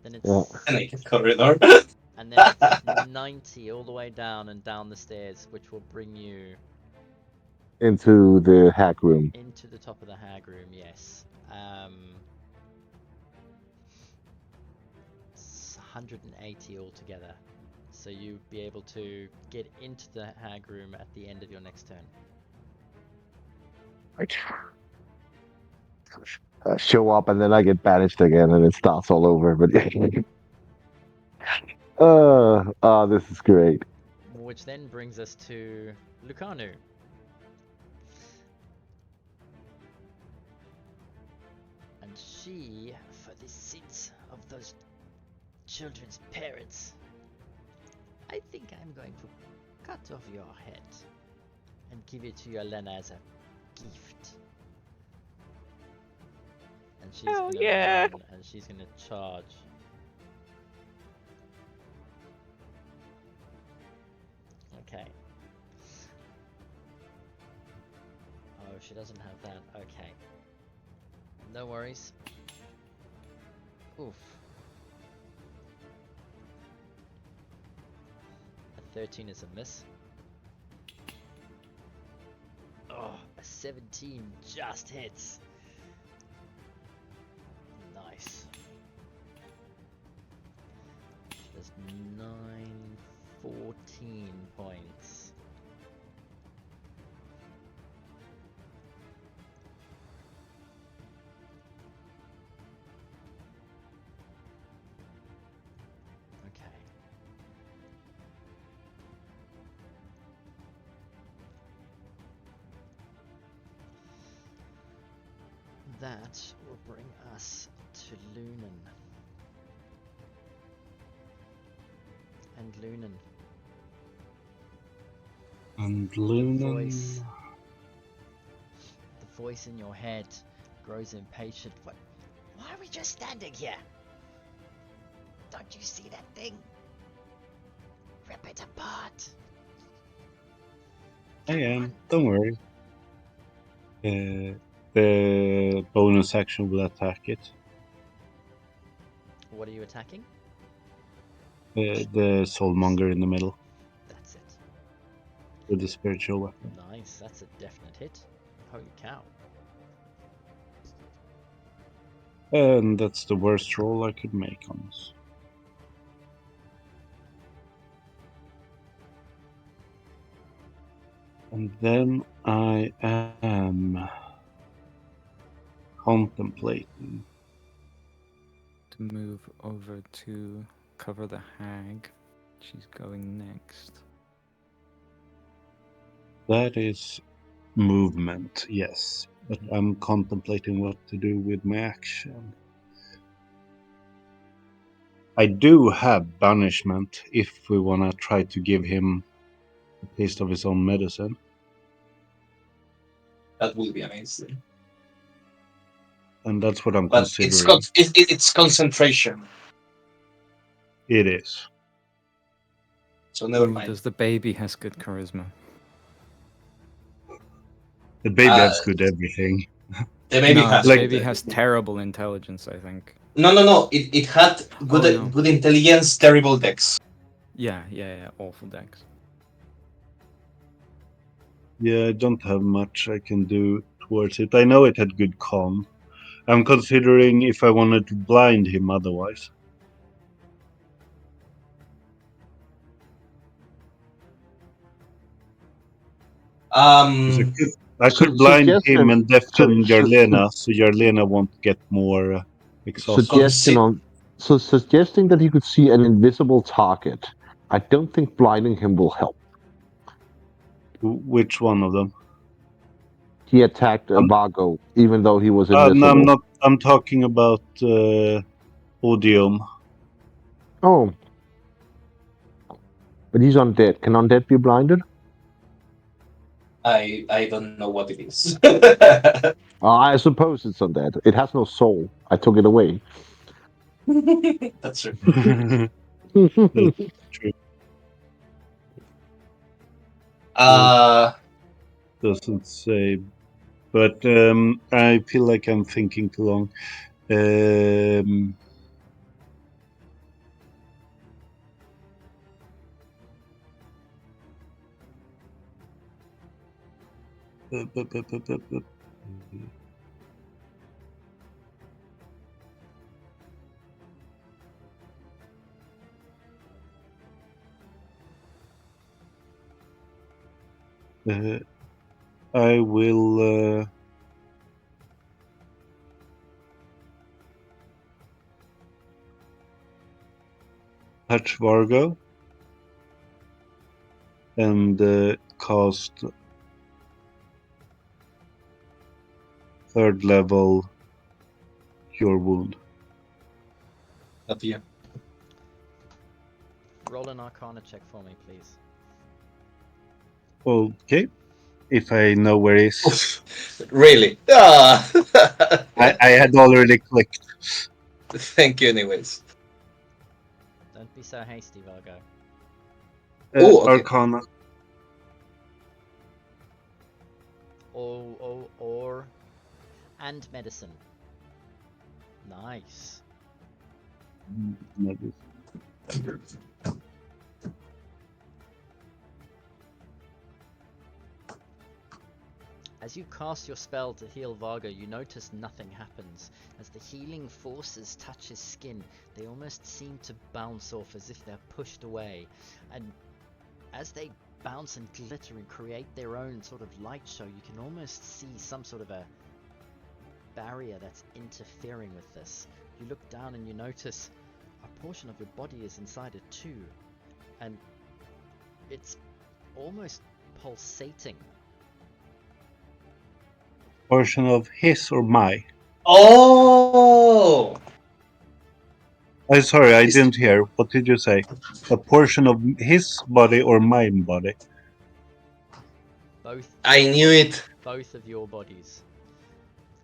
Then it's... Yeah. A naked corridor. And then it's 90 all the way down and down the stairs, which will bring you Into the hack room. into the top of the hag room, yes. It's 180 altogether. So you'd be able to get into the hag room at the end of your next turn. Right. Show up and then I get banished again and it starts all over. But this is great. Which then brings us to Lucanu. And she, for the sins of those children's parents. I think I'm going to cut off your head and give it to your Lena as a gift. And she's gonna run and she's gonna charge. Okay. Oh, she doesn't have that. Okay. No worries. Oof. A 13 is a miss. Oh, a 17 just hits. Nice. She does 14 points. Okay. That will bring us to Lunan. And Lunan. And Lunan. The voice in your head grows impatient. What? Why are we just standing here? Don't you see that thing? Rip it apart. I am. Don't worry. The bonus action will attack it. What are you attacking? The soulmonger in the middle. That's it. With the spiritual weapon. Nice, that's a definite hit. Holy cow. And that's the worst roll I could make on this. And then I am contemplating. To move over to cover the hag. She's going next. That is movement, yes. But I'm contemplating what to do with my action. I do have banishment if we want to try to give him a taste of his own medicine. That will be amazing. And that's what I'm But considering. it's concentration. It is. So never Ooh, mind. does the baby has good charisma? The baby has good everything. The baby no, has the like, baby has terrible intelligence, I think. No. It had good Oh, no. good intelligence, terrible dex. Yeah, awful dex. Yeah, I don't have much I can do towards it. I know it had good con. I'm considering if I wanted to blind him otherwise. I could blind him and deafen Jarlena, so Jarlena won't get more exhausted. Suggesting that he could see an invisible target. I don't think blinding him will help. Which one of them? He attacked Vargo, even though he was invisible. No, I'm not. I'm talking about Odium. Oh, but he's undead. Can undead be blinded? I don't know what it is. I suppose it's undead. It has no soul. I took it away. That's true. That's true. Doesn't say, but I feel like I'm thinking too long. I will touch Vargo and cast 3rd level Cure Wound. Up here. roll an Arcana check for me, please. Okay. If I know where it is. Really? I had already clicked. Thank you, anyways. Don't be so hasty, Vargo. Oh, okay. Arcana. Or and medicine. Nice. As you cast your spell to heal Vargo, you notice nothing happens. As the healing forces touch his skin, they almost seem to bounce off as if they're pushed away. And as they bounce and glitter and create their own sort of light show, you can almost see some sort of a barrier that's interfering with this. You look down and you notice a portion of your body is inside it too. And it's almost pulsating. Portion of his or my? Oh! I'm sorry, I didn't hear. What did you say? A portion of his body or my body? Both. I knew it. Both of your bodies.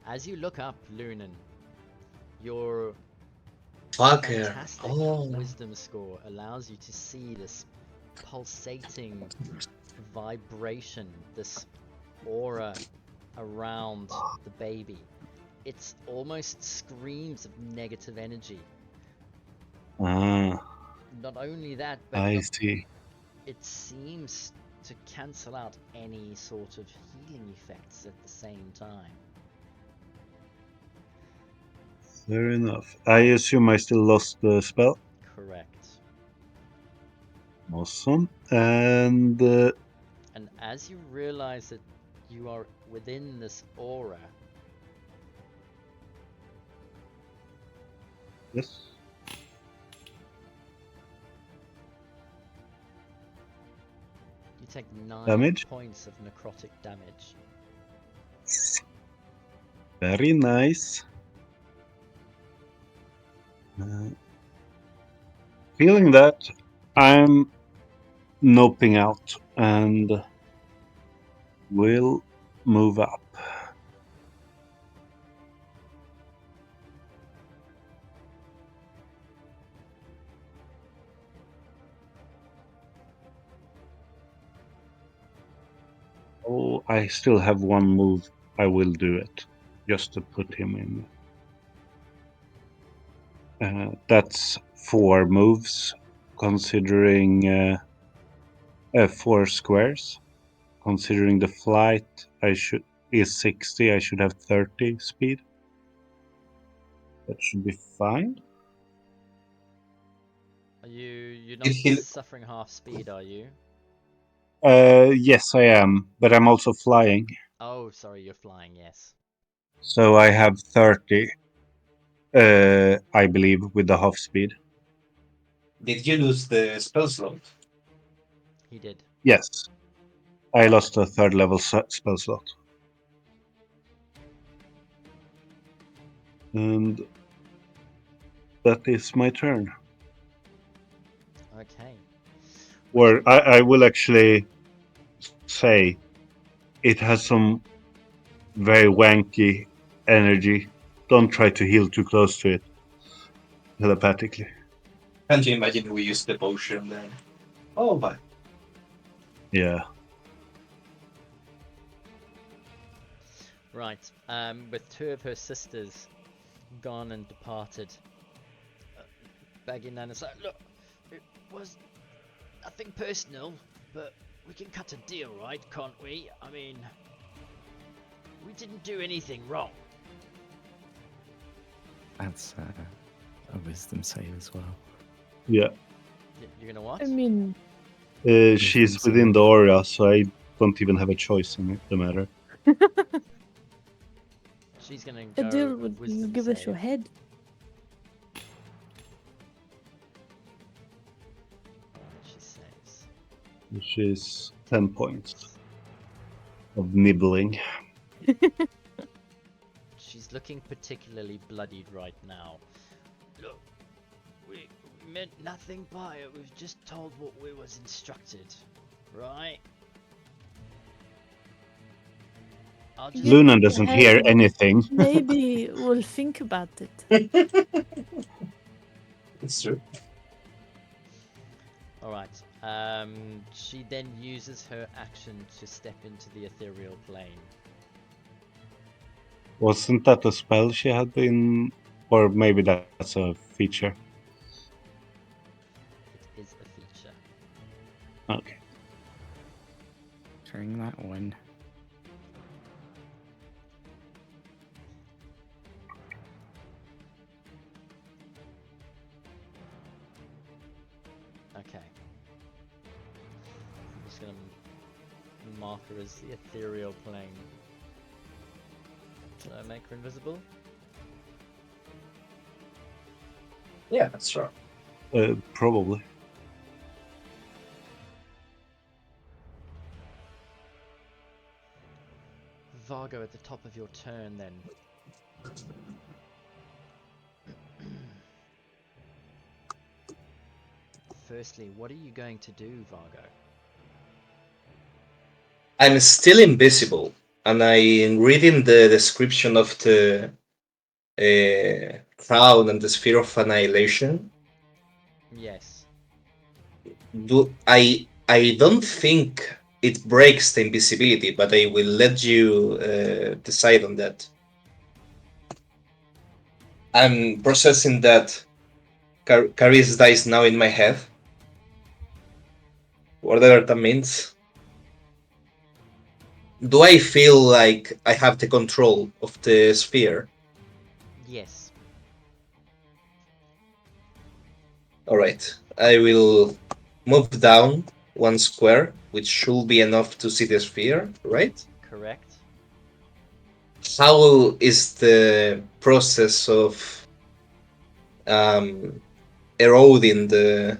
As you look up, Lunan, your fantastic wisdom score allows you to see this pulsating vibration, this aura around the baby. It's almost screams of negative energy. Ah. Not only that, but I see. It seems to cancel out any sort of healing effects at the same time. Fair enough. I assume I still lost the spell? Correct. Awesome. And as you realize that you are within this aura, yes. You take 9 damage? Points of necrotic damage. Very nice. Feeling that, I'm noping out and will move up. Oh, I still have one move. I will do it, just to put him in. That's 4 moves, considering 4 squares. Considering the flight, is 60. I should have 30 speed. That should be fine. You're not suffering half speed, are you? Yes, I am, but I'm also flying. Oh, sorry, you're flying, yes. So I have 30, I believe, with the half speed. Did you lose the spell slot? He did. Yes. I lost a 3rd level spell slot. And that is my turn. Okay. Or I will actually say it has some very wanky energy. Don't try to heal too close to it telepathically. Can't you imagine we used the potion then? Oh, but. Yeah. Right. With 2 of her sisters gone and departed, Baggy Nana's like, look, it was nothing personal, but we can cut a deal, right? Can't we? I mean, we didn't do anything wrong. That's a wisdom save as well. Yeah. You're gonna what? I mean, she's within the aura, so I don't even have a choice in the matter. She's gonna a go deal would you wisdom give us save. your head? She saves. Which is 10 points of nibbling. She's looking particularly bloodied right now. Look, we meant nothing by it. We've just told what we was instructed, right? Luna doesn't hear anything. Maybe we'll think about it. It's true. Alright. She then uses her action to step into the ethereal plane. Wasn't that a spell she had in... Or maybe that's a feature. It is a feature. Okay. Turning that one. Okay. I'm just gonna mark her as the ethereal plane. Should I make her invisible? Yeah, that's right. Probably. Vargo, at the top of your turn then. Firstly, what are you going to do, Vargo? I'm still invisible, and I'm reading the description of the crown and the sphere of annihilation. Yes. I don't think it breaks the invisibility, but I will let you decide on that. I'm processing that Caris dice now in my head. Whatever that means. Do I feel like I have the control of the sphere? Yes. Alright. I will move down 1 square, which should be enough to see the sphere, right? Correct. How is the process of eroding the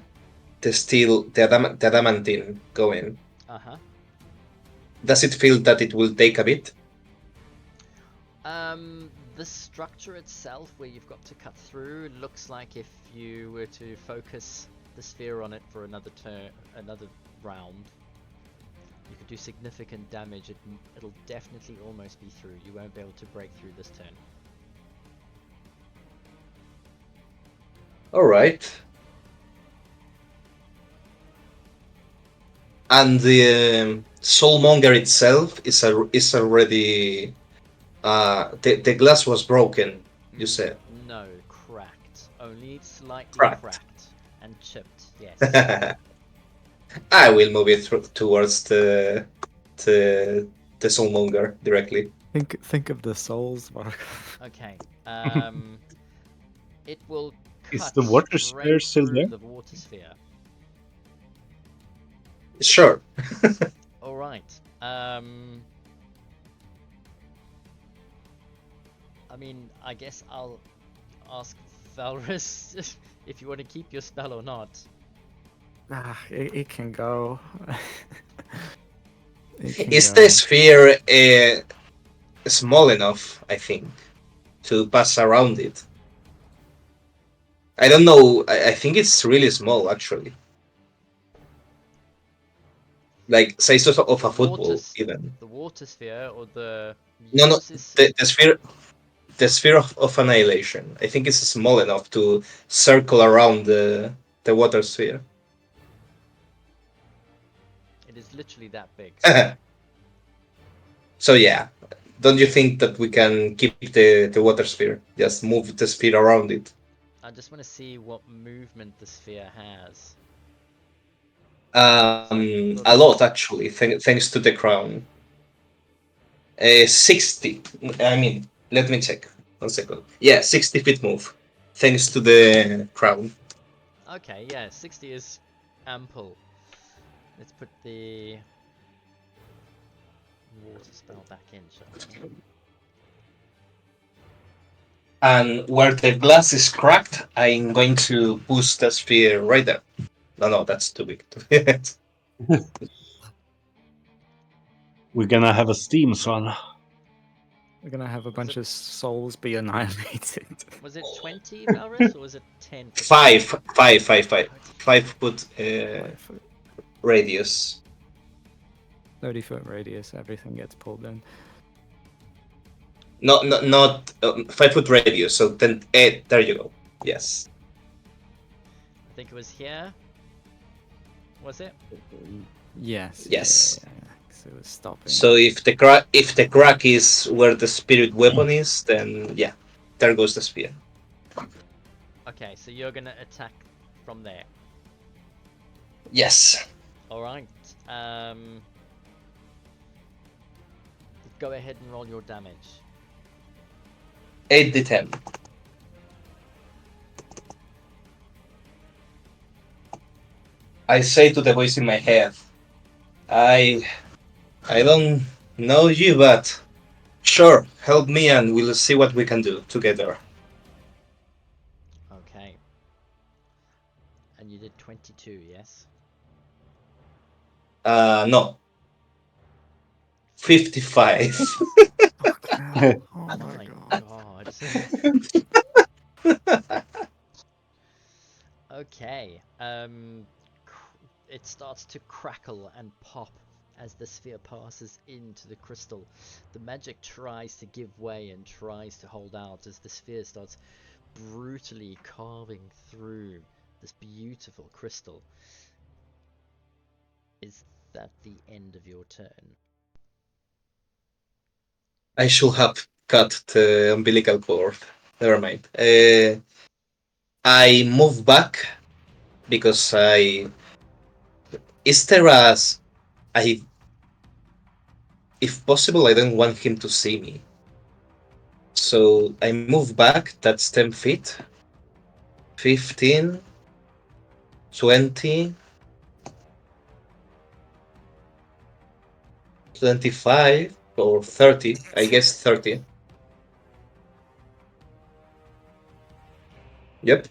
steel, the adamantine going? Uh-huh. Does it feel that it will take a bit? The structure itself, where you've got to cut through, looks like if you were to focus the sphere on it for another turn, another round, you could do significant damage. It'll definitely almost be through. You won't be able to break through this turn. Alright. And the soulmonger itself is already the glass was broken, you said. No, cracked. Only slightly Cracked. and chipped. Yes. I will move it towards the soulmonger directly. Think of the souls. Okay. It will cut Is the water sphere straight still through there? the water sphere. Sure. All right. I mean, I guess I'll ask Valrus if you want to keep your spell or not. It can go. Is the sphere small enough, I think, to pass around it? I don't know. I think it's really small, actually. Like size of a football, even. The water sphere or the No, the sphere of annihilation. I think it's small enough to circle around the water sphere. It is literally that big. So yeah, don't you think that we can keep the water sphere? Just move the sphere around it. I just want to see what movement the sphere has. A lot actually, thanks to the crown. 60. I mean, let me check. 1 second. Yeah, 60 feet move, thanks to the crown. Okay, yeah, 60 is ample. Let's put the water spell back in, shall we? And where the glass is cracked, I'm going to push the sphere right there. No, that's too big. We're gonna have a steam swan. We're gonna have a bunch of souls be annihilated. Was it 20, Valrus, or was it 10? 5 foot 5 foot, radius. 30-foot radius, everything gets pulled in. Not 5 foot radius. So then, there you go. Yes. I think it was here. Was it? Yes. Yes. Yeah. So it was stopping. So if the crack is where the spirit weapon is, then yeah, there goes the spear. Okay, so you're gonna attack from there. Yes. All right. Go ahead and roll your damage. 8d10. I say to the voice in my head, I don't know you, but sure, help me and we'll see what we can do together. Okay. And you did 22, yes? No. 55. Oh my god. Okay. It starts to crackle and pop as the sphere passes into the crystal. The magic tries to give way and tries to hold out as the sphere starts brutally carving through this beautiful crystal. Is that the end of your turn? I should have cut the umbilical cord. Never mind. I move back because is there if possible, I don't want him to see me. So I move back, that's 10 feet. 15, 20, 25, or 30. I guess 30. Yep.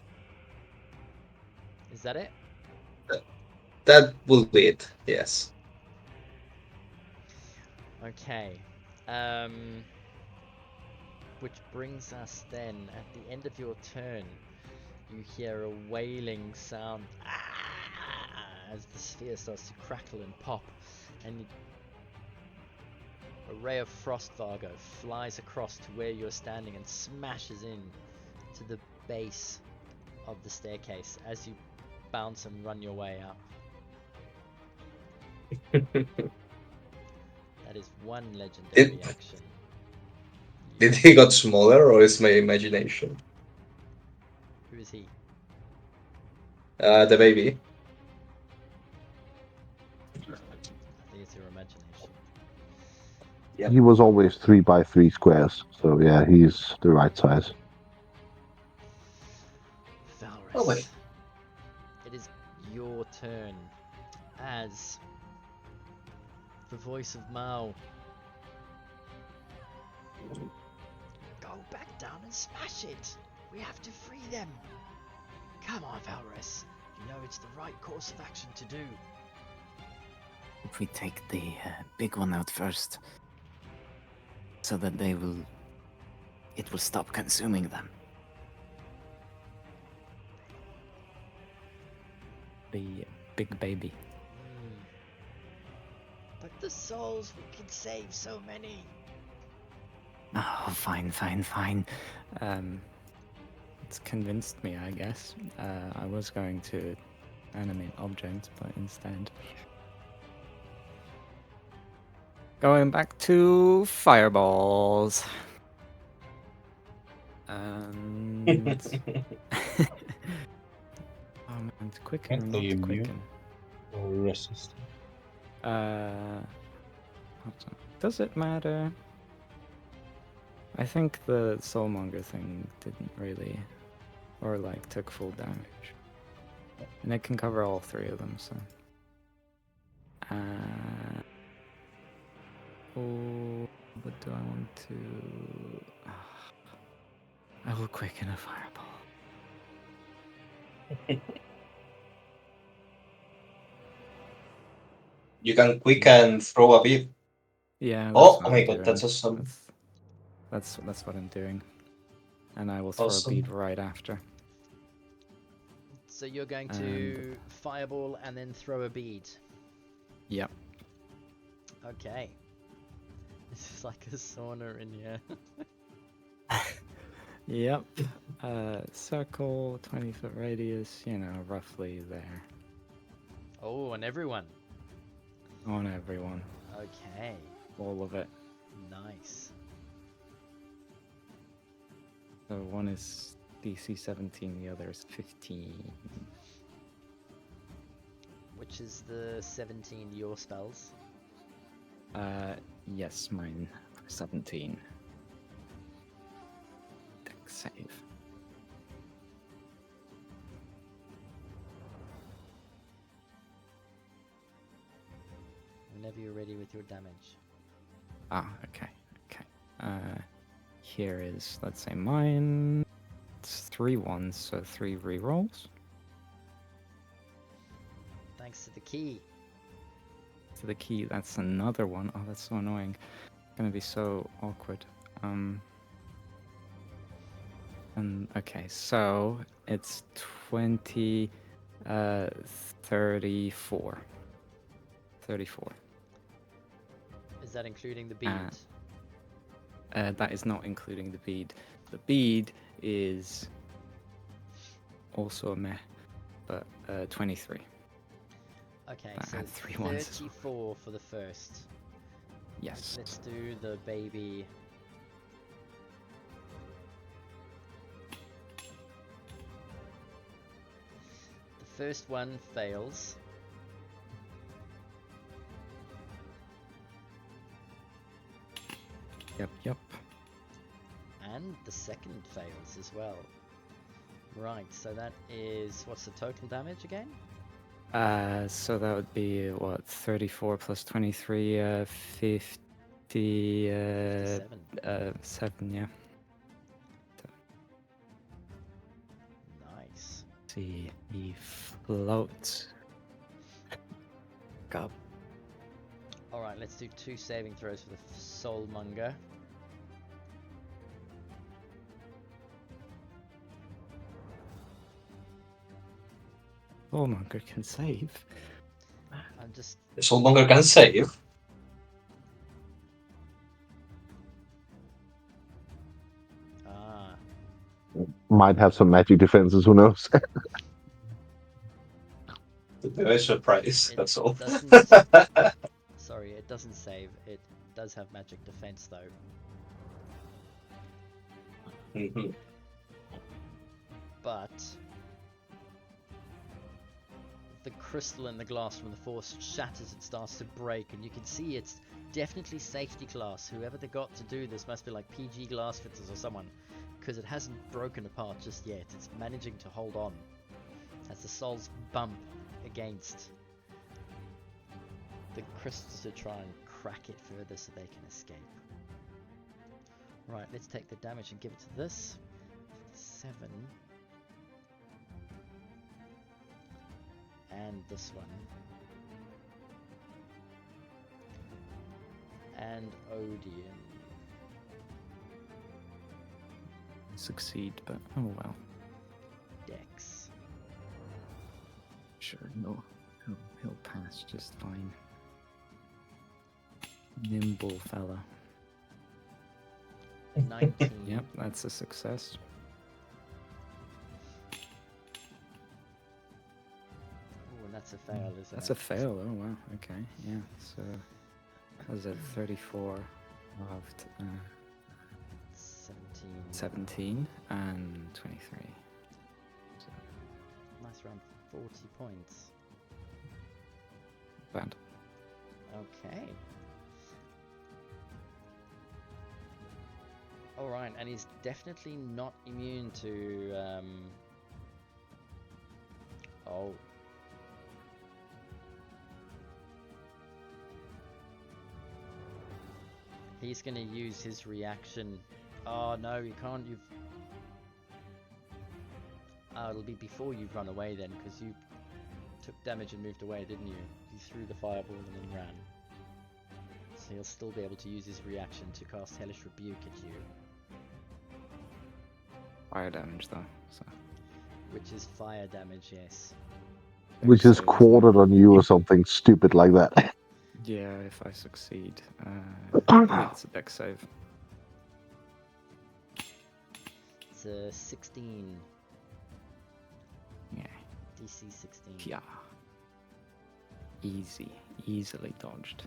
Is that it? That will be it, yes. Okay. Which brings us then, at the end of your turn, you hear a wailing sound as the sphere starts to crackle and pop, and a ray of frost Vargo flies across to where you're standing and smashes in to the base of the staircase as you bounce and run your way up. That is one legendary action. Did he got smaller, or is my imagination? Who is he? The baby. I think it's your imagination. Yep. He was always 3x3 squares, so yeah, he's the right size. Valrus, Oh, wait. it is your turn as the voice of Mao. Go back down and smash it! We have to free them! Come on, Valrus. You know it's the right course of action to do. If we take the big one out first, so that it will stop consuming them. The big baby. But the souls, we can save so many. Oh, fine. It's convinced me, I guess. I was going to animate objects, but instead going back to fireballs. And it's quicken or not quicken? Or resist? Does it matter? I think the soulmonger thing didn't really, or like took full damage, and it can cover all three of them. So, what do I want to? I will quicken a fireball. You can quick and throw a bit. Yeah. Oh my god, that's awesome. That's what I'm doing. And I will throw Awesome. a bead right after. So you're going to fireball and then throw a bead. Yep. Okay. This is like a sauna in here. Yep. Circle, 20-foot radius, roughly there. Oh, and everyone. On everyone. Okay. All of it. Nice. So one is DC 17, the other is 15. Which is the 17 your spells? Yes, mine 17. Dex save. Whenever you're ready with your damage. Okay. Here is, let's say mine. It's 3 ones, so 3 rerolls. Thanks to the key. To the key, that's another one. Oh, that's so annoying. It's gonna be so awkward. And okay, so it's 20, 34. 34. Is that including the bead? That is not including the bead. The bead is also a meh, but 23. Okay, That so had 3 ones. 34 for the first. Yes. Let's do the baby. The first one fails. Yep. And the second fails as well. Right, so that is, what's the total damage again? So that would be what, 34 plus 23, 50, 7, yeah. Nice. See, he floats. Go. Alright, let's do 2 saving throws for the Soulmonger. Soulmonger can save. I'm just... The Soulmonger can save. Ah. Might have some magic defenses, who knows? Very surprised, that's all. Sorry, it doesn't save. It does have magic defense though. Mm-hmm. But the crystal in the glass from the force shatters and starts to break, and you can see it's definitely safety glass. Whoever they got to do this must be like PG glass fitters or someone, because it hasn't broken apart just yet. It's managing to hold on as the souls bump against the crystals to try and crack it further so they can escape. Right, let's take the damage and give it to this. 7. And this one. And Odeon. Succeed, but oh well. Dex. Sure, no. He'll pass just fine. Nimble fella. 19. Yep, that's a success. Oh, and that's a fail, isn't That's it? a fail. Oh wow. Okay. Yeah. So was it 34 of 17. 17 and 23? So Nice round. 40 points. bad. Okay. Alright, and he's definitely not immune to, Oh. He's gonna use his reaction. Oh no, you can't, Oh, it'll be before you've run away then, because you took damage and moved away, didn't you? You threw the fireball and then ran. he'll still be able to use his reaction to cast Hellish Rebuke at you. Fire damage though, so. Which is fire damage, yes. Which is quartered on you or something stupid like that. Yeah, if I succeed. Yeah, it's a dex save. It's a 16. Yeah. DC 16. Yeah. Easily dodged.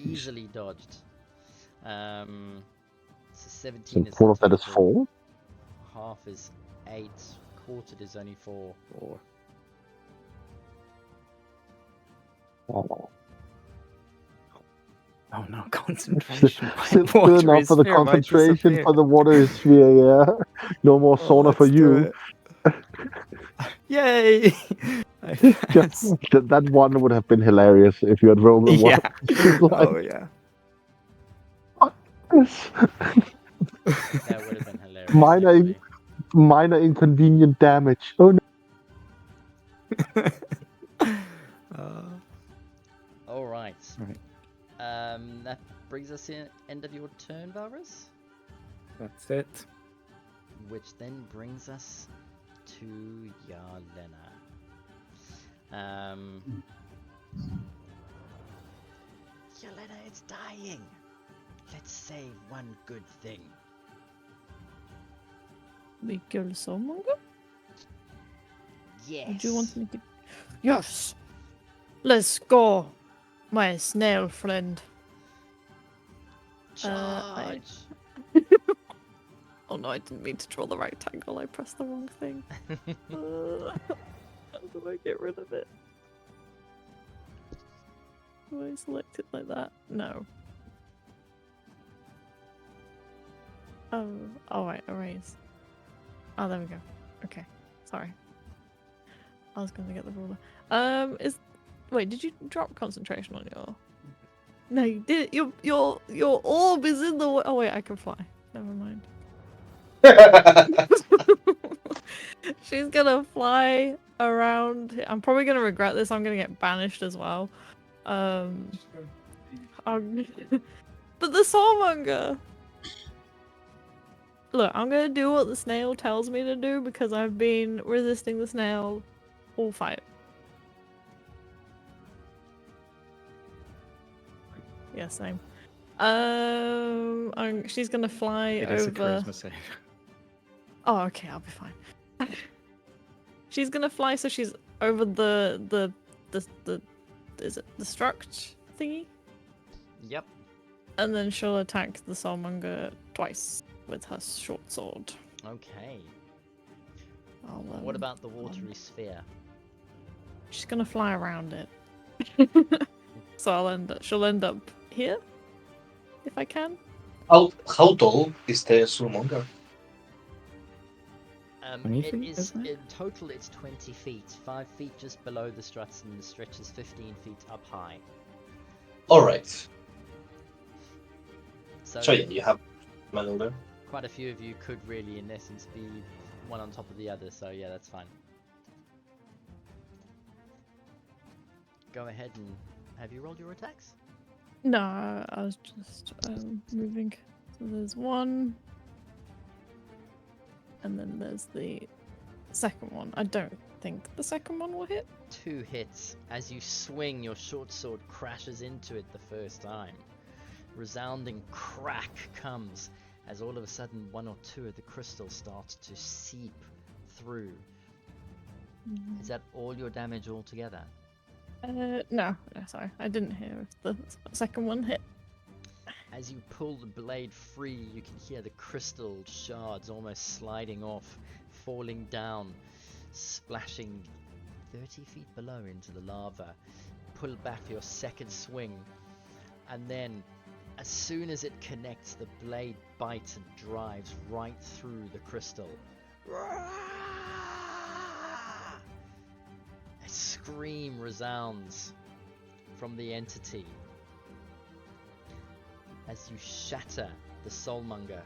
Easily dodged. So 17 So is quarter of the that is total. 4. Half is 8. Quartered is only 4. 4. Oh. Oh no, concentration. Still enough for the concentration for the water sphere, yeah. No more sauna for you. Yay! Just, that one would have been hilarious if you had rolled the one. Yeah. Like, Oh yeah. That would have been hilarious. Actually. Minor inconvenient damage. Oh no. All right. Right. That brings us in end of your turn, Varus. That's it. Which then brings us to Yarlena. Yarlena, it's dying. Let's say one good thing. We kill Soulmonger? Yes. Would you want me to? Yes. Let's go, my snail friend. Charge. Oh no, I didn't mean to draw the rectangle. I pressed the wrong thing. How do I get rid of it? Do I select it like that? No. Oh, alright, erase. Oh, there we go. Okay, sorry. I was gonna get the ruler. Wait, did you drop concentration on your? No, you did. Your orb is in the way. Oh wait, I can fly. Never mind. She's gonna fly around. I'm probably gonna regret this. I'm gonna get banished as well. But the Soulmonger. Look, I'm gonna do what the snail tells me to do because I've been resisting the snail all fight. Yeah, same. She's gonna fly It over. is a charisma save. Oh, okay, I'll be fine. She's gonna fly, so she's over the is it the struct thingy? Yep. And then she'll attack the Soulmonger twice with her short sword. Okay. I'll, What about the watery sphere? She's gonna fly around it. So she'll end up here, if I can. How tall is the Sumonga? In total it's 20 feet. 5 feet just below the struts and the stretch is 15 feet up high. Alright. So yeah, you have maneuver. Quite a few of you could really in essence be one on top of the other, so yeah, that's fine. Go ahead and have you rolled your attacks? No, I was just moving. So there's one. And then there's the second one. I don't think the second one will hit. 2 hits. As you swing, your short sword crashes into it the first time. Resounding crack comes as all of a sudden 1 or 2 of the crystals start to seep through. Mm-hmm. Is that all your damage altogether? No, sorry. I didn't hear if the second one hit. As you pull the blade free, you can hear the crystal shards almost sliding off, falling down, splashing 30 feet below into the lava. Pull back for your second swing, and then as soon as it connects, the blade bites and drives right through the crystal. A scream resounds from the entity as you shatter the Soulmonger.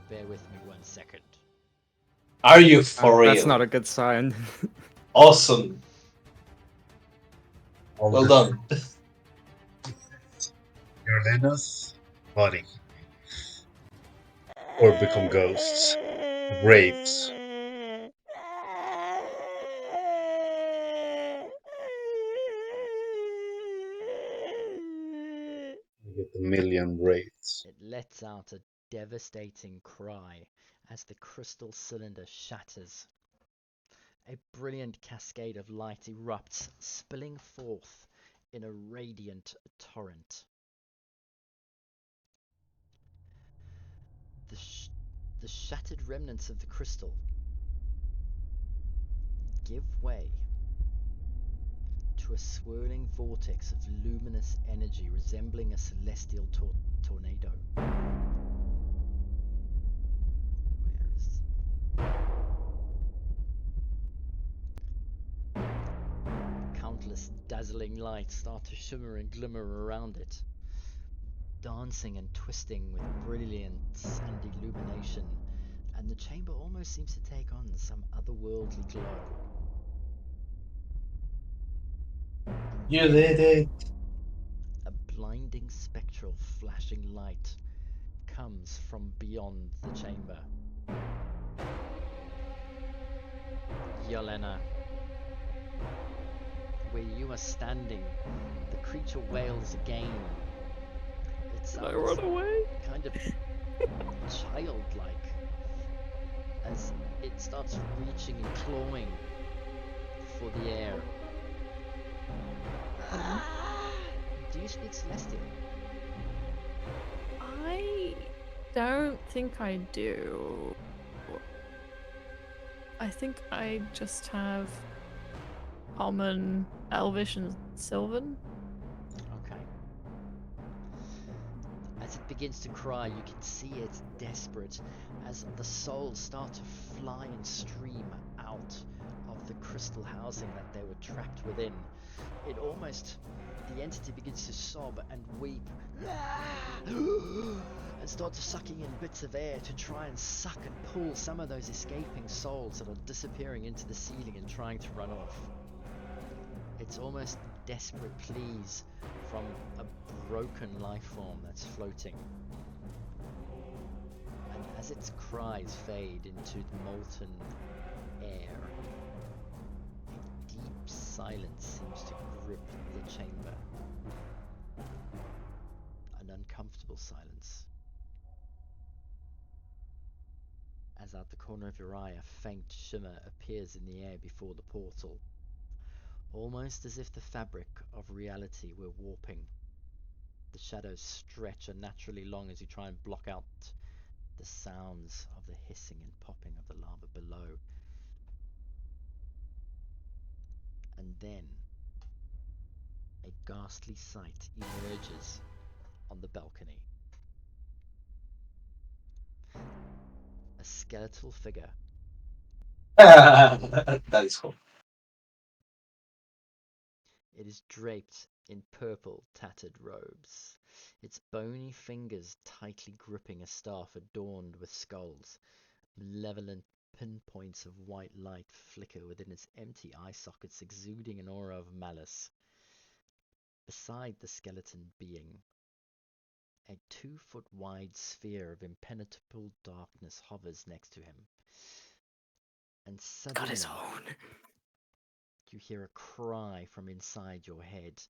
Bear with me 1 second. Are you for real? That's not a good sign. Awesome. Well done. Your body. Or become ghosts. Graves. You get a million wraiths. It lets out a devastating cry as the crystal cylinder shatters. A brilliant cascade of light erupts, spilling forth in a radiant torrent. The shattered remnants of the crystal give way to a swirling vortex of luminous energy resembling a celestial tornado. Where is... Countless dazzling lights start to shimmer and glimmer around it, dancing and twisting with brilliance and illumination, and the chamber almost seems to take on some otherworldly glow. You did it. A blinding spectral flashing light comes from beyond the chamber. Yelena, where you are standing, the creature wails again. It Did I sounds run away? kind of childlike as it starts reaching and clawing for the air. Do you speak Celestial? I don't think I do. I think I just have Common, Elvish, and Sylvan. Okay. As it begins to cry, you can see it's desperate as the souls start to fly and stream out of the crystal housing that they were trapped within. It almost... the entity begins to sob and weep and starts sucking in bits of air to try and suck and pull some of those escaping souls that are disappearing into the ceiling and trying to run off. It's almost desperate pleas from a broken life form that's floating. And as its cries fade into the molten air, a deep silence seems to grip the chamber. An uncomfortable silence. As out the corner of your eye, a faint shimmer appears in the air before the portal. Almost as if the fabric of reality were warping. The shadows stretch unnaturally long as you try and block out the sounds of the hissing and popping of the lava below. And then a ghastly sight emerges on the balcony. A skeletal figure. That is cool. It is draped in purple, tattered robes, its bony fingers tightly gripping a staff adorned with skulls. Malevolent pinpoints of white light flicker within its empty eye sockets, exuding an aura of malice. Beside the skeleton being, a 2-foot wide sphere of impenetrable darkness hovers next to him. And suddenly, Got his own. you hear a cry from inside your head.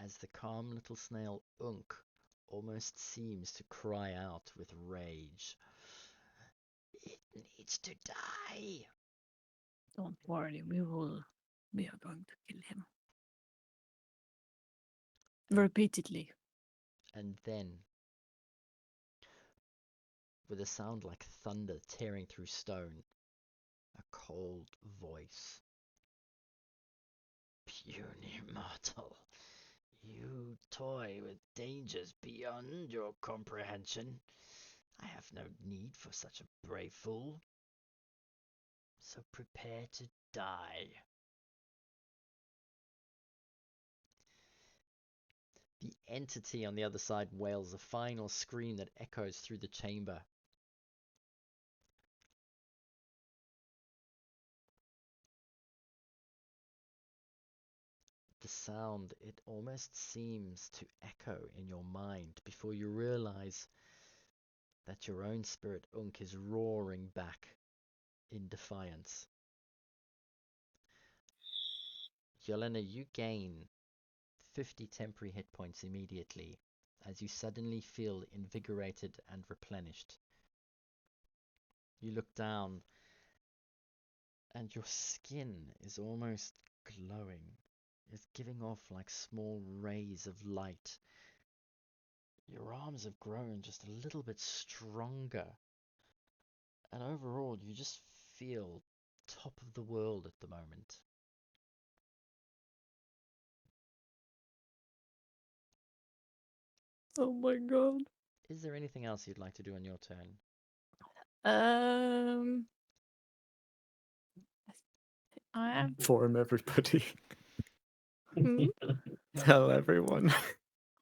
As the calm little snail Unk almost seems to cry out with rage. It needs to die. Don't worry, we are going to kill him. Repeatedly. And then, with a sound like thunder tearing through stone, a cold voice. Puny mortal, you toy with dangers beyond your comprehension. I have no need for such a brave fool. So prepare to die. The entity on the other side wails a final scream that echoes through the chamber. the sound, it almost seems to echo in your mind before you realize that your own spirit Unk is roaring back in defiance. Yelena, you gain 50 temporary hit points immediately as you suddenly feel invigorated and replenished. You look down and your skin is almost glowing. It's giving off like small rays of light. Your arms have grown just a little bit stronger. And overall, you just feel top of the world at the moment. Oh my god. Is there anything else you'd like to do on your turn? I am. Inform everybody. Hmm? Tell everyone.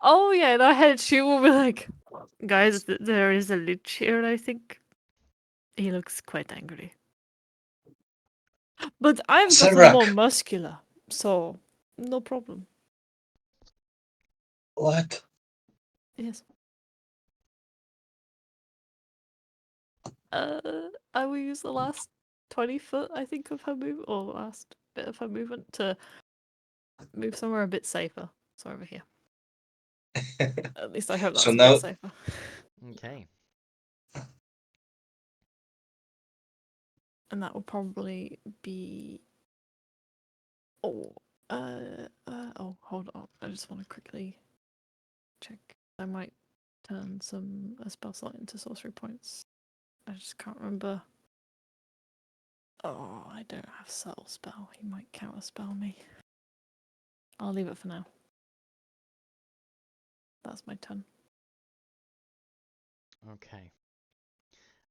Oh yeah, in our head she will be like, guys, there is a lich here, I think. He looks quite angry. But I've gotten Sevrak. more muscular, so no problem. What? Yes. I will use the last 20 foot, I think, of her move, or last bit of her movement to move somewhere a bit safer. So over here. At least I hope So that's a now, bit safer. Okay. And that will probably be. Oh, oh, hold on. I just want to quickly check. I might turn a spell slot into sorcery points. I just can't remember. Oh, I don't have subtle spell. He might counter spell me. I'll leave it for now. That's my turn. Okay.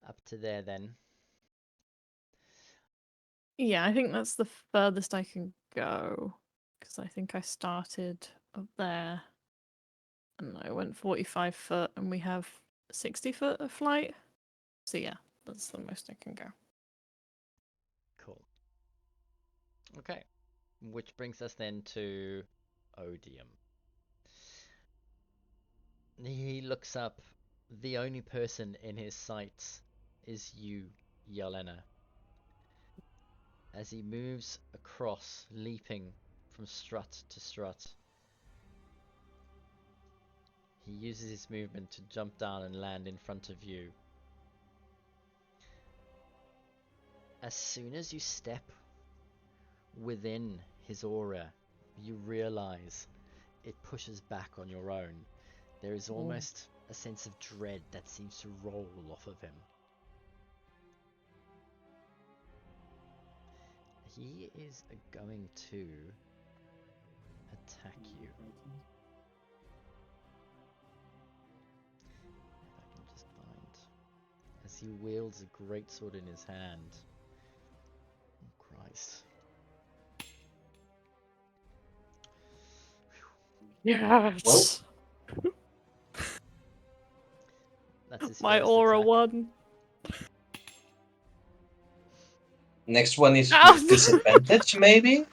Up to there then. Yeah, I think that's the furthest I can go. Because I think I started up there. And I went 45 foot, and we have 60 foot of flight. So yeah, that's the most I can go. Cool. Okay. Which brings us then to Odium. He looks up. The only person in his sights is you, Yelena. As he moves across, leaping from strut to strut. He uses his movement to jump down and land in front of you. As soon as you step within his aura, you realize it pushes back on your own. There is almost a sense of dread that seems to roll off of him. He is going to attack you. If I can just find... As he wields a greatsword in his hand. Oh, Christ. Yes! That's his My first aura attack. won. next one is Ow! with disadvantage, maybe?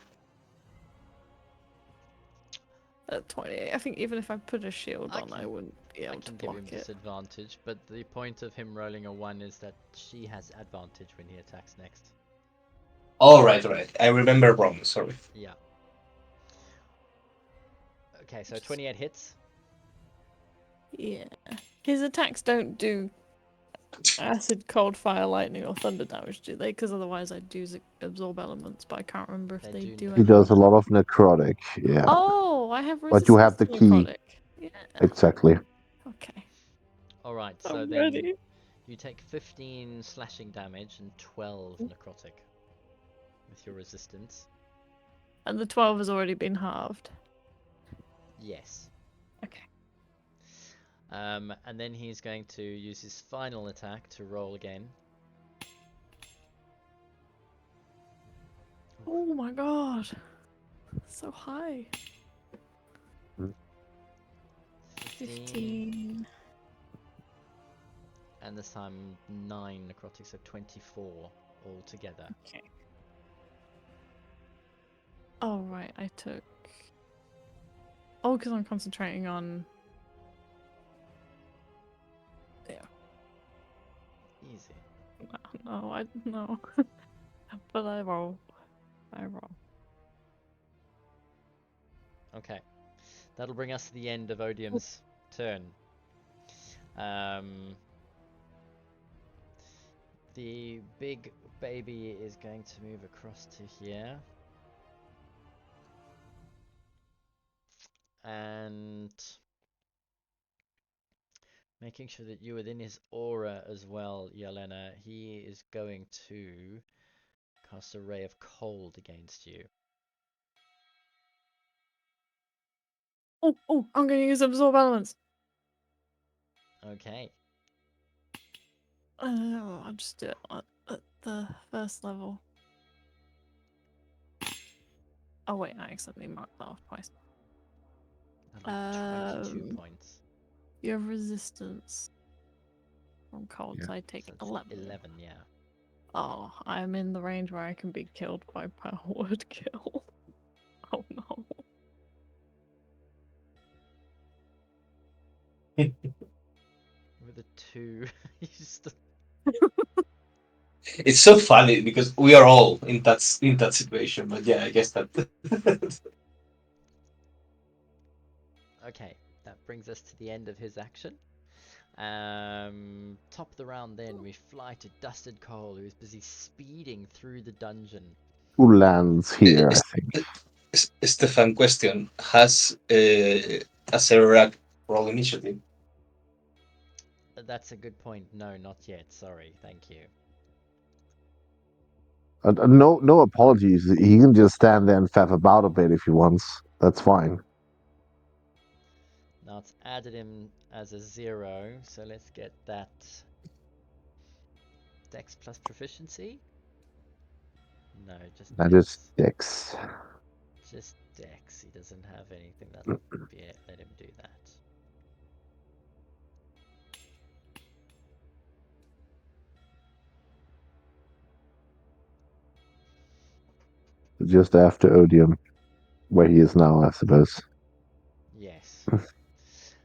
At 28, I think even if I put a shield on, I wouldn't be I able to can give him block it. disadvantage, but the point of him rolling a 1 is that she has advantage when he attacks next. Oh, right. I remember wrong, sorry. Yeah. Okay, so 28 hits. Yeah. His attacks don't do acid, cold, fire, lightning, or thunder damage, do they? Because otherwise I'd use absorb elements, but I can't remember if they do He any. does a lot of necrotic, yeah. Oh, I have But you have resistance the to key. necrotic. Yeah. Exactly. Okay. Alright, so I'm then ready. you take 15 slashing damage and 12 necrotic with your resistance. And the 12 has already been halved. Yes. Okay. And then he's going to use his final attack to roll again. Oh my god. So high. 15. And this time 9 necrotic, so 24 altogether. Okay. Oh right, I took Oh, because I'm concentrating on. Yeah. Easy. No, I no. But I roll. Okay. That'll bring us to the end of Odium's turn. The big baby is going to move across to here. And making sure that you're within his aura as well, Yelena, he is going to cast a ray of cold against you. Oh, I'm going to use absorb elements. Okay. I'll just do it at the first level. Oh wait, I accidentally marked that off twice. That'll be 22 points. You have resistance from cold, so I take So 11. 11, yeah. Oh, I'm in the range where I can be killed by power word kill. Oh no. With a 2, you just... It's so funny because we are all in that situation, but yeah, I guess that. Okay, that brings us to the end of his action. Top of the round then, we fly to Dusted Cole, who is busy speeding through the dungeon. Who lands here, I think. Stefan, question: Has Acererak roll initiative? That's a good point. No, not yet. Sorry. Thank you. No apologies. He can just stand there and faff about a bit if he wants. That's fine. Now it's added him as a 0, so let's get that Dex plus proficiency. No, just That Dex. is Dex. Just Dex. He doesn't have anything that let him do that. Just after Odium, where he is now, I suppose. Yes.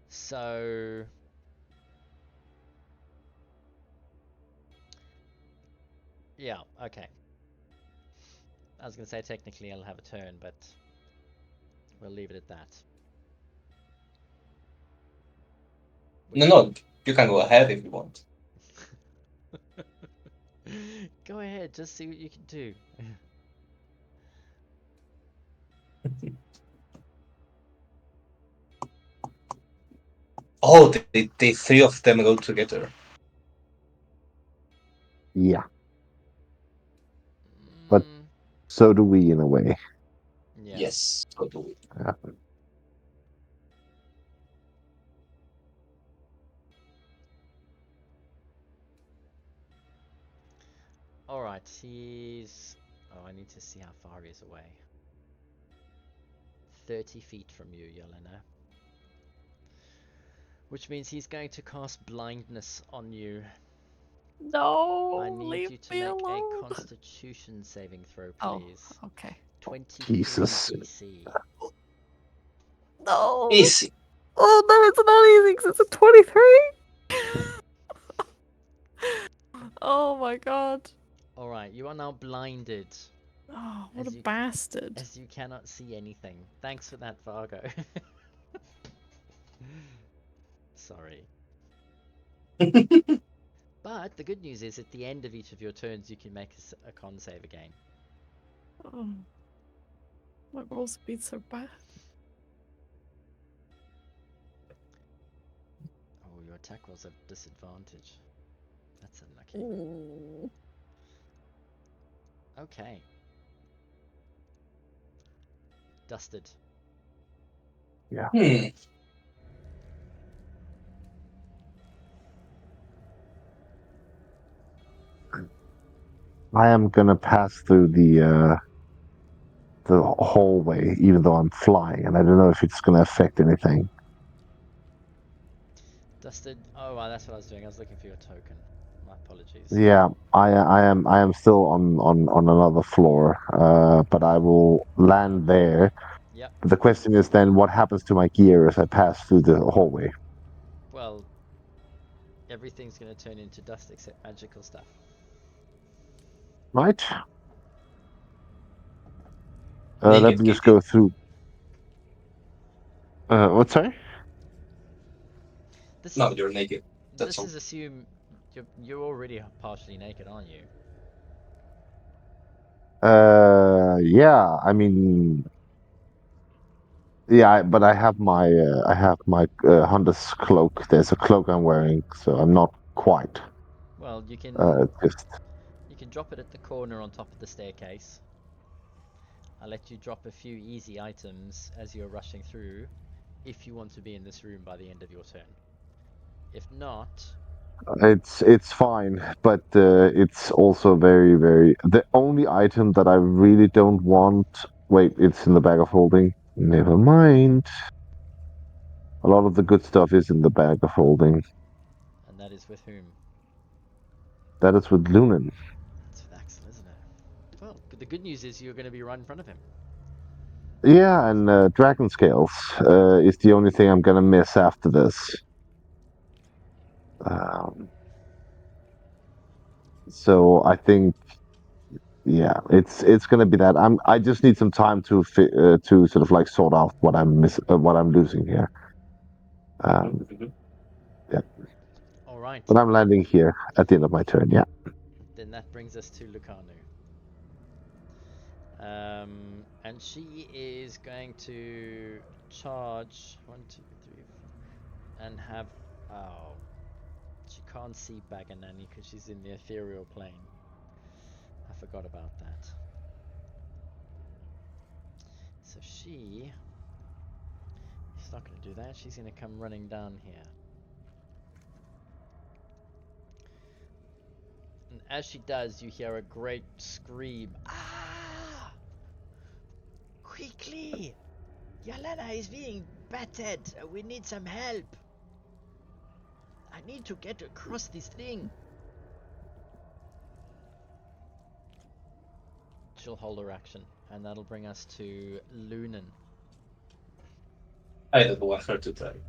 So yeah, okay. I was gonna say technically I'll have a turn, but we'll leave it at that. No, you can go ahead if you want. Go ahead, just see what you can do. Oh, the three of them go together. Yeah. But so do we in a way. Yeah. Yes, so do we. Yeah. Alright, he's... Oh, I need to see how far he's away. 30 feet from you, Yelena. Which means he's going to cast blindness on you. No, I need leave you to me make alone. a constitution saving throw, Oh, please. okay. 23 Jesus. DC. No. Easy. Oh no, it's not easy because it's a 23. Oh my god. Alright, you are now blinded. Oh, what a bastard. As you cannot see anything. Thanks for that, Vargo. Sorry. But the good news is at the end of each of your turns you can make a con save again. Oh. My rolls have been so bad. Oh, your attack rolls have disadvantage. That's unlucky. Mm. Okay. Dusted. Yeah. I am gonna pass through the hallway, even though I'm flying, and I don't know if it's gonna affect anything. Dusted. Oh, well, that's what I was doing. I was looking for your token. My apologies. Yeah, I am still on another floor, but I will land there. Yep. The question is then what happens to my gear as I pass through the hallway? Well, everything's going to turn into dust except magical stuff. Right? Let Naked me just Katie. go through. What, sorry? This No, is you're naked. That's this all. is assume you're already partially naked, aren't you? Yeah, I mean, yeah, but I have my hunter's cloak. There's a cloak I'm wearing, so I'm not quite. Well, Just you can drop it at the corner on top of the staircase. I'll let you drop a few easy items as you're rushing through, if you want to be in this room by the end of your turn. If not, it's fine, but it's also very very. The only item that I really don't want. Wait, it's in the bag of holding. Never mind. A lot of the good stuff is in the bag of holding. and that is with whom? That is with Lunan. It's with Axel, isn't it? Well, the good news is you're going to be right in front of him. Yeah, and dragon scales is the only thing I'm gonna miss after this. Um, so I think, yeah, it's gonna be that. I just need some time to sort of like sort out what I'm losing here. Um, yeah, All right, but I'm landing here at the end of my turn. Yeah, then that brings us to Lucanu. And she is going to charge 1, 2, 3, 4, and have. Oh, she can't see Baganani because she's in the ethereal plane. I forgot about that. So she's not going to do that. She's going to come running down here. And as she does, you hear a great scream. Ah! Quickly! Yelena is being battered. We need some help. I need to get across this thing. She'll hold her action, and that'll bring us to Lunan. I don't want her to die.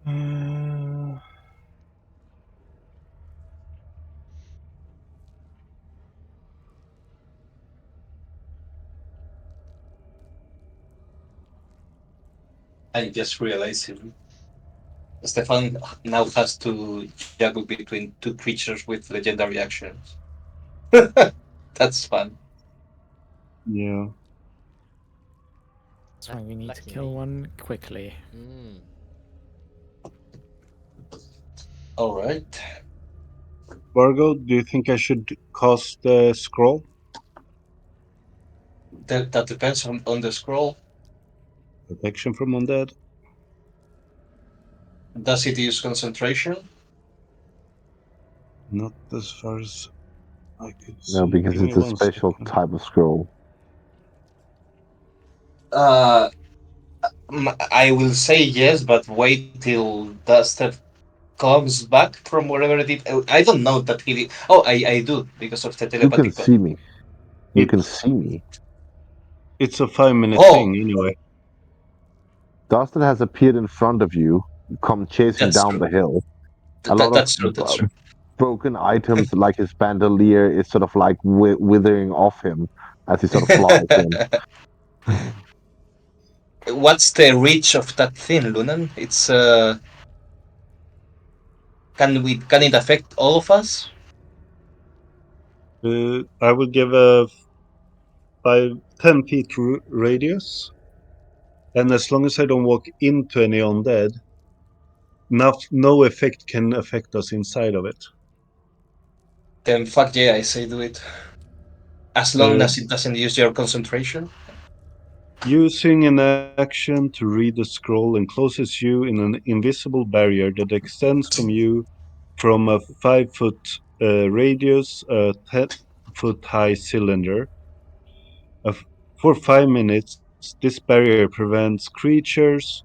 Uh, I just realized Stefan now has to juggle between two creatures with legendary actions. That's fun. yeah. That's why we need to Lucky kill me. one quickly. All right. Vargo, do you think I should cast the scroll? That depends on the scroll. Protection from undead? Does it use concentration? Not as far as I could no, see. because Give me it's a one special second. type of scroll. Uh, I will say yes, but wait till Duster comes back from wherever it is. I don't know that he. Oh, I do because of the You can telepathic. see me. You can It's see me. it's a 5 minute Oh, thing anyway. Dustin has appeared in front of you, come chasing that's down true. the hill. A lot of That's true. That's true. broken items like his bandolier is sort of like withering off him as he sort of flies in. What's the reach of that thing, Lunan? It's can it affect all of us? I will give a 10 feet radius, and as long as I don't walk into any undead, no effect can affect us inside of it. Then fuck yeah, I say do it. As long Uh, as it doesn't use your concentration. Using an action to read the scroll encloses you in an invisible barrier that extends from you from a 5 foot radius, a 10 foot high cylinder. Uh, for 5 minutes, this barrier prevents creatures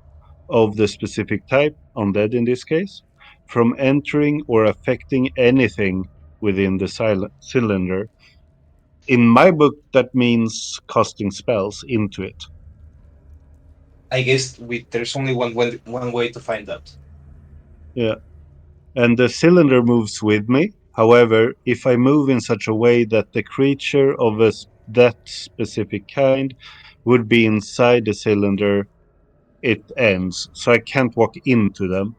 of the specific type, undead in this case, from entering or affecting anything within the cylinder. In my book, that means casting spells into it. I guess there's only one way to find out. Yeah. And the cylinder moves with me. However, if I move in such a way that the creature of that specific kind would be inside the cylinder, it ends. So I can't walk into them.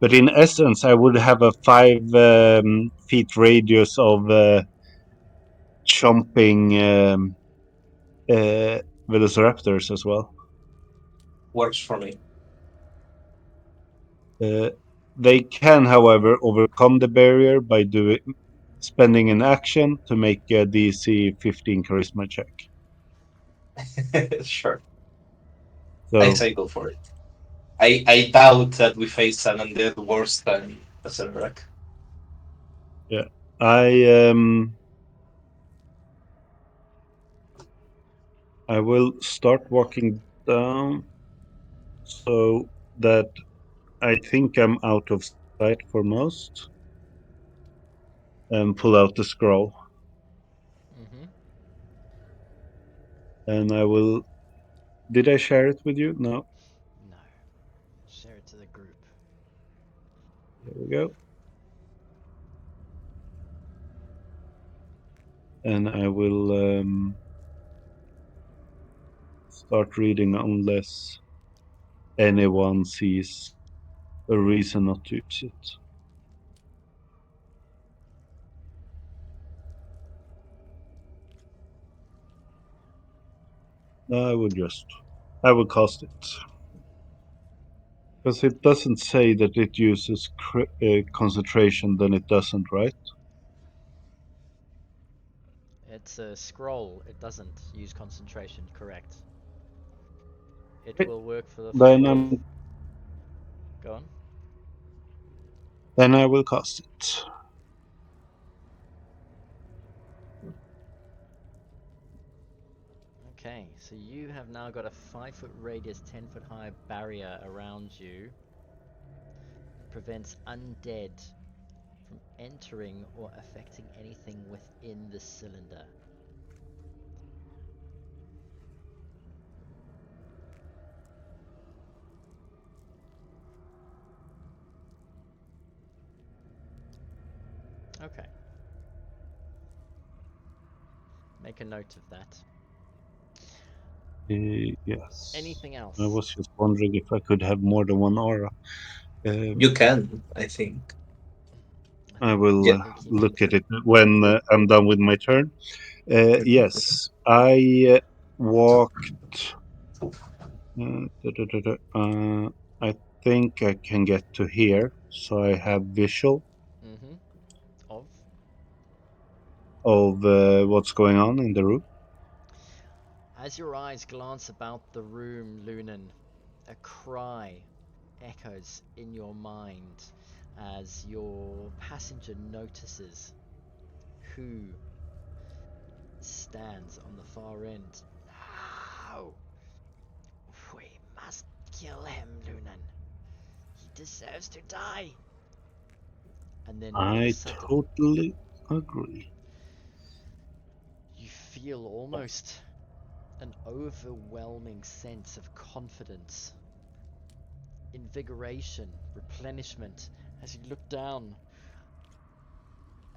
But in essence, I would have a 5 feet radius of chomping velociraptors as well. Works for me. They can, however, overcome the barrier by spending an action to make a DC 15 charisma check. Sure. I So say go for it. I doubt that we face an undead worse than a Zerrak. yeah, I will start walking down so that I think I'm out of sight for most, and pull out the scroll. Mm-hmm. And I will. Did I share it with you? No. No. Share it to the group. There we go. And I will start reading unless anyone sees a reason not to use it. I will cast it. Because it doesn't say that it uses concentration, then it doesn't, right? It's a scroll. It doesn't use concentration, correct. It Okay. will work for the Then full... I'm, Go on. then I will cast it. Okay, so you have now got a 5-foot radius, 10-foot high barrier around you that prevents undead from entering or affecting anything within the cylinder. Okay. Make a note of that. Yes. Anything I else? was just wondering if I could have more than one aura. You can, I think. I will Yeah. Think you look need... at it when I'm done with my turn. Yes, I walked. I think I can get to here, so I have visual Mm-hmm. Of? of what's going on in the room. As your eyes glance about the room, Lunan, a cry echoes in your mind as your passenger notices who stands on the far end. No! We must kill him, Lunan. He deserves to die. And then all of a I sudden, totally agree. you feel almost an overwhelming sense of confidence, invigoration, replenishment as you look down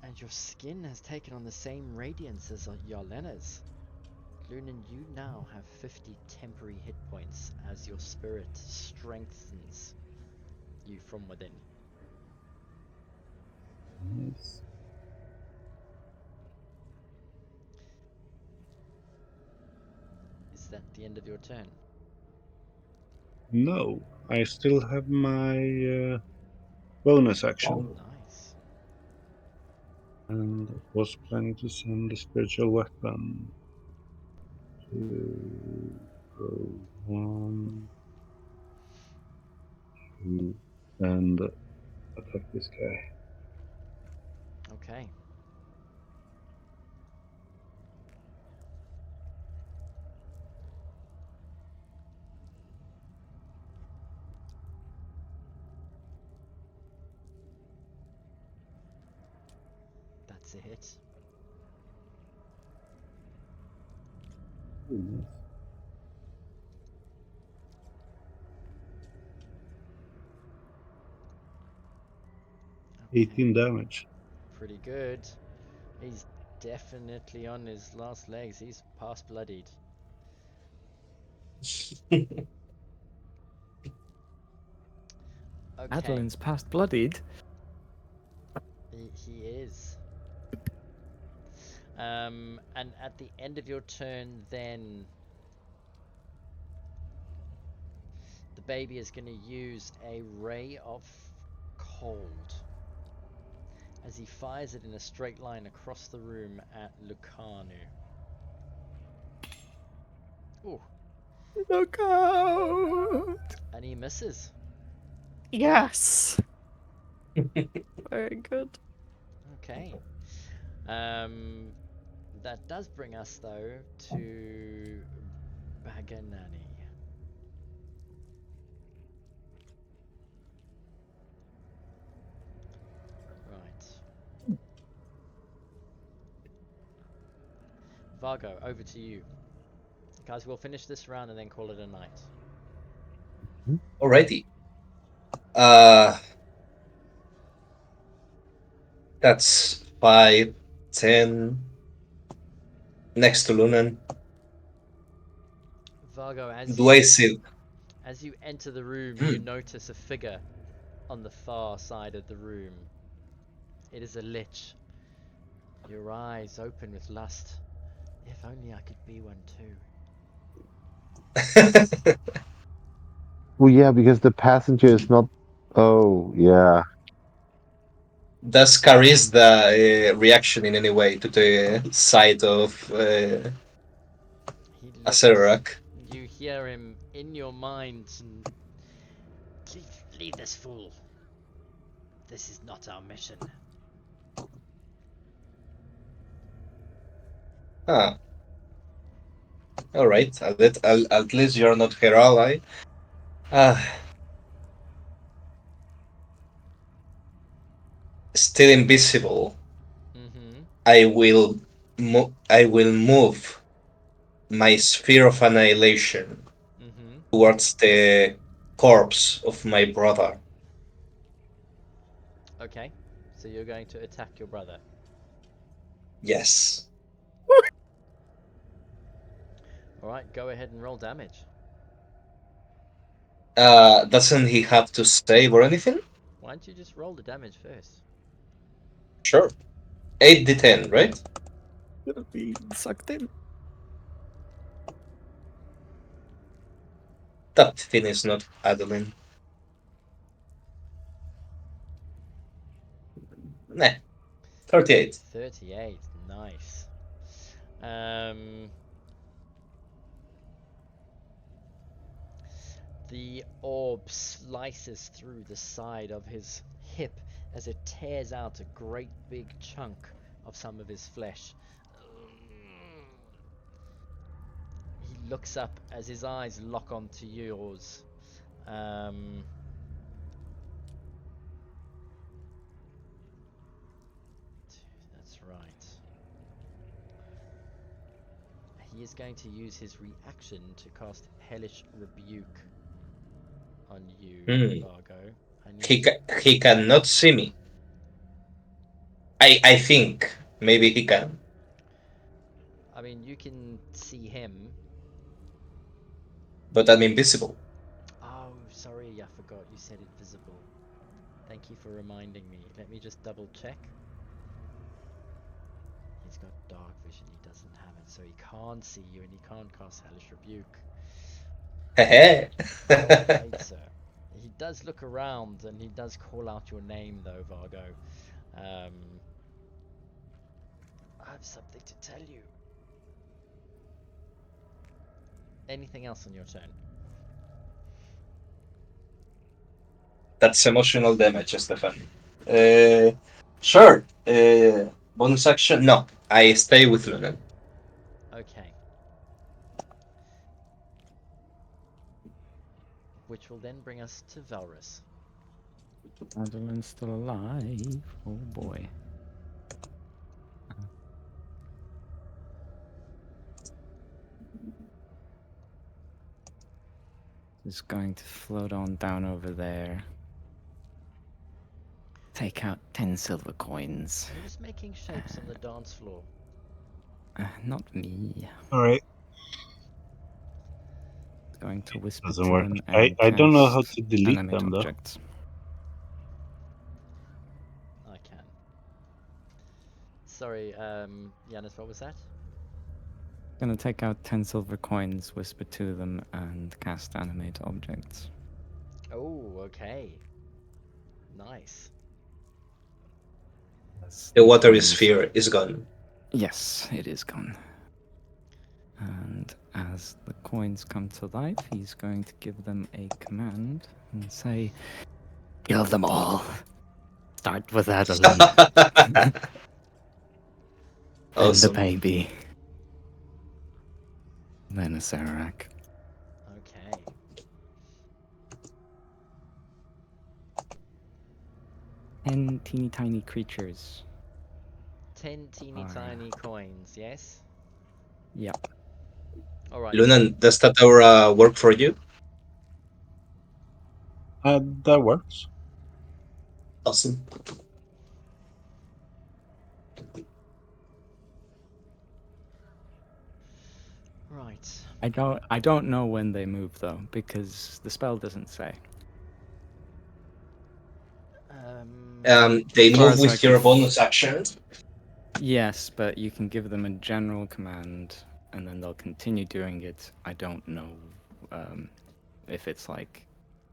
and your skin has taken on the same radiance as Yarlena's. Lunan, you now have 50 temporary hit points as your spirit strengthens you from within. Nice. Is that the end of your turn? No, I still have my bonus action, Nice. and was planning to send the spiritual weapon to go 1, 2, and attack this guy. Okay. That's hit. Ooh. Okay. 18 damage. Pretty good. He's definitely on his last legs. He's past bloodied. Okay. Adeline's past bloodied. He is. And at the end of your turn, then the baby is going to use a ray of cold as he fires it in a straight line across the room at Lucanu. Ooh. Look out! And he misses. Yes. Very good. Okay. That does bring us though to Baganani. Right. Vargo, over to you. Guys, we'll finish this round and then call it a night. Alrighty. That's 5, 10. Next to Lunan. Vargo, Do I see? as you enter the room, you notice a figure on the far side of the room. It is a lich. Your eyes open with lust. If only I could be one too. Well, yeah, because the passenger is not. Oh, yeah. Does carries the reaction in any way to the sight of He Acererak? You hear him in your mind. Leave this fool. This is not our mission. Ah. Alright, at least you're not her ally. Still invisible. Mm-hmm. I will move my sphere of annihilation towards the corpse of my brother. Okay, so you're going to attack your brother. Yes. Alright, go ahead and roll damage. Doesn't he have to save or anything? Why don't you just roll the damage first? Sure. 8d10, right? Gonna be sucked in. That thing is not Adeline. Nah. 38. 38, nice. The orb slices through the side of his hip as it tears out a great big chunk of some of his flesh. He looks up as his eyes lock onto yours. That's right. He is going to use his reaction to cast Hellish Rebuke on you, Vargo. He cannot see me. I think maybe he can. I mean, you can see him. But I'm invisible. Oh, sorry, I forgot you said it visible. Thank you for reminding me. Let me just double check. He's got dark vision, he doesn't have it, so he can't see you and he can't cast Hellish Rebuke. Alright, sir. He does look around and he does call out your name though, Vargo. I have something to tell you. Anything else on your turn? That's emotional damage, Stefan. Sure. Bonus action? No, I stay with Lunan. Okay. Which will then bring us to Velrus. Adeline's still alive. Oh boy. is going to float on down over there. Take out 10 silver coins. Who's making shapes on the dance floor? Not me. Alright. Going to whisper Doesn't to work. them I and don't know how cast to delete animate them, though. objects. I can. Sorry, Yanis, what was that? Gonna take out 10 silver coins, whisper to them, and cast animate objects. Oh, okay. Nice. The watery Coins- sphere is gone. Yes, it is gone. And as the coins come to life, he's going to give them a command and say, kill them all. Start with Adeline. Then the Awesome. baby. Then a Sararak. Okay. And teeny tiny creatures. 10 teeny tiny coins, yes? Yep. Alright. Lunan, does that aura work for you? That works. Awesome. Right. I don't know when they move though, because the spell doesn't say. They As far move as I with can your bonus action. Yes, but you can give them a general command, and then they'll continue doing it. I don't know if it's like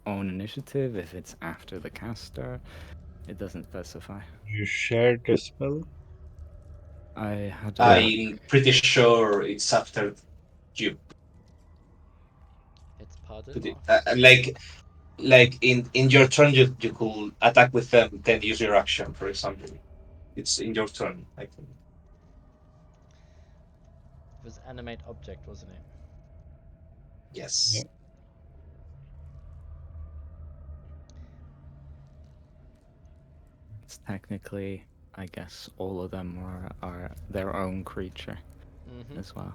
own initiative, if it's after the caster. It doesn't specify. You shared the spell? I had a look. I'm pretty sure it's after you. It's pardon? Put it, like in your turn, you could attack with them, then use your action, for example. It's in your turn, I think. It was animate object, wasn't it? Yes. Yeah. It's technically, I guess, all of them are their own creature as well.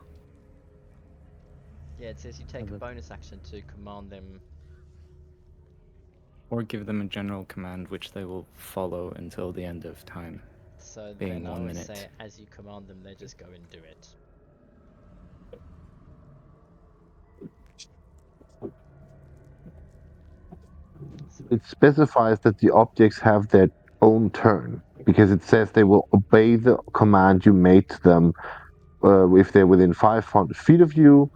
Yeah, it says you take a bonus action to command them. Or give them a general command which they will follow until the end of time. So being then I 1 would minute. say as you command them, they just go and do it. It specifies that the objects have their own turn because it says they will obey the command you made to them if they're within 500 feet of you,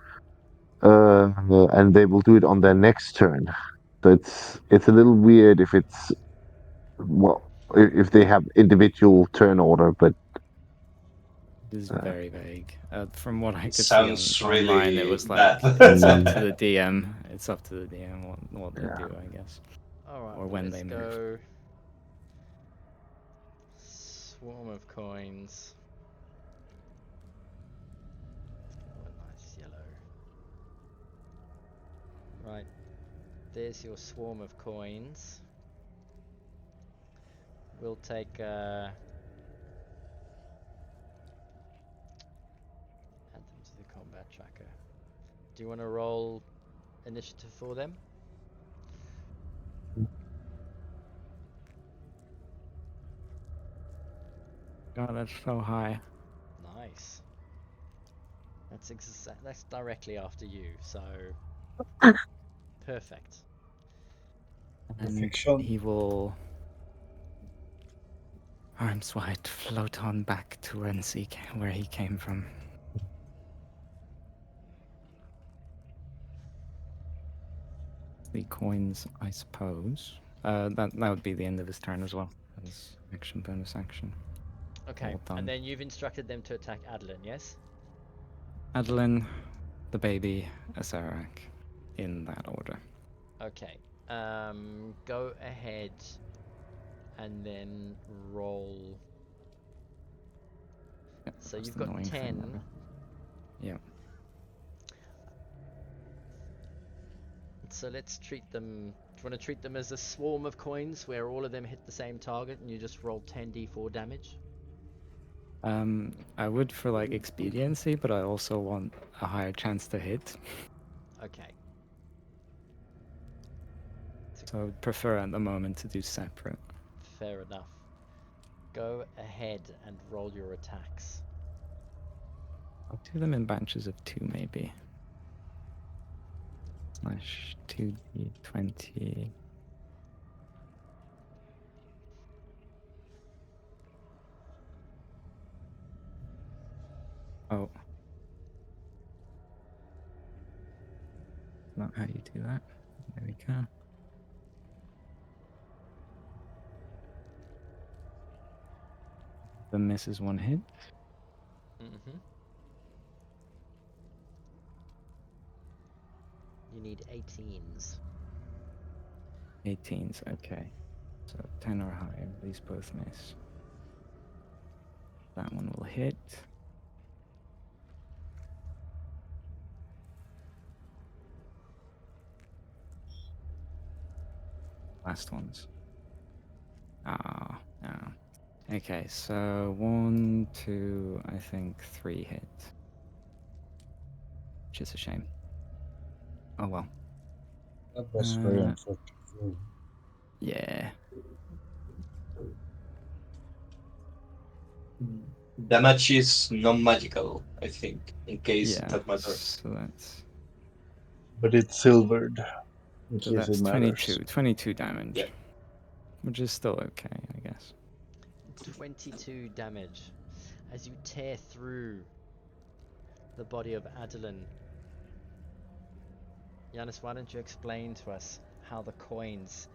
and they will do it on their next turn. So it's a little weird if it's well if they have individual turn order, but It is very vague. From what I It could see sounds online, it really was like bad. it's up to the DM. It's up to the DM what they do, I guess. Alright, Or when let's they move. go. Swarm of coins. Oh, a nice yellow. Right, there's your swarm of coins. We'll take add them to the combat tracker. Do you want to roll initiative for them? God, that's so high. Nice. That's directly after you, so perfect. And Perfection. he will arms wide float on back to where he came from. The coins, I suppose. That would be the end of his turn as well. As action, bonus action. Okay, All done. and then you've instructed them to attack Adeline, yes? Adeline, the baby, Asarak, in that order. Okay. Go ahead and then roll. Yep, So that's you've the got annoying thing 10. about it. Yep. So let's treat them. Do you want to treat them as a swarm of coins where all of them hit the same target and you just roll 10d4 damage? I would for like expediency, but I also want a higher chance to hit. Okay. So I would prefer at the moment to do separate. Fair enough. Go ahead and roll your attacks. I'll do them in batches of 2 maybe. Slash 2d20. Oh. Not how you do that. There we go. The miss is 1 hit. Mm-hmm. You need 18s. 18s, okay. So 10 or higher, these both miss. That one will hit. Last ones. Ah, no. Okay, so 1, 2, I think 3 hit. Which is a shame. Oh well. That was very unfortunate. Yeah. Damage is non-magical, I think, in case Yeah. that matters. So that's But it's silvered, in so case it that's matters. 22 damage. Yeah. Which is still okay, I guess. 22 damage as you tear through the body of Adeline. Yanis, why don't you explain to us how the coins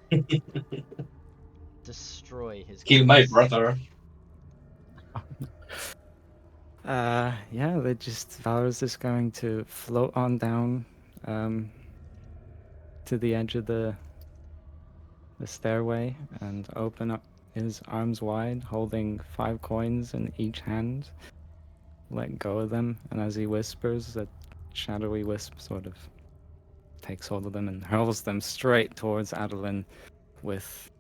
destroy his Kill my corpse? brother. Yeah, they just Valor's is going to float on down to the edge of the stairway and open up his arms wide, holding 5 coins in each hand. Let go of them, and as he whispers, that shadowy wisp sort of takes hold of them and hurls them straight towards Adeline, with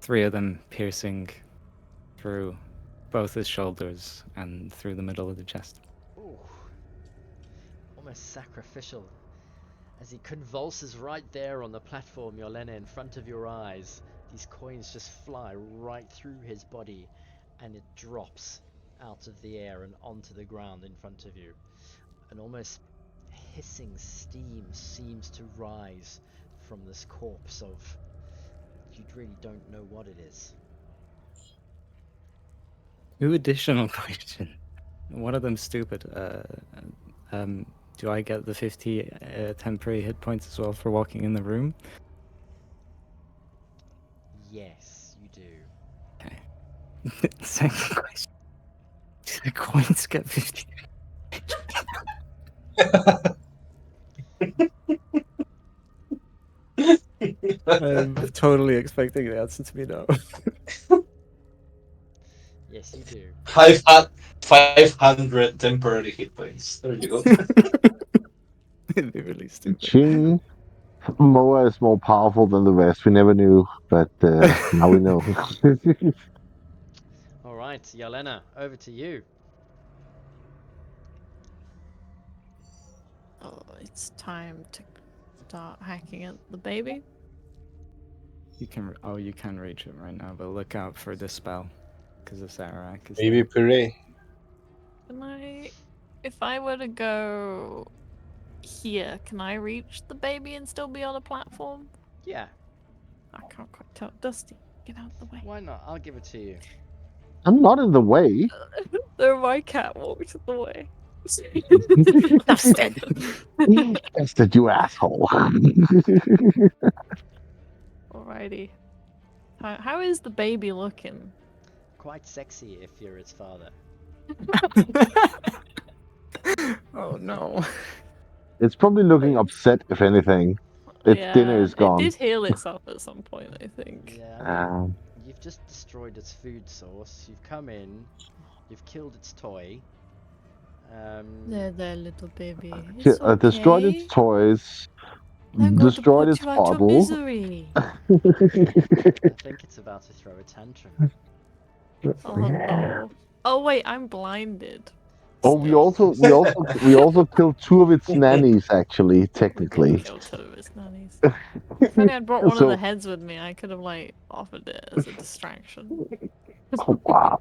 3 of them piercing through both his shoulders and through the middle of the chest. Ooh, almost sacrificial. As he convulses right there on the platform, Yolena, in front of your eyes, these coins just fly right through his body, and it drops out of the air and onto the ground in front of you. An almost hissing steam seems to rise from this corpse of... you really don't know what it is. 2 additional questions. One of them stupid. Do I get the 50 temporary hit points as well for walking in the room? Yes, you do. Okay. Second question. Do the coins get 50? I'm totally expecting the answer to be no. Yes, you do. 500 temporary hit points. There you go. It'd be really stupid. Ching. Moa is more powerful than the rest. We never knew, but now we know. All right, Yelena, over to you. Oh, it's time to start hacking at the baby. You can reach it right now, but look out for the spell, because the Sararak is Baby there. puree. Can I, if I were to go here, can I reach the baby and still be on a platform? Yeah. I can't quite tell. Dusty, get out of the way. Why not? I'll give it to you. I'm not in the way. My cat walked the way. Dustin! Dustin, you asshole. Alrighty. How is the baby looking? Quite sexy if you're its father. Oh no. It's probably looking upset, if anything. Its dinner is It gone. did heal itself at some point, I think. Yeah, I mean, you've just destroyed its food source. You've come in, you've killed its toy. There, little baby. It's Destroyed its okay. toys. I'm going to Destroyed put its you out your bottle. misery. I think it's about to throw a tantrum. Oh no. Oh wait, I'm blinded. Oh, we also killed two of its nannies, actually, We did technically. kill two of his nannies. If only I'd brought one of So, the heads with me, I could have like offered it as a distraction. oh, wow,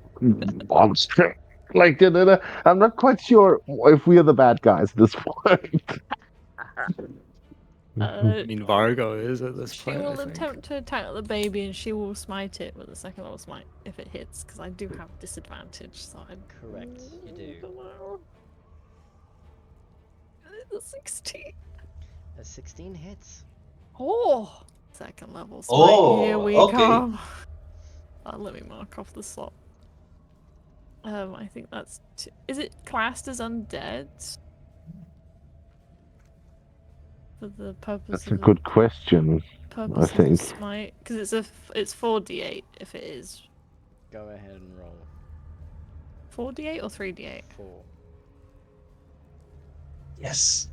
monster! Like, I'm not quite sure if we are the bad guys at this point. Uh, I mean, Vargo is at this she point, I will think. attempt to attack the baby, and she will smite it with a second level smite if it hits, because I do have disadvantage. So I Correct, you do. don't know. The 16. A 16 hits. Oh, second level smite. Here Oh, we okay. go. Let me mark off the slot. I think that's. Is it classed as undead? For the purpose That's a of good question. I think smite, because it's 4d8 if it is Go ahead and roll. 4d8 or 3d8. 4. Yes.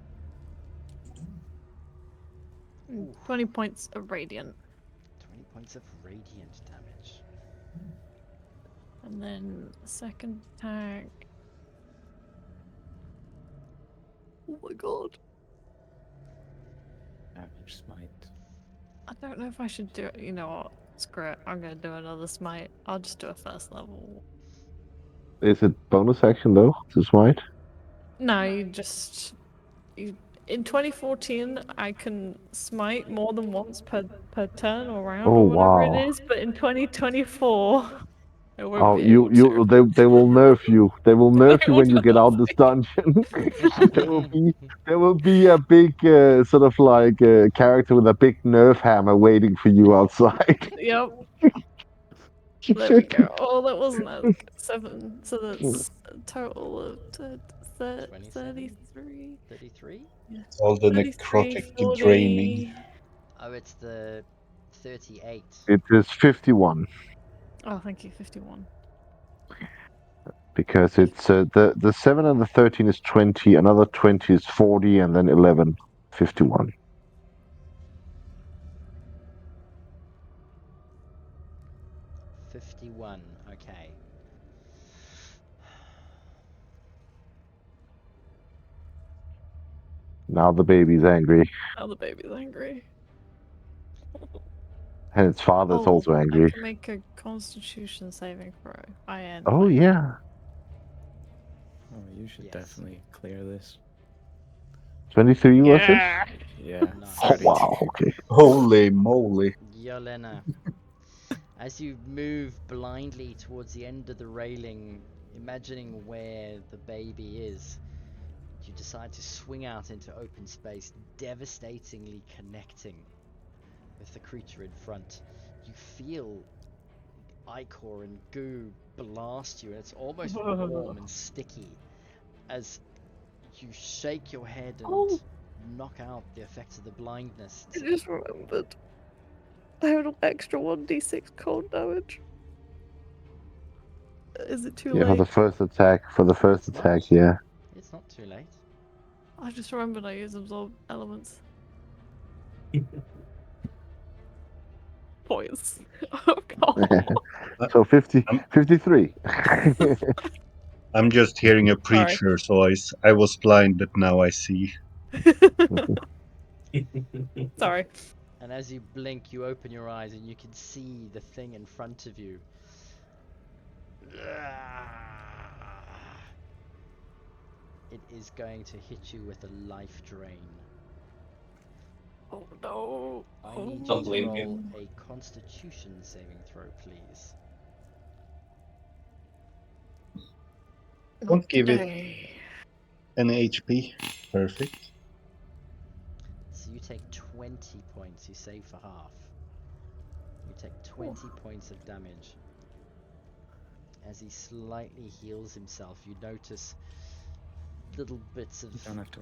20 points of radiant, 20 points of radiant damage. and then second attack. Oh my god! Damage smite. I don't know if I should do it. You know what? Screw it. I'm gonna do another smite. I'll just do a first level. is it bonus action though to smite? No, in 2014 I can smite more than once per turn or round Oh or whatever it wow! is, but in 2024 I won't Oh, be able to. they will nerf you. They will nerf They you will when you get out this dungeon. there will be there will be a big sort of like character with a big nerf hammer waiting for you outside. Yep. There we go. Oh, that wasn't as good. 7. So that's a total of 27? 33. 33? Yeah. All the 33, necrotic draining. 40. Oh, it's the 38. It is 51 Oh, thank you. 51. because it's the 7 and the 13 is 20, another 20 is 40, and then 11, 51. 51. Okay. Now the baby's angry, Now the baby's angry. and its father's Oh, also I angry. can make a Constitution saving throw. I end Oh my yeah, Oh, you should Yes. definitely clear this. 23 was it? Yeah. Yeah, Nice. Oh 30. wow, okay. Holy moly. Yelena, as you move blindly towards the end of the railing, imagining where the baby is, you decide to swing out into open space, devastatingly connecting with the creature in front. You feel ichor and goo blast you, and it's almost warm and sticky as you shake your head and Oh, knock out the effects of the blindness. I just remembered. I have an extra 1d6 cold damage. Is it too Yeah, for late? the first attack. For the first It's attack, not. yeah. It's not too late. I just remembered I use absorb elements. Points. Oh god. So 50, I'm, 53. I'm just hearing a Sorry. preacher's voice. I was blind, but now I see. Sorry. And as you blink, you open your eyes and you can see the thing in front of you. It is going to hit you with a life drain. Oh no. I need you Don't to blame roll him. a Constitution saving throw, please. Not Don't give it today. any HP. Perfect. So you take 20 points. You save for half. You take 20 points of damage. As he slightly heals himself, you notice little bits of You don't have to.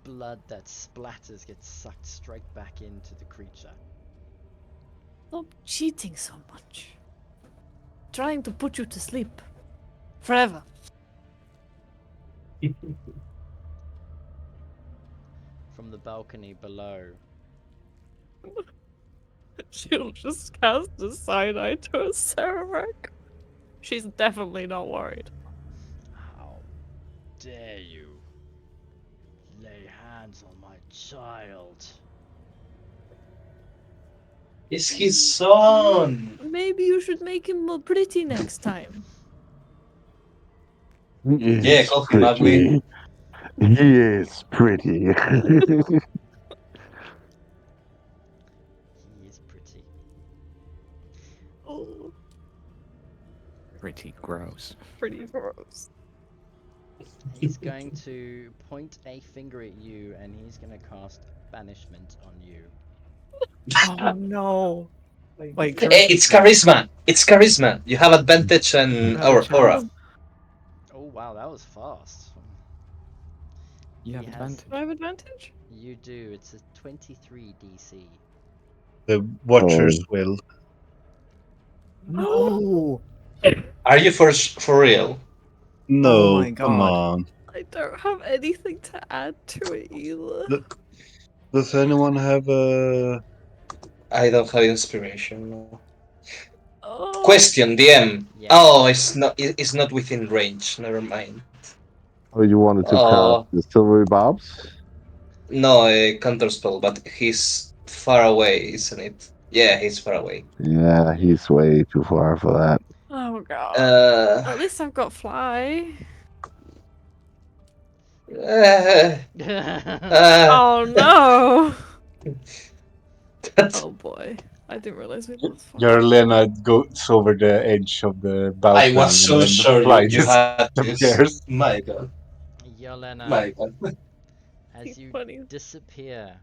blood that splatters get sucked straight back into the creature. Stop cheating so much. Trying to put you to sleep. Forever. From the balcony below, She'll just cast a cyanide to a Cerebrac. She's definitely not worried. ow, dare you lay hands on my child? It's his son. Maybe you should make him more pretty next time. He Yeah, is call him ugly. pretty. He is pretty. He is pretty. Oh, Pretty gross. pretty gross. He's going to point a finger at you and he's going to cast banishment on you. Oh no! Wait, It's charisma. It's charisma. You have advantage and have a our aura. chance. Oh wow, that was fast. You have He has- advantage. Do I have advantage? You do. It's a 23 DC. The Watchers Oh. will. No! Are you for real? No, my come God. on. I don't have anything to add to it either. Does anyone have a... I don't have inspiration. No. Oh, Question, DM. Yes. Oh, it's not within range. Never mind. Oh, you wanted to Oh, cast the silvery barbs? no, a counter spell, but he's far away, isn't it? Yeah, he's far away. Yeah, he's way too far for that. oh god. Uh, At least I've got fly. uh, Oh no! Oh boy. I didn't realize we lost fly. Jarlena goes over the edge of the I balcony was so and then the sure fly you had this. disappears. My god. Yelena, My god. as He's you funny. disappear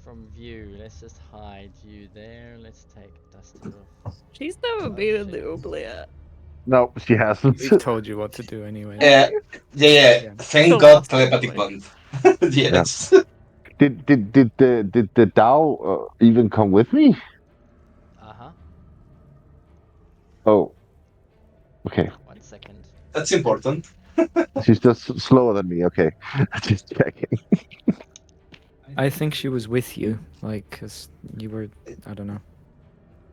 from view, let's just hide you there. Let's take Duster off. She's never Oh, been in shit. the oubliette. No, she hasn't. We've told you what to do anyway. Yeah, yeah. Yeah. Thank The God last one, telepathic anyway. bond. Yes. Did the Dao even come with me? Uh-huh. Oh, okay. 1 second. That's important. She's just slower than me. Okay, just checking. I think she was with you, like, cause you were, I don't know.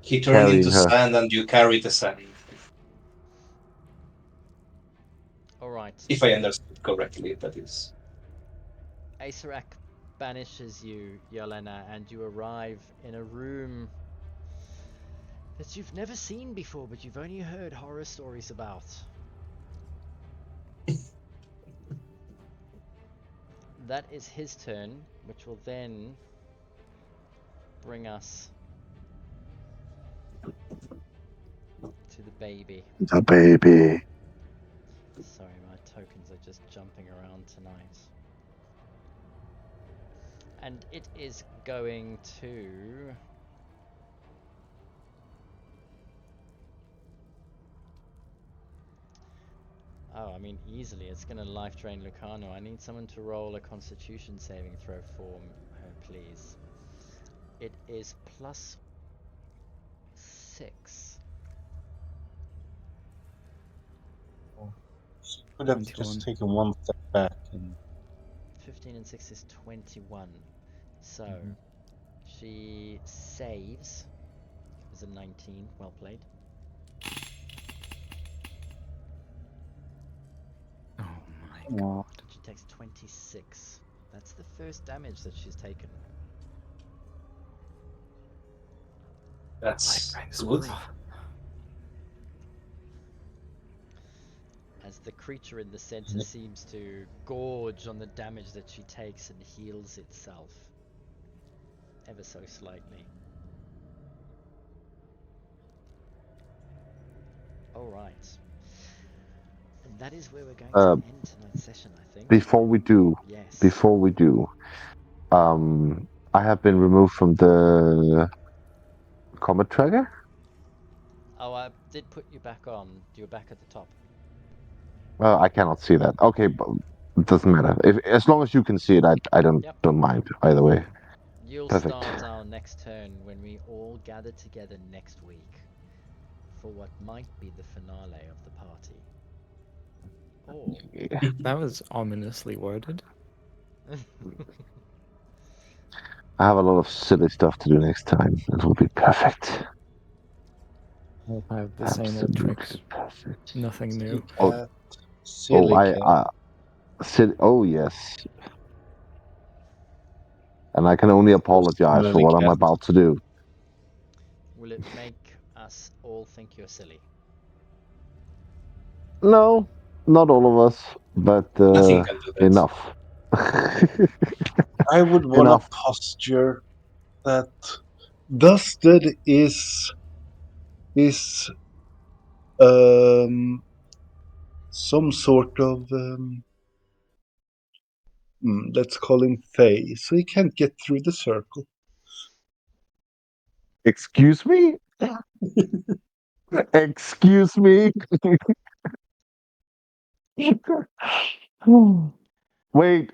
He turned Carrying into her. sand and you carried the sand. Alright. If I understood correctly, that is. Acerak banishes you, Yelena, and you arrive in a room that you've never seen before, but you've only heard horror stories about. That is his turn, which will then bring us to the baby. The baby. Sorry, my tokens are just jumping around tonight. And it is going to... Oh, I mean, easily. It's going to life drain Lucano. I need someone to roll a constitution saving throw for her, please. It is +6. She could have 21. just taken one step back and 15 and 6 is 21. So, she saves. It was a 19. Well played. Oh my god. She takes 26. That's the first damage that she's taken. That's Life drains good. rough. As the creature in the center seems to gorge on the damage that she takes and heals itself. Ever so slightly. Alright. And that is where we're going to end tonight's session, I think. Before we do, Yes. I have been removed from the comet tracker. Oh, I did put you back on. You were back at the top. I cannot see that. Okay, but it doesn't matter. As long as you can see it, I don't Yep. don't mind either way. You'll Perfect. start our next turn when we all gather together next week for what might be the finale of the party. Or That was ominously worded. I have a lot of silly stuff to do next time. It will be perfect. I have the same old tricks. Absolutely perfect. Nothing new. Oh. cat Oh, Silicon. oh yes. And I can only apologize for what I'm Silicon. about to do. Will it make us all think you're silly? No, not all of us, but Nothing can do that. enough. I would want Enough. to posture that dusted is some sort of let's call him Faye, so he can't get through the circle. Excuse me? Excuse me? Wait,